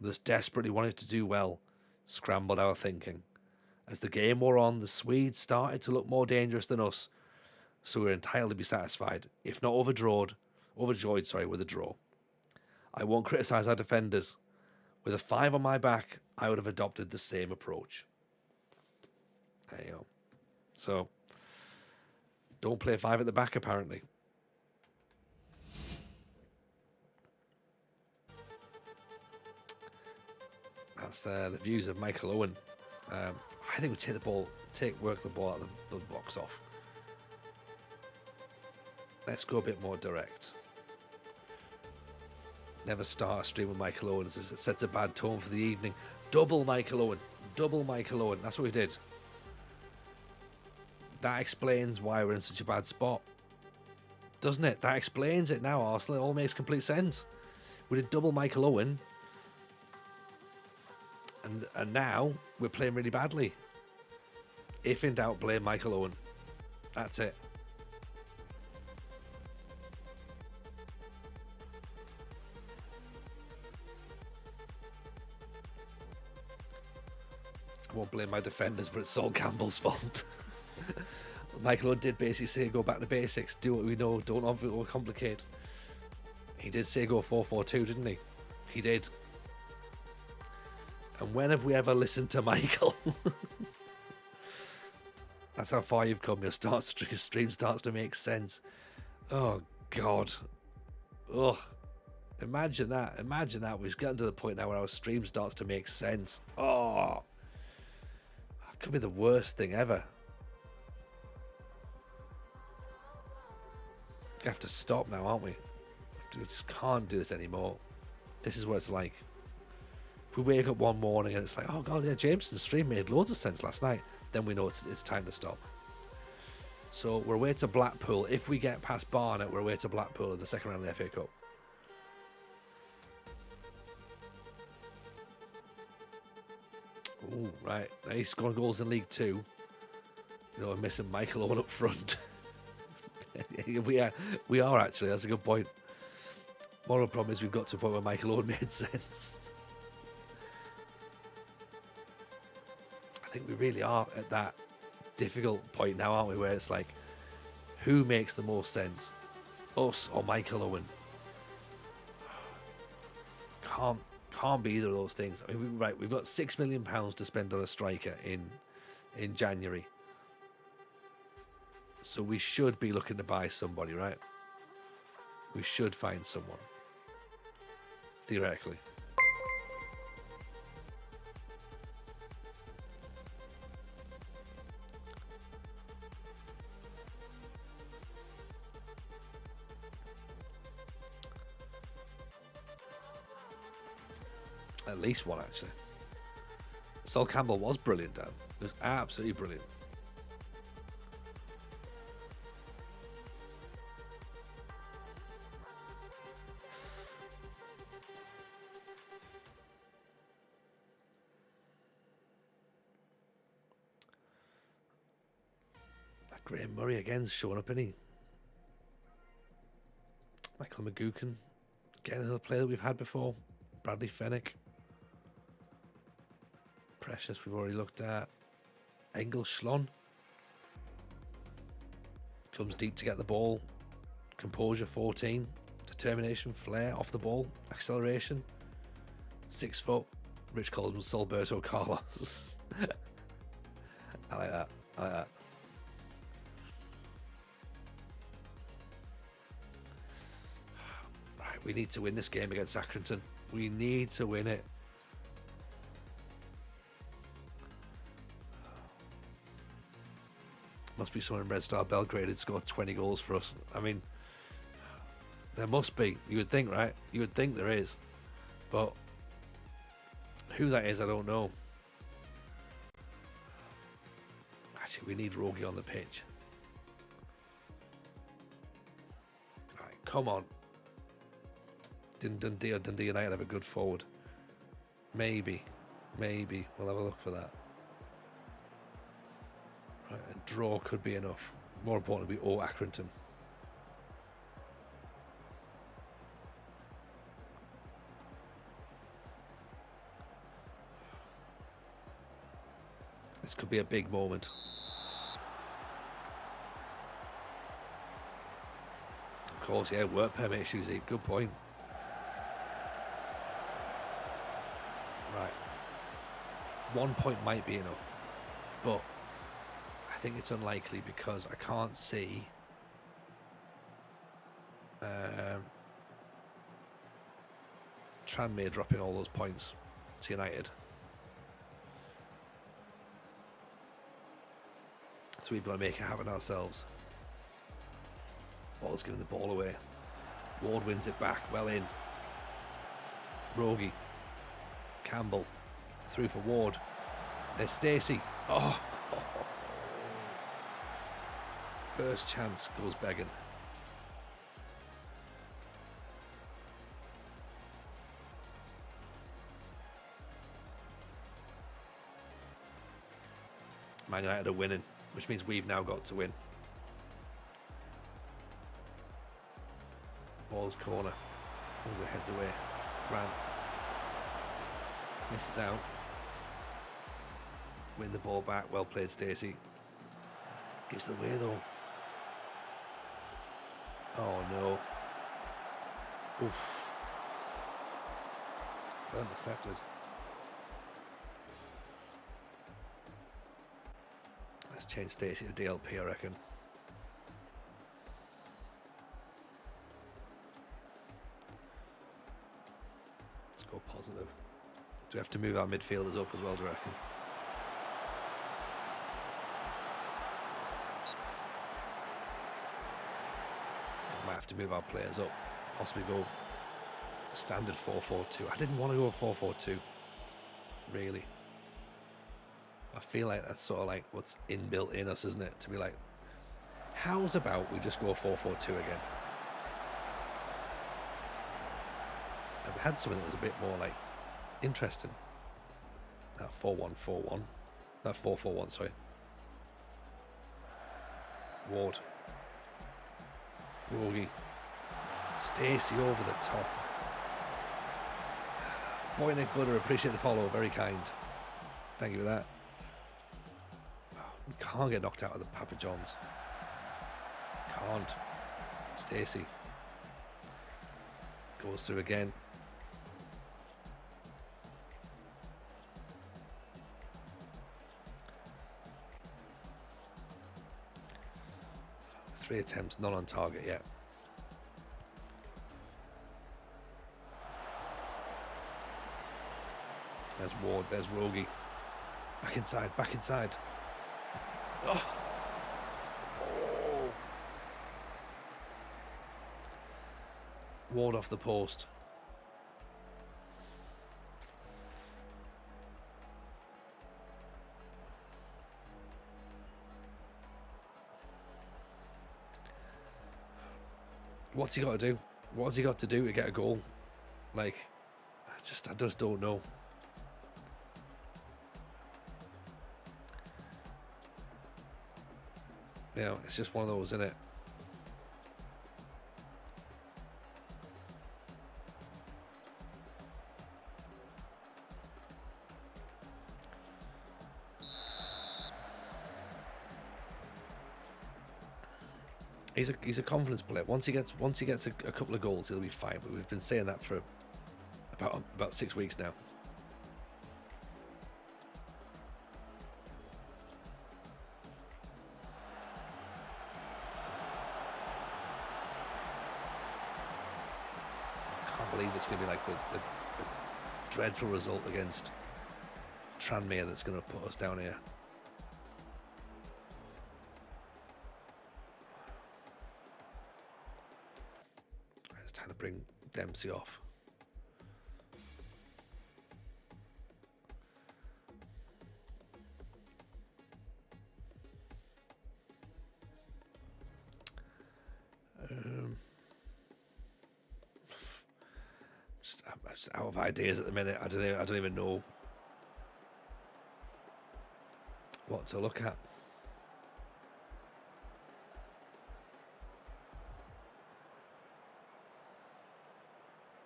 with us desperately wanting to do well, scrambled our thinking. As the game wore on, the Swedes started to look more dangerous than us, so we were entitled to be satisfied, if not overjoyed, with a draw. I won't criticise our defenders. With a 5 on my back, I would have adopted the same approach. There you go. So, don't play 5 at the back, apparently. That's the views of Michael Owen. I think we work the ball out of the box off. Let's go a bit more direct. Never start a stream with Michael Owen. It sets a bad tone for the evening. Double Michael Owen. That's what we did. That explains why we're in such a bad spot. Doesn't it? That explains it now, Arsenal. It all makes complete sense. We did double Michael Owen. And now we're playing really badly. If in doubt, blame Michael Owen. That's it. I won't blame my defenders, but it's Sol Campbell's fault. Michael Owen did basically say go back to basics, do what we know, don't overcomplicate. He did say go 4-4-2, didn't he? He did. And when have we ever listened to Michael? That's how far you've come. Your stream starts to make sense. Oh, God. Ugh. Imagine that. Imagine that. We've gotten to the point now where our stream starts to make sense. Oh, that could be the worst thing ever. We have to stop now, aren't we? We just can't do this anymore. This is what it's like. If we wake up one morning and it's like, oh god, yeah, Jameson's stream made loads of sense last night, then we know it's time to stop. So we're away to Blackpool. If we get past Barnet, we're away to Blackpool in the second round of the FA Cup. Oh, right. He's scoring goals in League Two. You know, we're missing Michael Owen up front. we are actually. That's a good point. One of the problem is we've got to a point where Michael Owen made sense. I think we really are at that difficult point now, aren't we? Where it's like, who makes the most sense, us or Michael Owen? Can't be either of those things. I mean, we've got £6 million to spend on a striker in January, so we should be looking to buy somebody, right? We should find someone, theoretically. At least one, actually. Sol Campbell was brilliant, Dan. It was absolutely brilliant. That Graham Murray again's showing up, isn't he? Michael McGuckin. Again, another player that we've had before. Bradley Fennick. Precious, we've already looked at. Engel Schlon. Comes deep to get the ball. Composure 14. Determination, flair, off the ball. Acceleration. 6 foot. Rich calls him Solberto Carlos. I like that. Right, we need to win this game against Accrington. We need to win it. Must be someone in Red Star Belgrade who'd scored 20 goals for us. I mean, there must be. You would think, right? You would think there is. But who that is, I don't know. Actually, we need Rogie on the pitch. Right, come on. Didn't Dundee United have a good forward? Maybe. We'll have a look for that. Right, a draw could be enough. More importantly, we owe Accrington. This could be a big moment. Of course, yeah, work permit issues. Good point. Right. 1 point might be enough, but I think it's unlikely because I can't see Tranmere dropping all those points to United. So we've got to make it happen ourselves. Ball's giving the ball away. Ward wins it back, well in. Rogie. Campbell. Through for Ward. There's Stacey. Oh. First chance goes begging. Man United are winning, which means we've now got to win. Ball's corner. Pulls it heads away. Grant. Misses out. Win the ball back. Well played, Stacey. Gives it away though. Oh no. Oof. Well intercepted. Let's change Stacey to DLP, I reckon. go positive. Do we have to move our midfielders up as well, do you reckon? We might have to move our players up. Possibly go standard 4-4-2. I didn't want to go 4-4-2, really. I feel like that's sort of like what's inbuilt in us, isn't it? To be like, how's about we just go 4-4-2 again? And we had something that was a bit more like interesting. That 4-1-4-1. That 4-4-1, sorry. Ward. Rogie. Stacey over the top. Boy Nick Butter, appreciate the follow, very kind. Thank you for that. We can't get knocked out of the Papa John's. Can't. Stacey. Goes through again. Three attempts, none on target yet. There's Ward, there's Rogie. Back inside, back inside. Oh. Oh. Ward off the post. What's he got to do? What has he got to do to get a goal? Like, I just don't know. You know, it's just one of those, isn't it? He's a confidence player. Once he gets a couple of goals, he'll be fine. But we've been saying that for about 6 weeks now. I can't believe it's going to be like the dreadful result against Tranmere that's going to put us down here. Bring Dempsey off. I'm just out of ideas at the minute. I don't even know what to look at.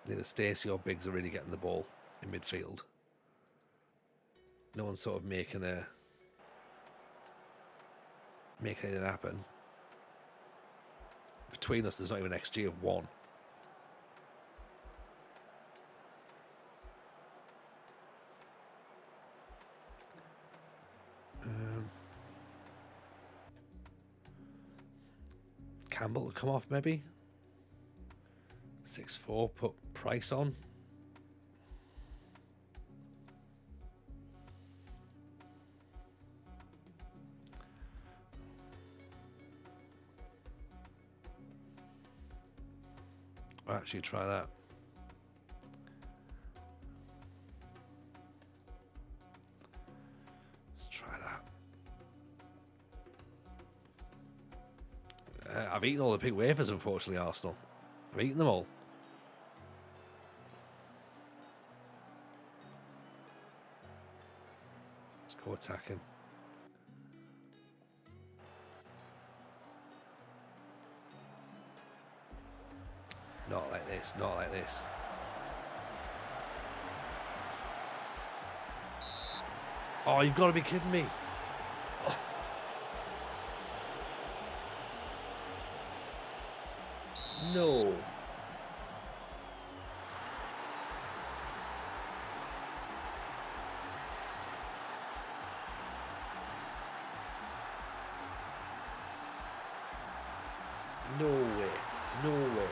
Neither Stacey or Biggs are really getting the ball in midfield. No one's sort of making anything happen. Between us, there's not even an XG of 1. Campbell will come off maybe. 6-4, put Price on. I'll actually try that. Let's try that. I've eaten all the pink wafers, unfortunately, Arsenal. I've eaten them all. Go attacking. Not like this, not like this. Oh, you've got to be kidding me. Oh. No. No way. No way.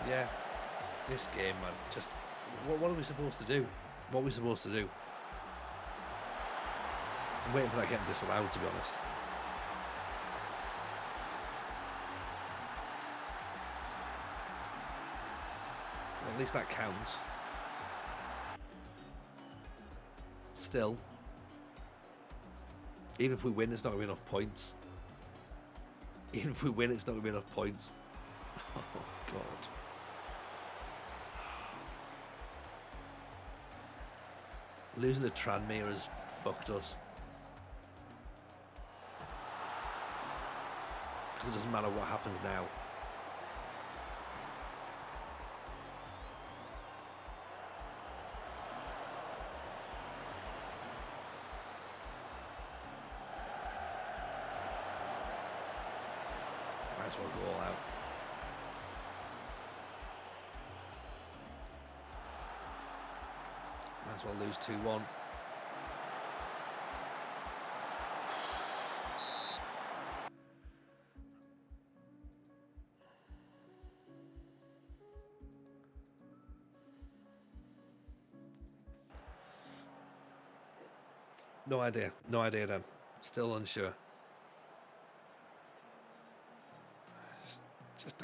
Yeah, this game, man. Just what are we supposed to do? What are we supposed to do? I'm waiting for that getting disallowed, to be honest. Well, at least that counts. Still, even if we win, it's not going to be enough points. Even if we win, it's not going to be enough points. Oh, God. Losing to Tranmere has fucked us. Because it doesn't matter what happens now. Might as well go all out. Might as well lose 2-1. No idea. No idea, Dan. Still unsure.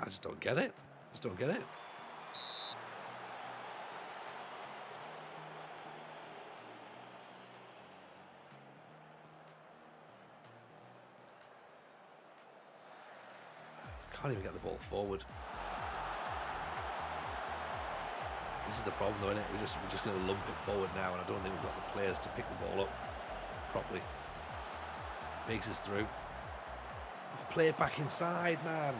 I just don't get it. Just don't get it. Can't even get the ball forward. This is the problem, though, isn't it? We're just going to lump it forward now, and I don't think we've got the players to pick the ball up properly. Makes us through. Oh, play it back inside, man.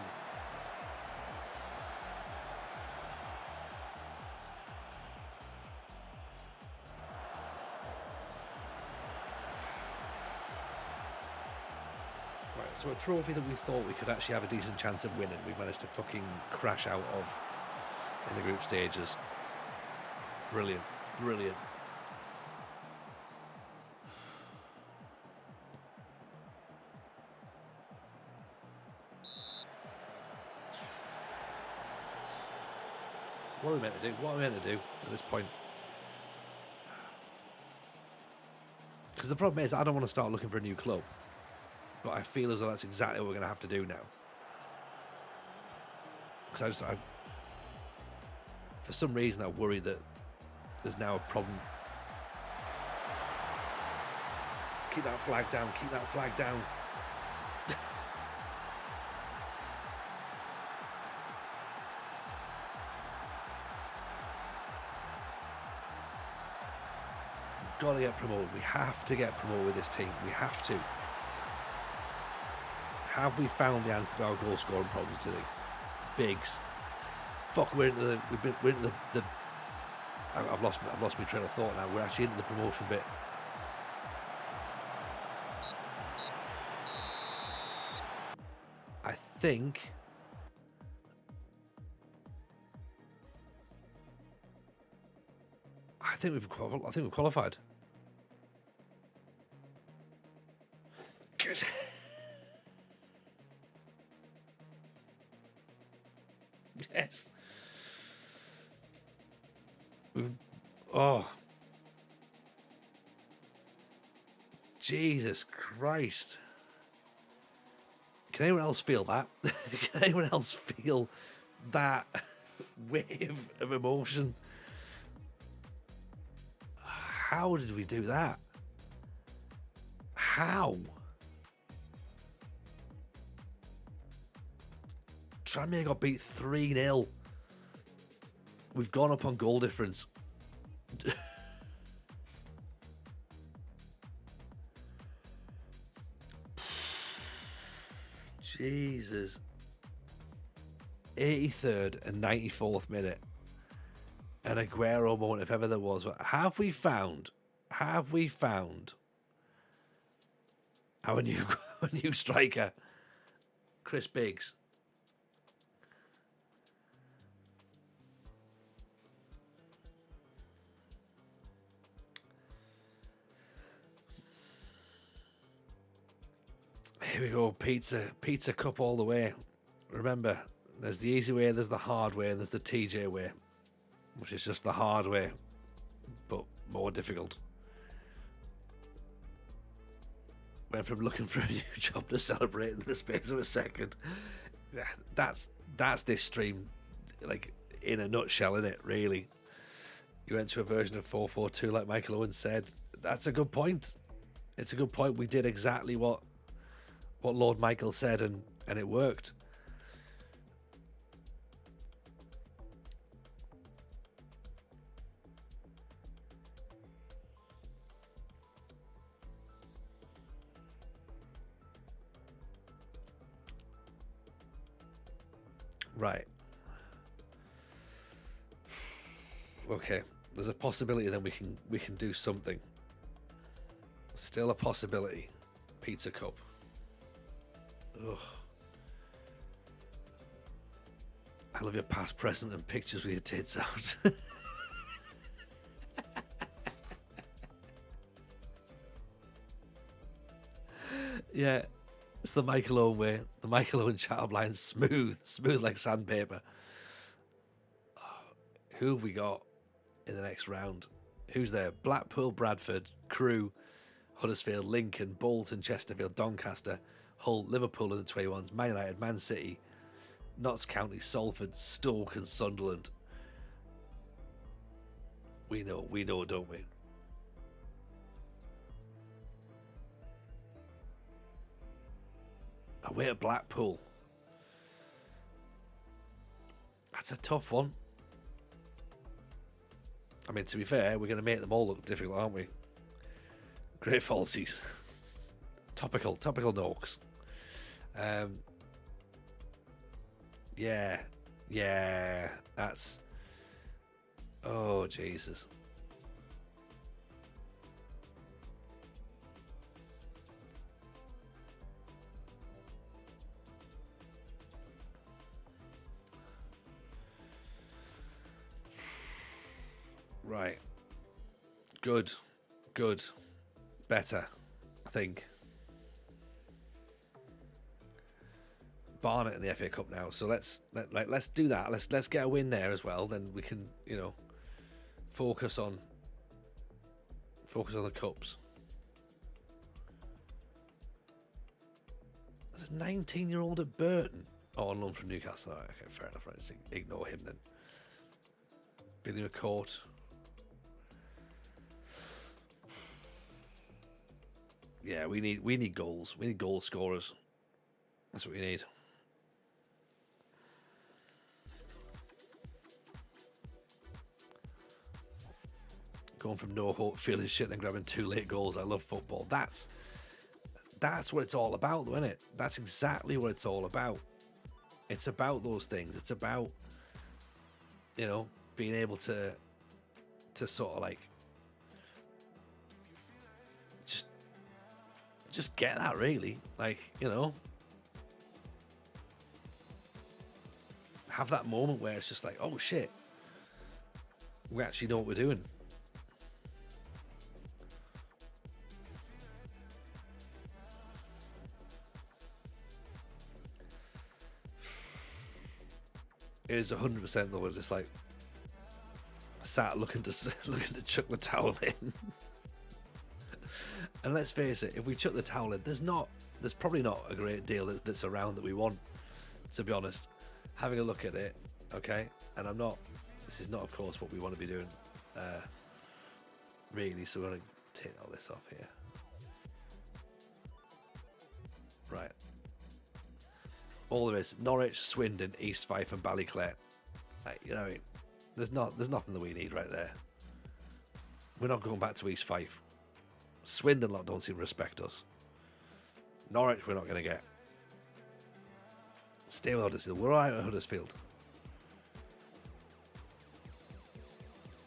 Right, so a trophy that we thought we could actually have a decent chance of winning, we managed to fucking crash out of in the group stages. Brilliant, brilliant. What are we meant to do? What are we meant to do at this point? Because the problem is, I don't want to start looking for a new club. But I feel as though that's exactly what we're going to have to do now. Because for some reason, I worry that there's now a problem. Keep that flag down, keep that flag down. We've got to get promoted. We have to get promoted with this team. We have to. Have we found the answer to our goal scoring problems, do you think? Biggs. Fuck, we're into the I've lost my train of thought now. We're actually into the promotion bit. I think we've qualified. Good. Yes. Oh. Jesus Christ. Can anyone else feel that? Can anyone else feel that wave of emotion? How did we do that? How? Tranmere got beat 3-0. We've gone up on goal difference. Jesus. 83rd and 94th minute. An Aguero moment, if ever there was. Have we found our new striker, Chris Biggs? Here we go, pizza cup all the way. Remember, There's the easy way, there's the hard way, and there's the TJ way, which is just the hard way, but more difficult. Went from looking for a new job to celebrating in the space of a second. That's this stream, like, in a nutshell, innit, really. You went to a version of 442, like Michael Owen said. That's a good point. It's a good point. We did exactly what Lord Michael said, and it worked. Right. Okay. There's a possibility then we can do something. Still a possibility. Pizza cup. Ugh. I love your past, present, and pictures with your tits out. Yeah. It's the Michael Owen way. The Michael Owen chat line, smooth like sandpaper. Who have we got in the next round? Who's there? Blackpool, Bradford, Crewe, Huddersfield, Lincoln, Bolton, Chesterfield, Doncaster, Hull, Liverpool in the 21s, Man United, Man City, Notts County, Salford, Stoke, and Sunderland. We know, don't we? Away at Blackpool. That's a tough one. I mean, to be fair, we're going to make them all look difficult, aren't we? Great falsies. Topical Noaks. Yeah, that's... Oh, Jesus. Right. Good. Better, I think. Barnet in the FA Cup now, so let's do that. Let's get a win there as well. Then we can, focus on the cups. There's a 19-year-old at Burton. Oh, on loan from Newcastle. Right, okay, fair enough. Right, just ignore him then. Billy McCourt. Yeah, we need goals. We need goal scorers. That's what we need. Going from no hope, feeling shit, then grabbing 2 late goals. I love football. That's what it's all about, though, isn't it? That's exactly what it's all about. It's about those things. It's about, being able to sort of like just get that, really. Like, have that moment where it's just like, oh shit, we actually know what we're doing. It is 100% though. We're just like sat looking to chuck the towel in. And let's face it, if we chuck the towel in, there's probably not a great deal that's around that we want, to be honest. Having a look at it, okay, and this is not, of course, what we want to be doing, really, so we're going to take all this off here. Right. All there is, Norwich, Swindon, East Fife and Ballyclare. There's nothing that we need right there. We're not going back to East Fife. Swindon don't seem to respect us. Norwich we're not going to get. Stay with Huddersfield. We're alright at Huddersfield.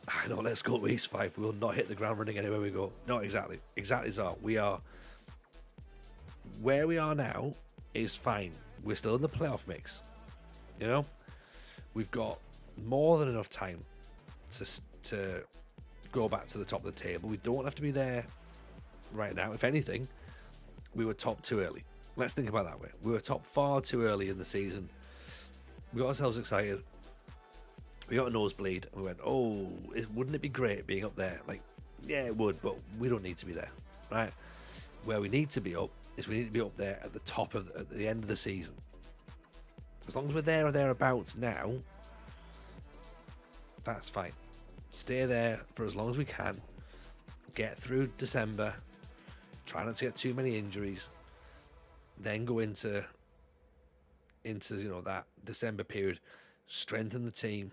I know, let's go to East Fife. We will not hit the ground running anywhere we go. No, exactly. Exactly so. We are... Where we are now is fine. We're still in the playoff mix. We've got more than enough time to go back to the top of the table. We don't have to be there right now. If anything, we were top too early. Let's think about it that way. We were top far too early in the season. We got ourselves excited. We got a nosebleed, and we went, "Oh, wouldn't it be great being up there?" Like, yeah, it would, but we don't need to be there, right? Where we need to be up is we need to be up there at the top of at the end of the season. As long as we're there or thereabouts now, that's fine. Stay there for as long as we can. Get through December. Try not to get too many injuries. Then go into that December period. Strengthen the team.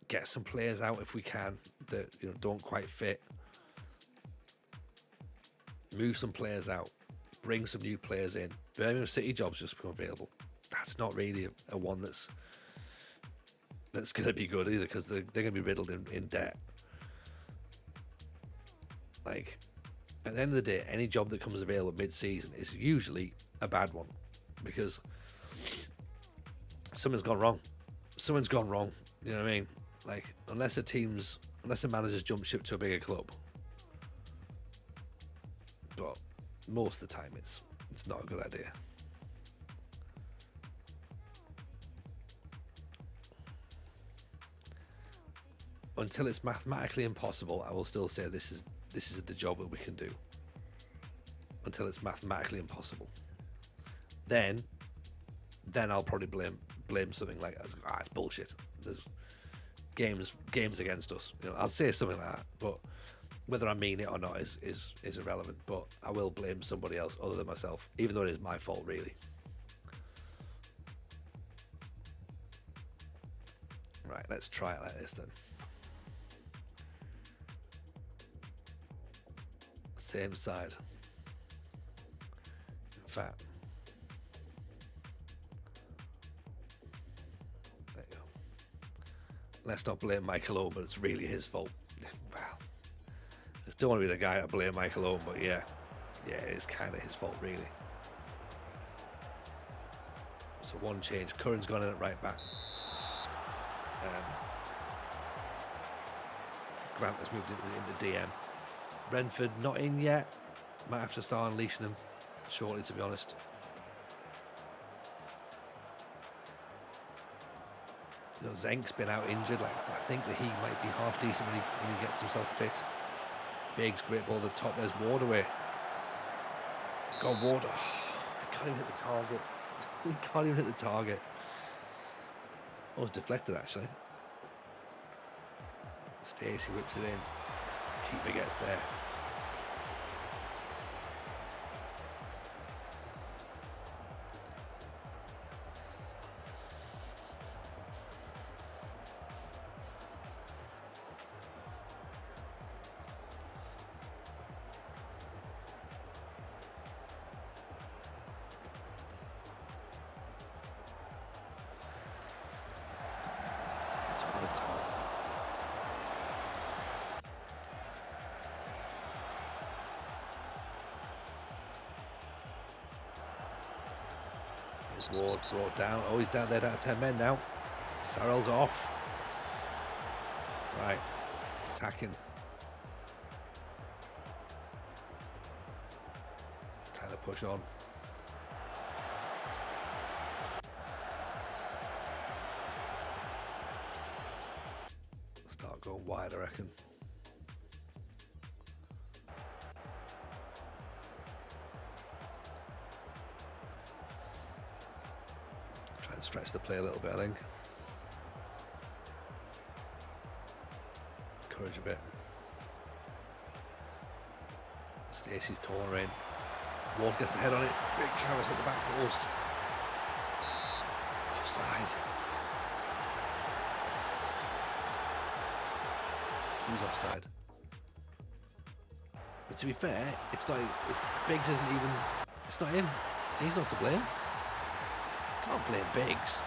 Get some players out if we can that don't quite fit. Move some players out. Bring some new players in. Birmingham City jobs just become available. That's not really a one that's going to be good either, because they're going to be riddled in debt. Like, at the end of the day, any job that comes available mid-season is usually a bad one, because something's gone wrong. Someone's gone wrong. You know what I mean? Like, unless a manager's jumped ship to a bigger club. But most of the time, it's not a good idea. Until it's mathematically impossible, I will still say this is the job that we can do. Until it's mathematically impossible, then I'll probably blame something like, it's bullshit. There's games against us. I'll say something like that, but whether I mean it or not is irrelevant. But I will blame somebody else other than myself, even though it is my fault, really. Right, let's try it like this then. Same side. In fact, there you go. Let's not blame Michael Owen, but it's really his fault. Well, I don't want to be the guy to blame Michael Owen, but yeah, it is kind of his fault, really. So one change. Curran's gone in at right back. Grant has moved into DM. Brentford not in yet. Might have to start unleashing them shortly, to be honest. Zenk's been out injured. Like, I think that he might be half decent when he gets himself fit. Biggs, great ball at the top. There's Ward away. Got Ward. Oh, he can't even hit the target. He can't even hit the target. Oh, it's deflected, actually. Stacey whips it in. Keeper gets there. It's all the time. Ward brought down. Oh, he's down there, down to 10 men now. Sarrell's off. Right. Attacking. Time to push on. Start going wide, I reckon. Stretch the play a little bit, I think. Encourage a bit. Stacey's corner in. Ward gets the head on it. Big Travis at the back post. Offside. Who's offside? But to be fair, it's not. Biggs isn't even. It's not in. He's not to blame. Can't blame Biggs.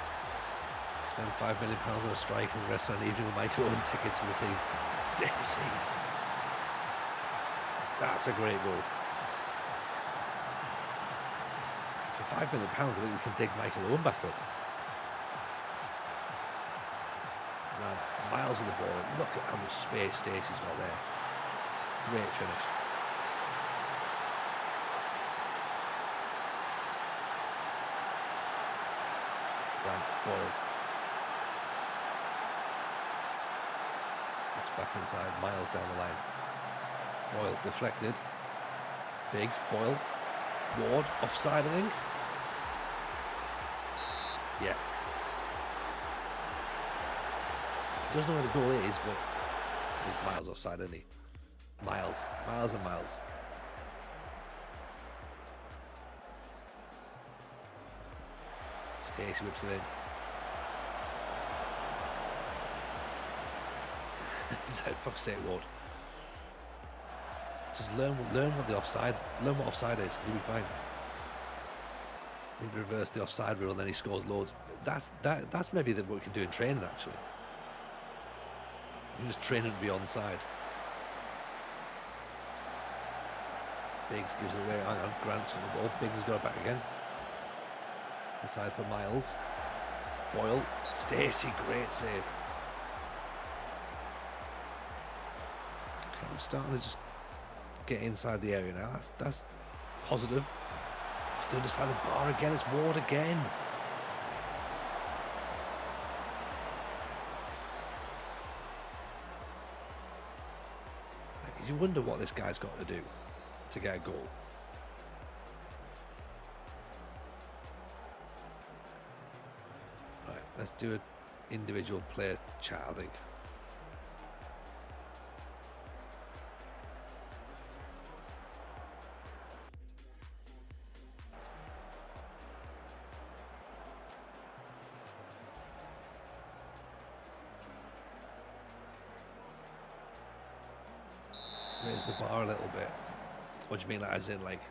Spend £5 million on a strike and the rest of an evening with Michael Owen tickets for the team. Stacey. That's a great goal. For £5 million, I think we can dig Michael Owen back up. Now, Miles with the ball. Look at how much space Stacey's got there. Great finish. Ball. Looks back inside. Miles down the line. Boyle deflected. Biggs, Boyle, Ward, offside, I think. Yeah. He doesn't know where the goal is, but he's miles offside, isn't he? Miles and miles. Stacey whips it in. He's like, fuck's sake, Ward. Just learn what the offside, learn what offside is. You'll be fine. You reverse the offside rule, and then he scores loads. That's maybe what we can do in training. Actually, you can just train him to be onside. Biggs gives it away. Hang on, Grant's on the ball. Biggs has got it back again. Inside for Miles. Boyle, Stacey, great save. Okay, I'm starting to just get inside the area now. That's positive. Off the other side of the bar again. It's Ward again. Like, you wonder what this guy's got to do to get a goal. Right, let's do an individual player chat, I think. Raise the bar a little bit. What do you mean, like, as in like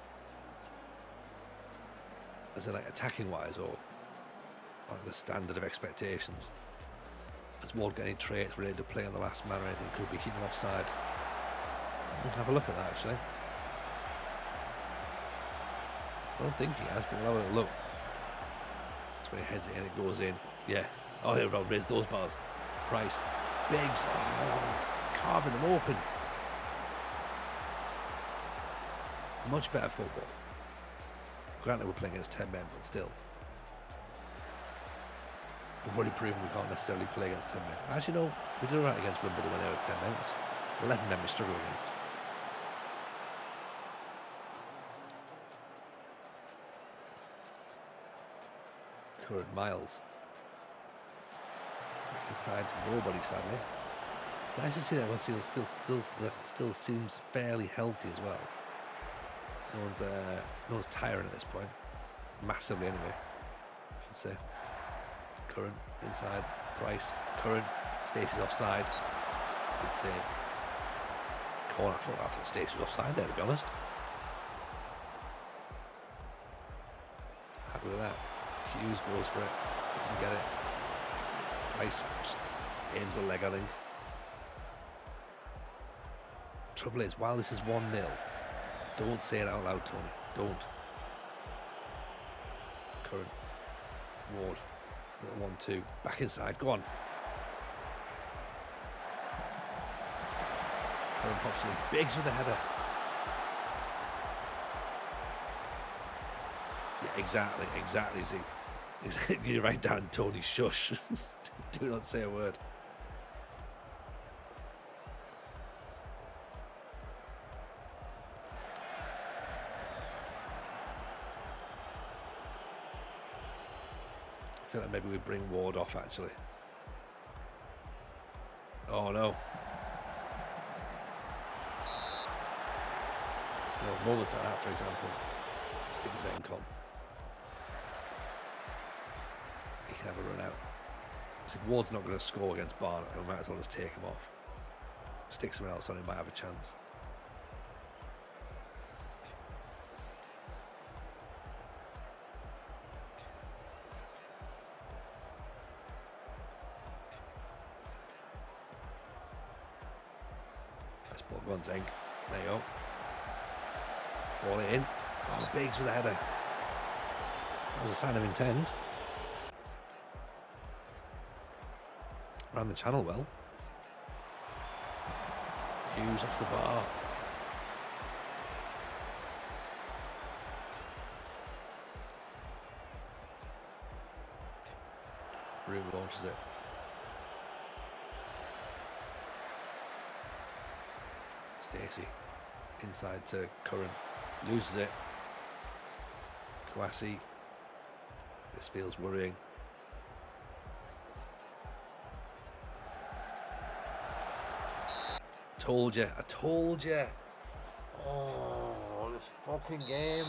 attacking wise, or like the standard of expectations? Has Ward got any traits ready to play on the last man or anything? Could be keeping offside. We'll have a look at that actually. I don't think he has, but we'll have a look. That's when he heads it in, it goes in. Yeah. Oh, he'll raise those bars. Price. Biggs. Oh, carving them open. Much better football. Granted, we're playing against 10 men, but still. We've already proven we can't necessarily play against 10 men. Actually, no, we did alright against Wimbledon when they were 10 men. 11 men we struggle against. Current Miles. Back inside to nobody, sadly. It's nice to see that one still seems fairly healthy as well. No one's tiring at this point. Massively anyway, I should say. Current, inside, Price, Current, Stacey's offside. Good save. Corner, I thought Stacey was offside there, to be honest. Happy with that. Hughes goes for it, doesn't get it. Price aims a leg, I think. Trouble is, while this is 1-0, don't say it out loud, Tony. Don't. Current. Ward. Little 1-2. Back inside. Go on. Current pops in. Biggs with the header. Yeah, exactly. See, you're right down, Tony. Shush. Do not say a word. I feel like maybe we bring Ward off actually. Oh no. Moments like that, for example. Stick his end on. He can have a run out. Because if Ward's not going to score against Barnet, we might as well just take him off. Stick someone else on, he might have a chance. Go on, Zenk. There you go. Ball it in. Oh, Biggs with a header. That was a sign of intent. Ran the channel well. Hughes off the bar. Broom launches it. Stacey inside to Curran, loses it. Kouassi. This feels worrying. Told you, I told you. Oh, this fucking game.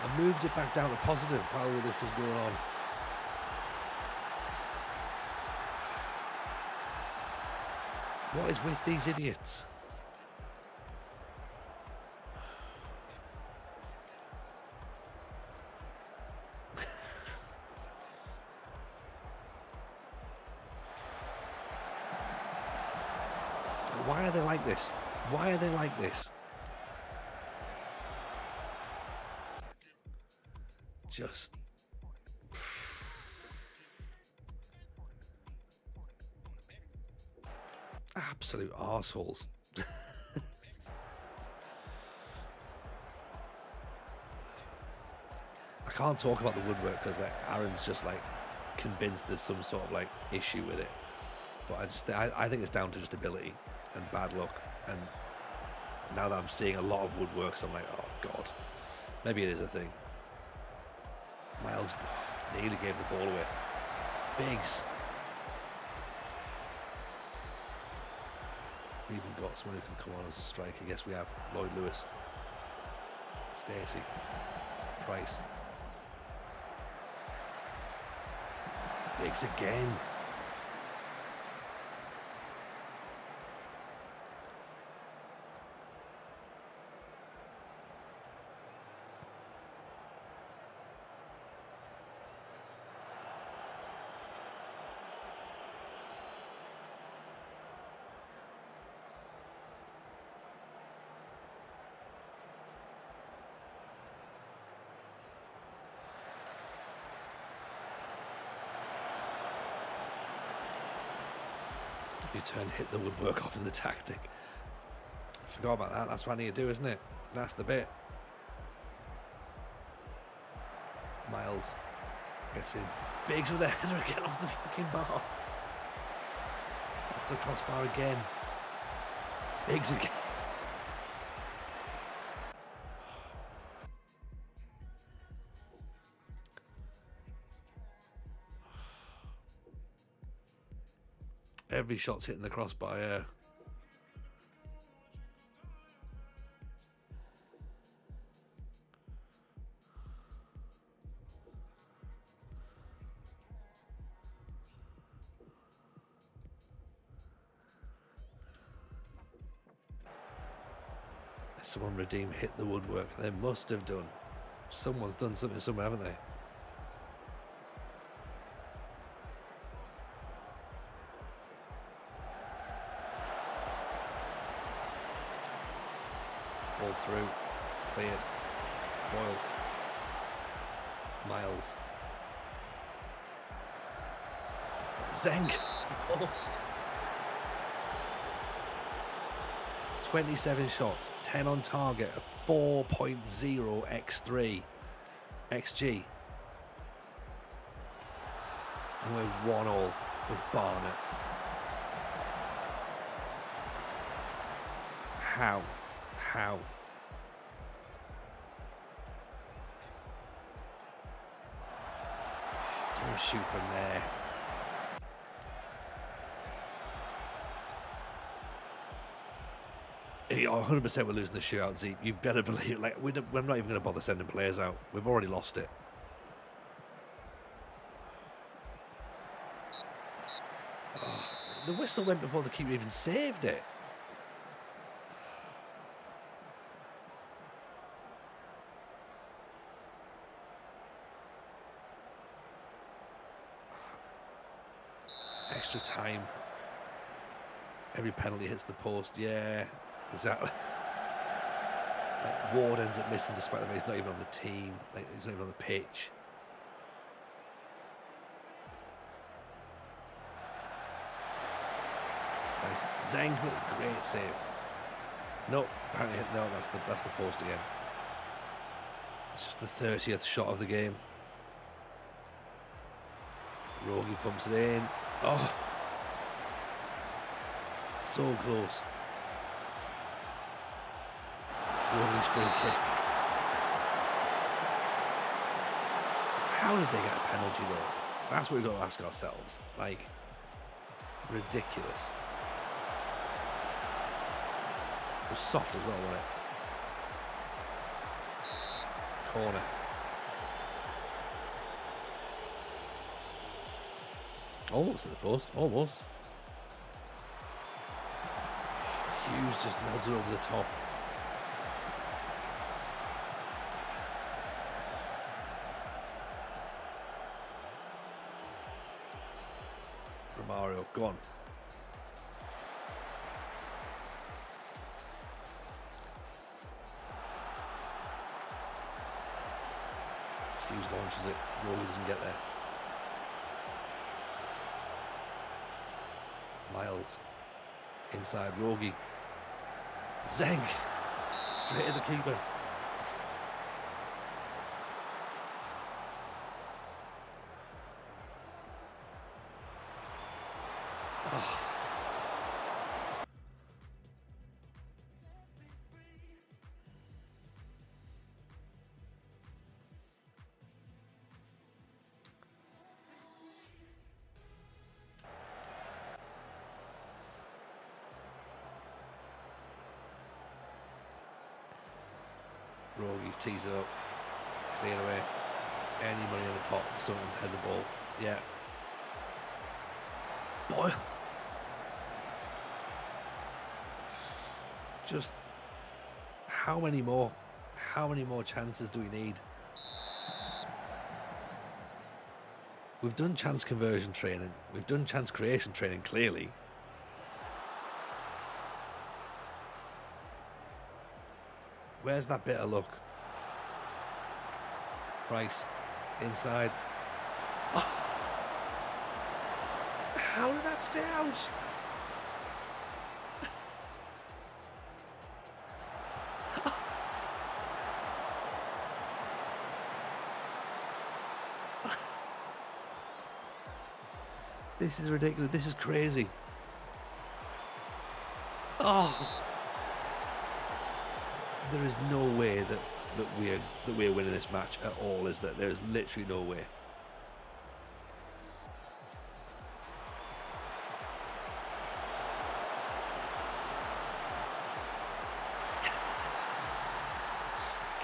I moved it back down to positive while this was going on. What is with these idiots? Why are they like this? Why are they like this? Just absolute arseholes. I can't talk about the woodwork because Aaron's just like convinced there's some sort of like issue with it. But I think it's down to just ability and bad luck. And now that I'm seeing a lot of woodworks, I'm like, oh God, maybe it is a thing. Miles nearly gave the ball away. Biggs. We even got someone who can come on as a striker. Yes, we have. Lloyd Lewis. Stacey. Price. Biggs again. You turn hit the woodwork off in the tactic. Forgot about that. That's what I need to do, isn't it? That's the bit. Miles gets in. Biggs with a header again off the fucking bar. Off the crossbar again. Biggs again. Every shot's hitting the crossbar, yeah. Someone redeem hit the woodwork. They must have done. Someone's done something somewhere, haven't they? Ball through. Cleared. Boyle. Miles. Zeng off the post. 27 shots, 10 on target, a 4.0 x3 xg. And we're 1-1 with Barnet. How? Don't shoot from there. Yeah, 100% we're losing the shootout, Zeke. You better believe it. Like, we're not even going to bother sending players out. We've already lost it. Oh, the whistle went before the keeper even saved it. Extra time. Every penalty hits the post. Yeah. Exactly. Like Ward ends up missing despite the fact he's not even on the team. Like, he's not even on the pitch. Nice. Zeng with a great save. No, apparently no. That's the post again. It's just the 30th shot of the game. Rogi pumps it in. Oh. So close. Rory's free kick. How did they get a penalty though? That's what we've got to ask ourselves. Like, ridiculous. It was soft as well, wasn't it? Corner. Almost at the post, almost. Hughes just nods it over the top. Romario, go on. Hughes launches it, Rory doesn't get there. Miles inside Rogi. Zeng straight at the keeper. Oh. Rogi tees it up, clear away. Any money in the pot, someone to head the ball. Yeah. Boyle. Just how many more chances do we need? We've done chance conversion training. We've done chance creation training, clearly. Where's that bit of luck? Price inside. Oh. How did that stay out? This is ridiculous. This is crazy. Oh. There is no way that we're winning this match at all, is there? There is literally no way.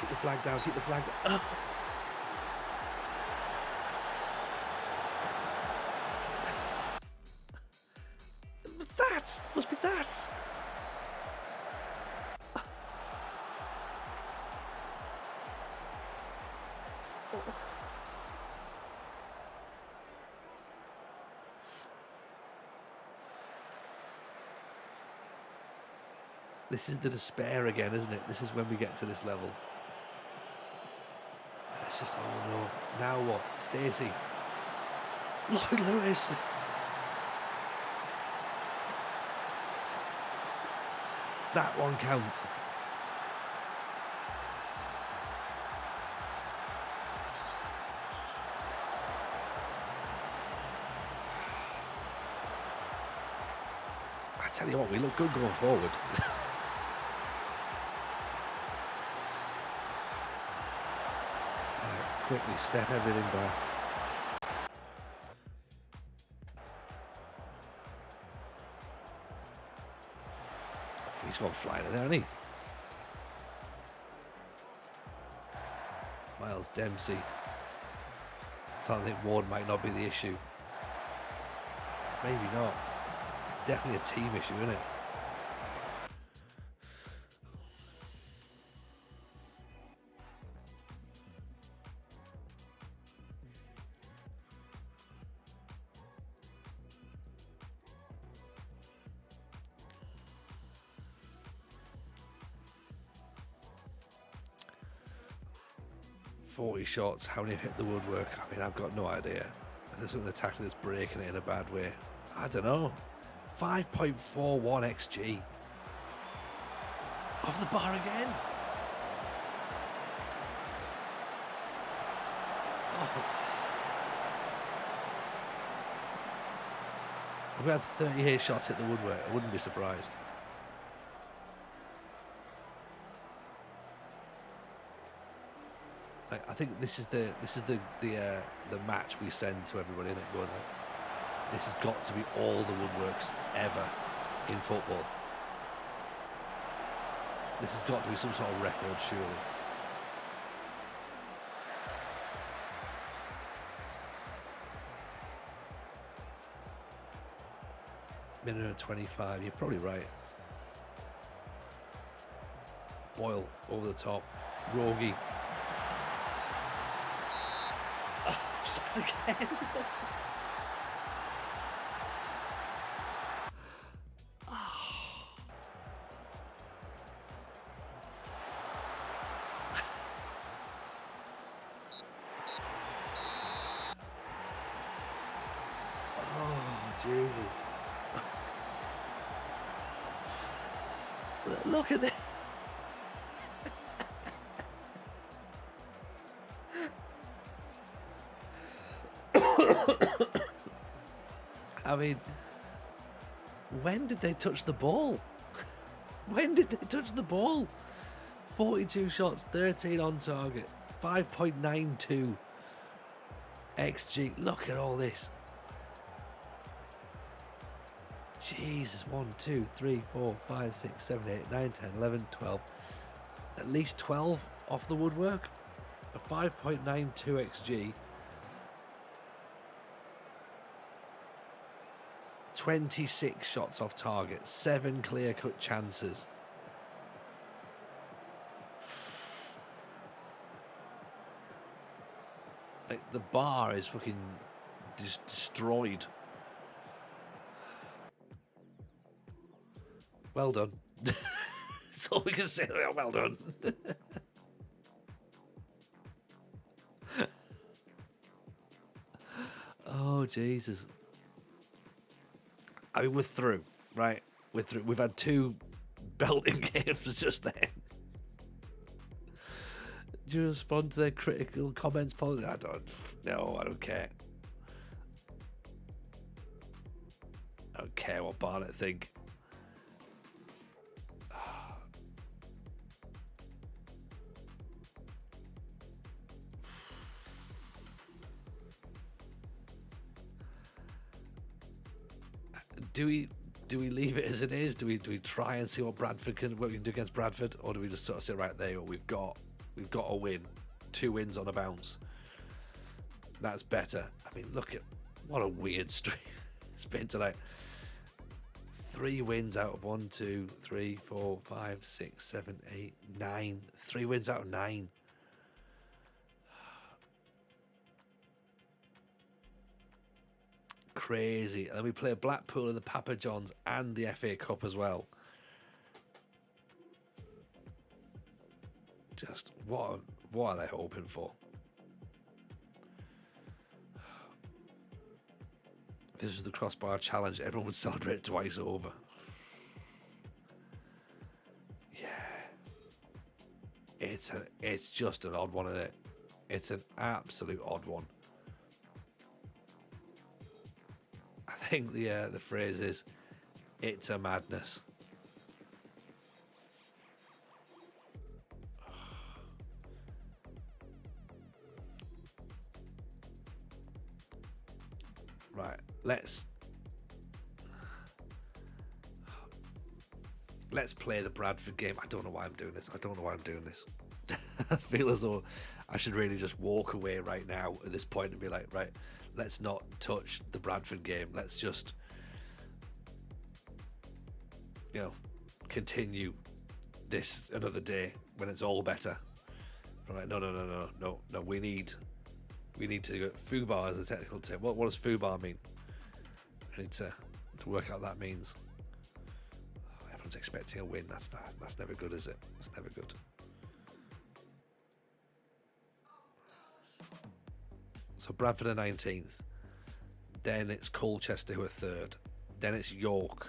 Keep the flag down, keep the flag down. Oh. That must be that. This is the despair again, isn't it? This is when we get to this level. It's just, oh no. Now what? Stacey. Lloyd Lewis. That one counts. I tell you what, we look good going forward. Quickly step everything back. He's gone flying in there, hasn't he? Miles Dempsey. Starting to think Ward might not be the issue. Maybe not. It's definitely a team issue, isn't it? Shots, how many hit the woodwork? I mean, I've got no idea. There's something the tactic that's breaking it in a bad way. I don't know. 5.41 XG. Off the bar again. Oh. If we had 38 shots hit the woodwork, I wouldn't be surprised. I think this is the match we send to everybody, isn't it? Going like, this has got to be all the woodworks ever in football. This has got to be some sort of record, surely. Minute 25, you're probably right. Boyle over the top. Rogie. Offside again. Jesus. Look at this. I mean, when did they touch the ball? When did they touch the ball? 42 shots, 13 on target, 5.92 XG. Look at all this. Jesus, 1, 2, 3, 4, 5, 6, 7, 8, 9, 10, 11, 12. At least 12 off the woodwork. A 5.92 XG. 26 shots off target. 7 clear-cut chances. Like, the bar is fucking destroyed. Well done. That's all we can say. Well done. Oh, Jesus. I mean, we're through, right? We're through. We've had 2 belting games just then. Do you respond to their critical comments, Paul? I don't care. I don't care what Barnett think. Do we leave it as it is? Do we try and see what we can do against Bradford, or do we just sort of sit right there? Or we've got a win, 2 wins on a bounce. That's better. I mean, look at what a weird streak it's been tonight. 3 wins out of 1, 2, 3, 4, 5, 6, 7, 8, 9. 3 wins out of 9. Crazy. And then we play Blackpool in the Papa Johns and the FA Cup as well. Just what are they hoping for? If this was the crossbar challenge, everyone would celebrate twice over. Yeah. It's just an odd one, isn't it? It's an absolute odd one. I think the phrase is, it's a madness. Right, let's play the Bradford game. I don't know why I'm doing this. I feel as though I should really just walk away right now at this point and be like, right, let's not touch the Bradford game. Let's just, continue this another day when it's all better. I'm like, no. We need to go. FUBAR is a technical term. What does FUBAR mean? I need to work out what that means. Everyone's expecting a win. That's never good, is it? That's never good. So Bradford are 19th. Then it's Colchester who are 3rd. Then it's York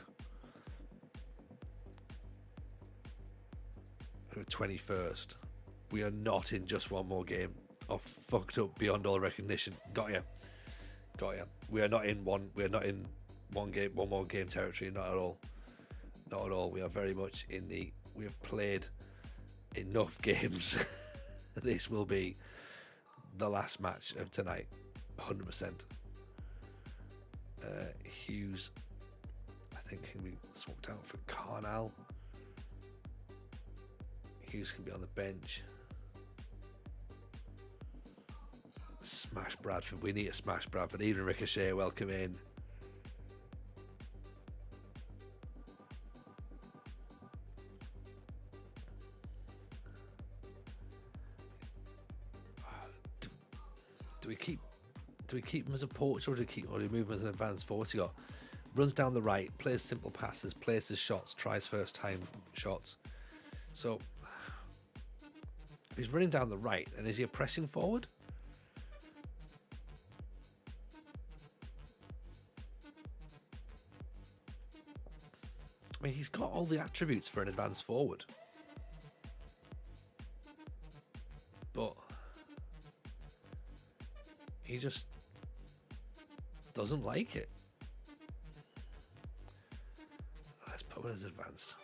who are 21st. We are not in just one more game of fucked up beyond all recognition. Got ya. We are not in one. We're not in one more game territory. Not at all. Not at all. We are very much in the. We have played enough games. This will be the last match of tonight, 100%. Hughes, I think, can be swapped out for Carnal. Hughes can be on the bench. Smash Bradford. We need to smash Bradford. Even Ricochet, welcome in. Do we keep him as a porch, or do we move him as an advanced forward? He got runs down the right, plays simple passes, places shots, tries first time shots. So if he's running down the right, and is he a pressing forward? I mean, he's got all the attributes for an advanced forward, but he just doesn't like it. Let's put him as advanced.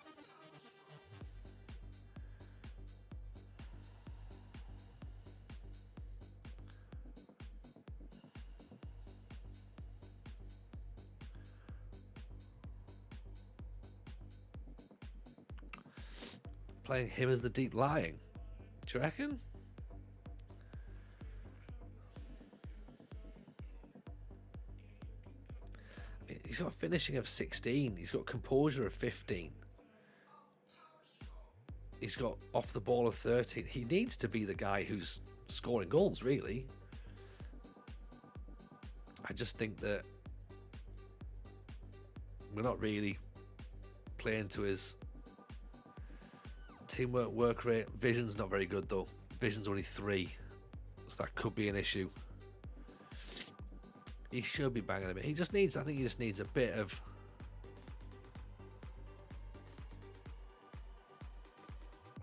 Playing him as the deep lying. Do you reckon? He's got a finishing of 16. He's got composure of 15. He's got off the ball of 13. He needs to be the guy who's scoring goals, really. I just think that we're not really playing to his teamwork, work rate. Vision's not very good, though. Vision's only 3. So that could be an issue. He should be banging him in. I think he just needs a bit of...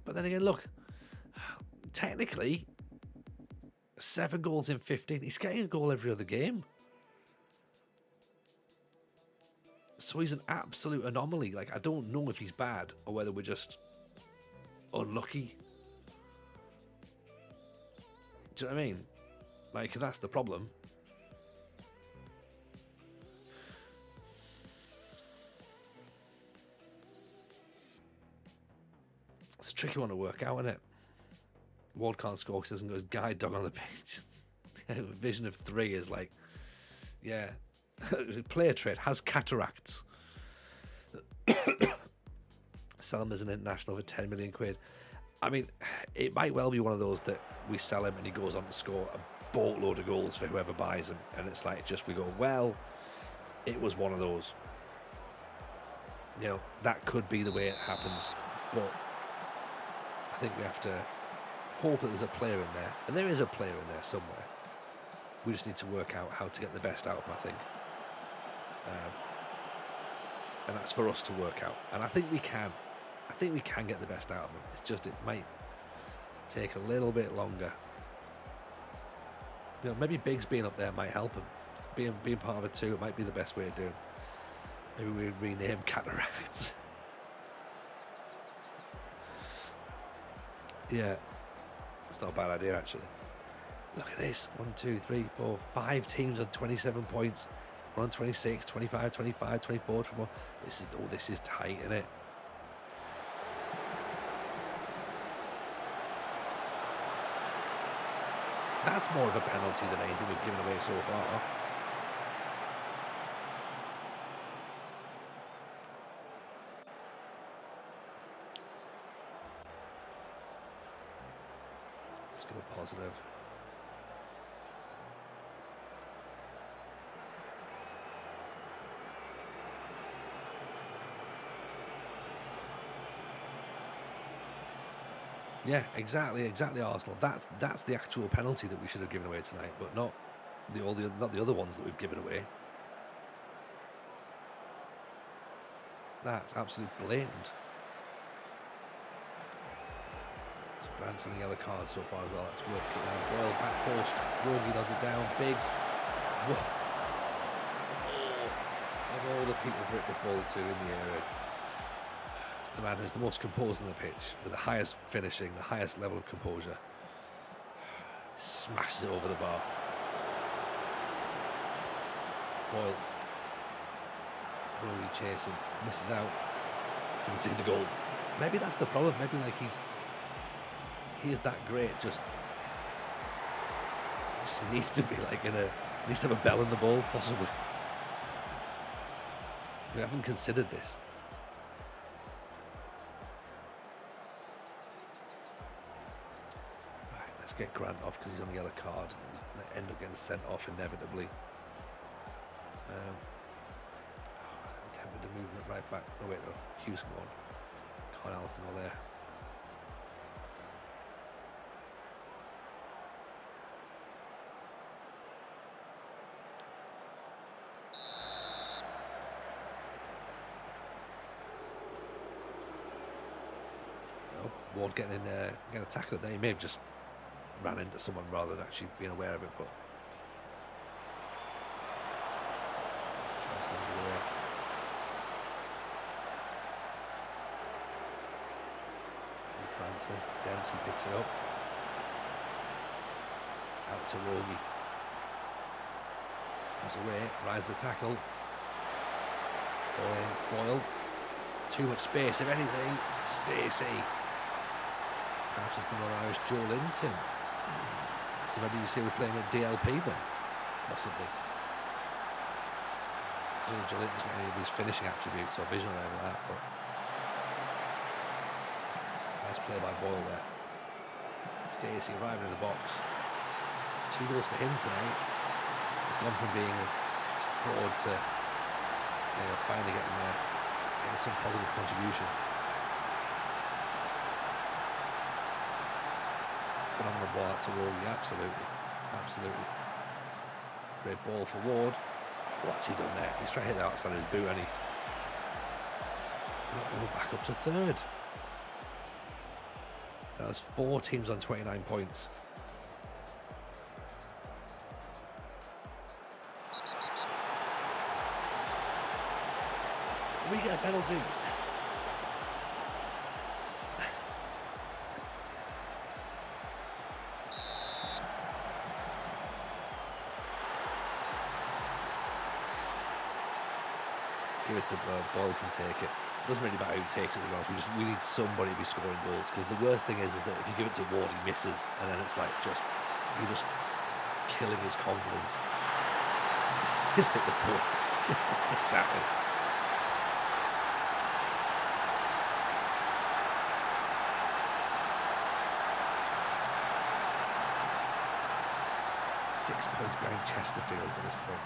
But then again, look, technically, 7 goals in 15. He's getting a goal every other game. So he's an absolute anomaly. Like, I don't know if he's bad or whether we're just unlucky. Do you know what I mean? Like, that's the problem. It's a tricky one to work out, isn't it? Ward can't score because he hasn't got his guide dog on the pitch. Vision of 3 is like, yeah. Player trait, has cataracts. Sell him as an international for 10 million quid. I mean, it might well be one of those that we sell him and he goes on to score a boatload of goals for whoever buys him. And it's like, just we go, well, it was one of those. You know, that could be the way it happens. But I think we have to hope that there's a player in there. And there is a player in there somewhere. We just need to work out how to get the best out of him, I think. And that's for us to work out. And I think we can. I think we can get the best out of him. It's just, it might take a little bit longer. You know, maybe Biggs being up there might help him. Being part of it too, it might be the best way of doing it. Maybe we rename Cataracts. Yeah. It's not a bad idea, actually. Look at this. 1, 2, 3, 4, 5 teams on 27 points. We're on 26, 25, 25, 24, 24. This is tight, isn't it? That's more of a penalty than anything we've given away so far. Let's go positive. Yeah, exactly, Arsenal. That's the actual penalty that we should have given away tonight, but not the other ones that we've given away. That's absolutely blatant. It's Branson a yellow card so far as well. That's worth kicking out. Well, back post. Rogie nods it down. Biggs. Whoa. Of all the people for it to fall to in the area, it's the man who's the most composed on the pitch, with the highest finishing, the highest level of composure. Smashes it over the bar. Boyle. Really chasing, misses out. Can see the goal. Maybe that's the problem. Maybe like he is that great. Just needs to be like needs to have a bell in the ball, possibly. We haven't considered this. Right, let's get Grant off because he's on a yellow card. He's going to end up getting sent off inevitably. I'm tempted to move it right back. Oh wait, no, Hughes can go on. Cornell can go there. Ward getting in there, getting a tackle there. He may have just ran into someone rather than actually being aware of it, but Francis Dempsey picks it up. Out to Rogie. Comes away, rides the tackle. Boyle. Too much space, if anything. Stacey. Perhaps it's the non-Irish Joe Linton. So maybe you see we're playing at DLP then, possibly. I don't know if Joe Linton's got any of these finishing attributes or vision or anything like that, but nice play by Boyle there. Stacey arriving in the box. It's 2 goals for him tonight. He's gone from being a fraud to finally getting some positive contribution. Phenomenal ball out to Rory, absolutely. Great ball for Ward. What's he done there? He's trying to hit the outside of his boot, and we're back up to third. That's 4 teams on 29 points. We get a penalty. Give it to Boyle, can take it. Doesn't really matter who takes it. We need somebody to be scoring goals, because the worst thing is that if you give it to Ward, he misses, and then it's like you're just killing his confidence. He's hit the post. Exactly. Six points behind Chesterfield at this point.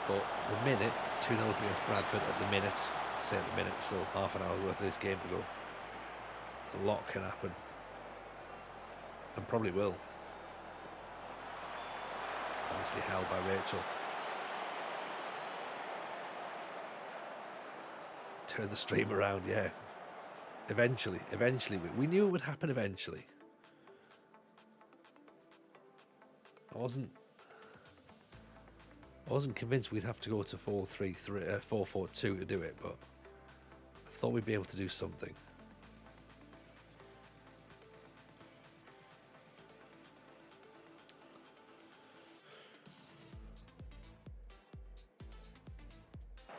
But the minute, 2-0 against Bradford at the minute, say at the minute, still half an hour worth of this game to go. A lot can happen. And probably will. Obviously held by Rachel. Turn the stream around, yeah. Eventually, we knew it would happen eventually. I wasn't convinced we'd have to go to 4-4-2 to do it, but I thought we'd be able to do something. I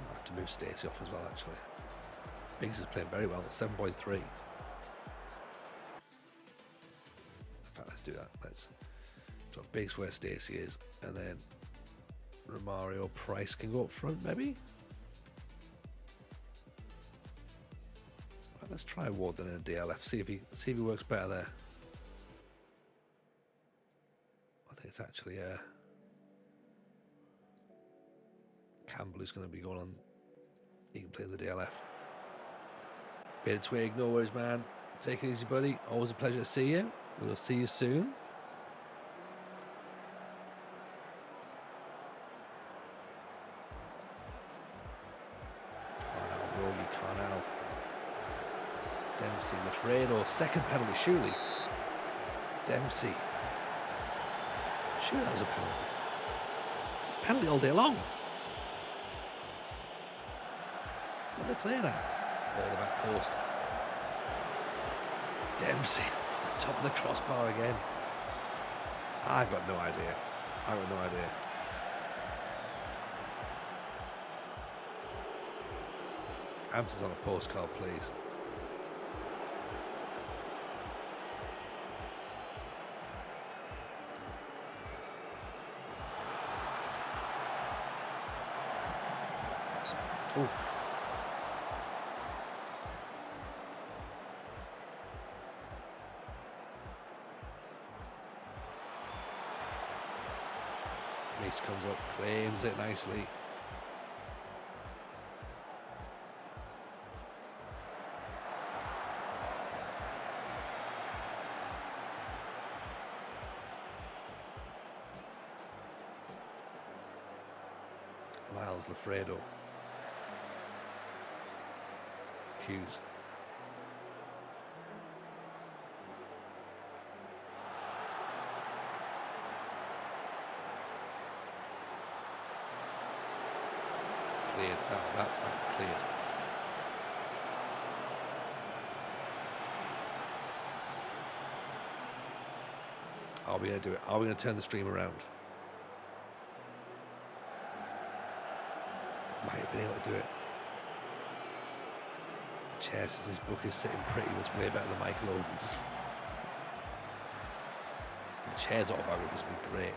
might have to move Stacey off as well, actually. Biggs is playing very well, 7.3. Let's do that. Let's drop Biggs where Stacey is, and then Romario Price can go up front, maybe. Right, let's try Ward then in a DLF. See if he works better there. I think it's actually Campbell who's going to be going on. He can play the DLF. Bit Twig, no worries, man. Take it easy, buddy. Always a pleasure to see you. We'll see you soon. Dempsey, Lafredo, second penalty, surely. Dempsey. Sure, that was a penalty. It's a penalty all day long. What are they playing at? Ball the back post. Dempsey off the top of the crossbar again. I've got no idea. Answers on a postcard, please. Oof. Reese comes up, claims it nicely. Miles Lafredo. Hughes. Cleared. That's fine. Cleared. Are we going to do it? Are we going to turn the stream around? Might have been able to do it. The chair says his book is sitting pretty, but it's way better than Michael Owens. The chair's autobiography would be great.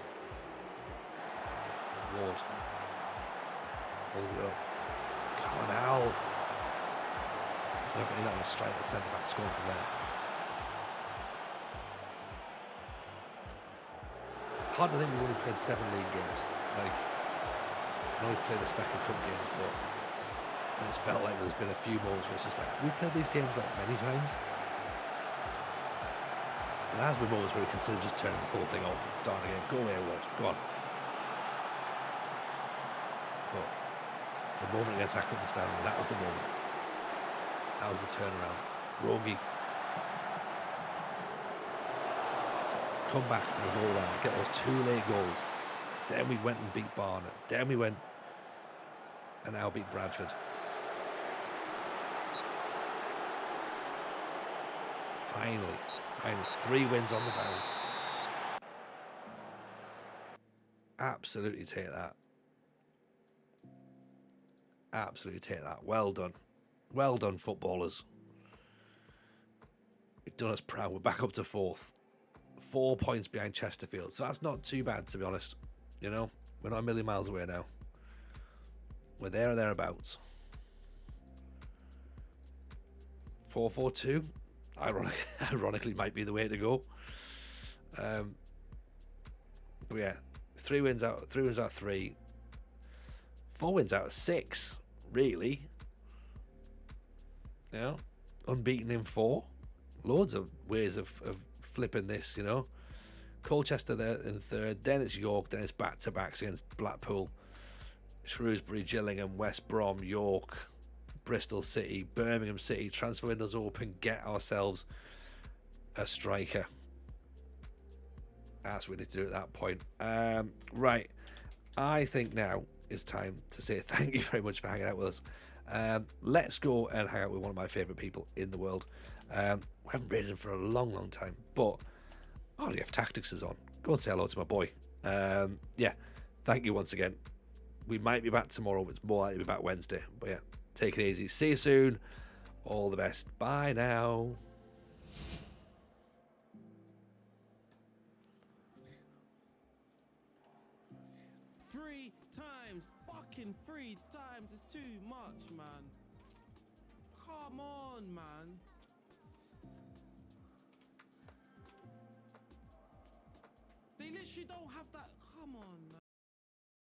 Ward. Pulls it up. Come on now. You're not going to strike the centre back scoring from there. Hard to think we've only played 7 league games. Like, I know we've played a stack of cup games, but and it's felt like there's been a few moments where it's just like, have we played these games like many times? And there has been moments where we consider just turning the full thing off and starting again. Go away, Ward. Go on. But the moment against Accrington Stanley, that was the moment. That was the turnaround. Rogi to come back from a goal down, get those 2 late goals. Then we went and beat Barnet. Then we went and now beat Bradford. Finally, 3 wins on the bounce. Absolutely take that. Absolutely take that. Well done. Well done, footballers. You've done us proud. We're back up to 4th. 4 points behind Chesterfield. So that's not too bad, to be honest. You know, we're not a million miles away now. We're there or thereabouts. 4-4-2. Ironically, might be the way to go. But yeah, 3 wins out of 3. 4 wins out of 6, really. You know, unbeaten in 4. Loads of ways of flipping this, you know. Colchester there in 3rd, then it's York, then it's back-to-backs against Blackpool, Shrewsbury, Gillingham, West Brom, York, Bristol City, Birmingham City. Transfer windows open, get ourselves a striker. That's what we need to do at that point. Right, I think now is time to say thank you very much for hanging out with us. Let's go and hang out with one of my favourite people in the world. We haven't rated him for a long time, but RDF Tactics is on. Go and say hello to my boy. Yeah, thank you once again. We might be back tomorrow, but it's more likely to be back Wednesday. But yeah, take it easy. See you soon. All the best. Bye now. Fucking 3 times is too much, man. Come on, man. They literally don't have that. Come on, man.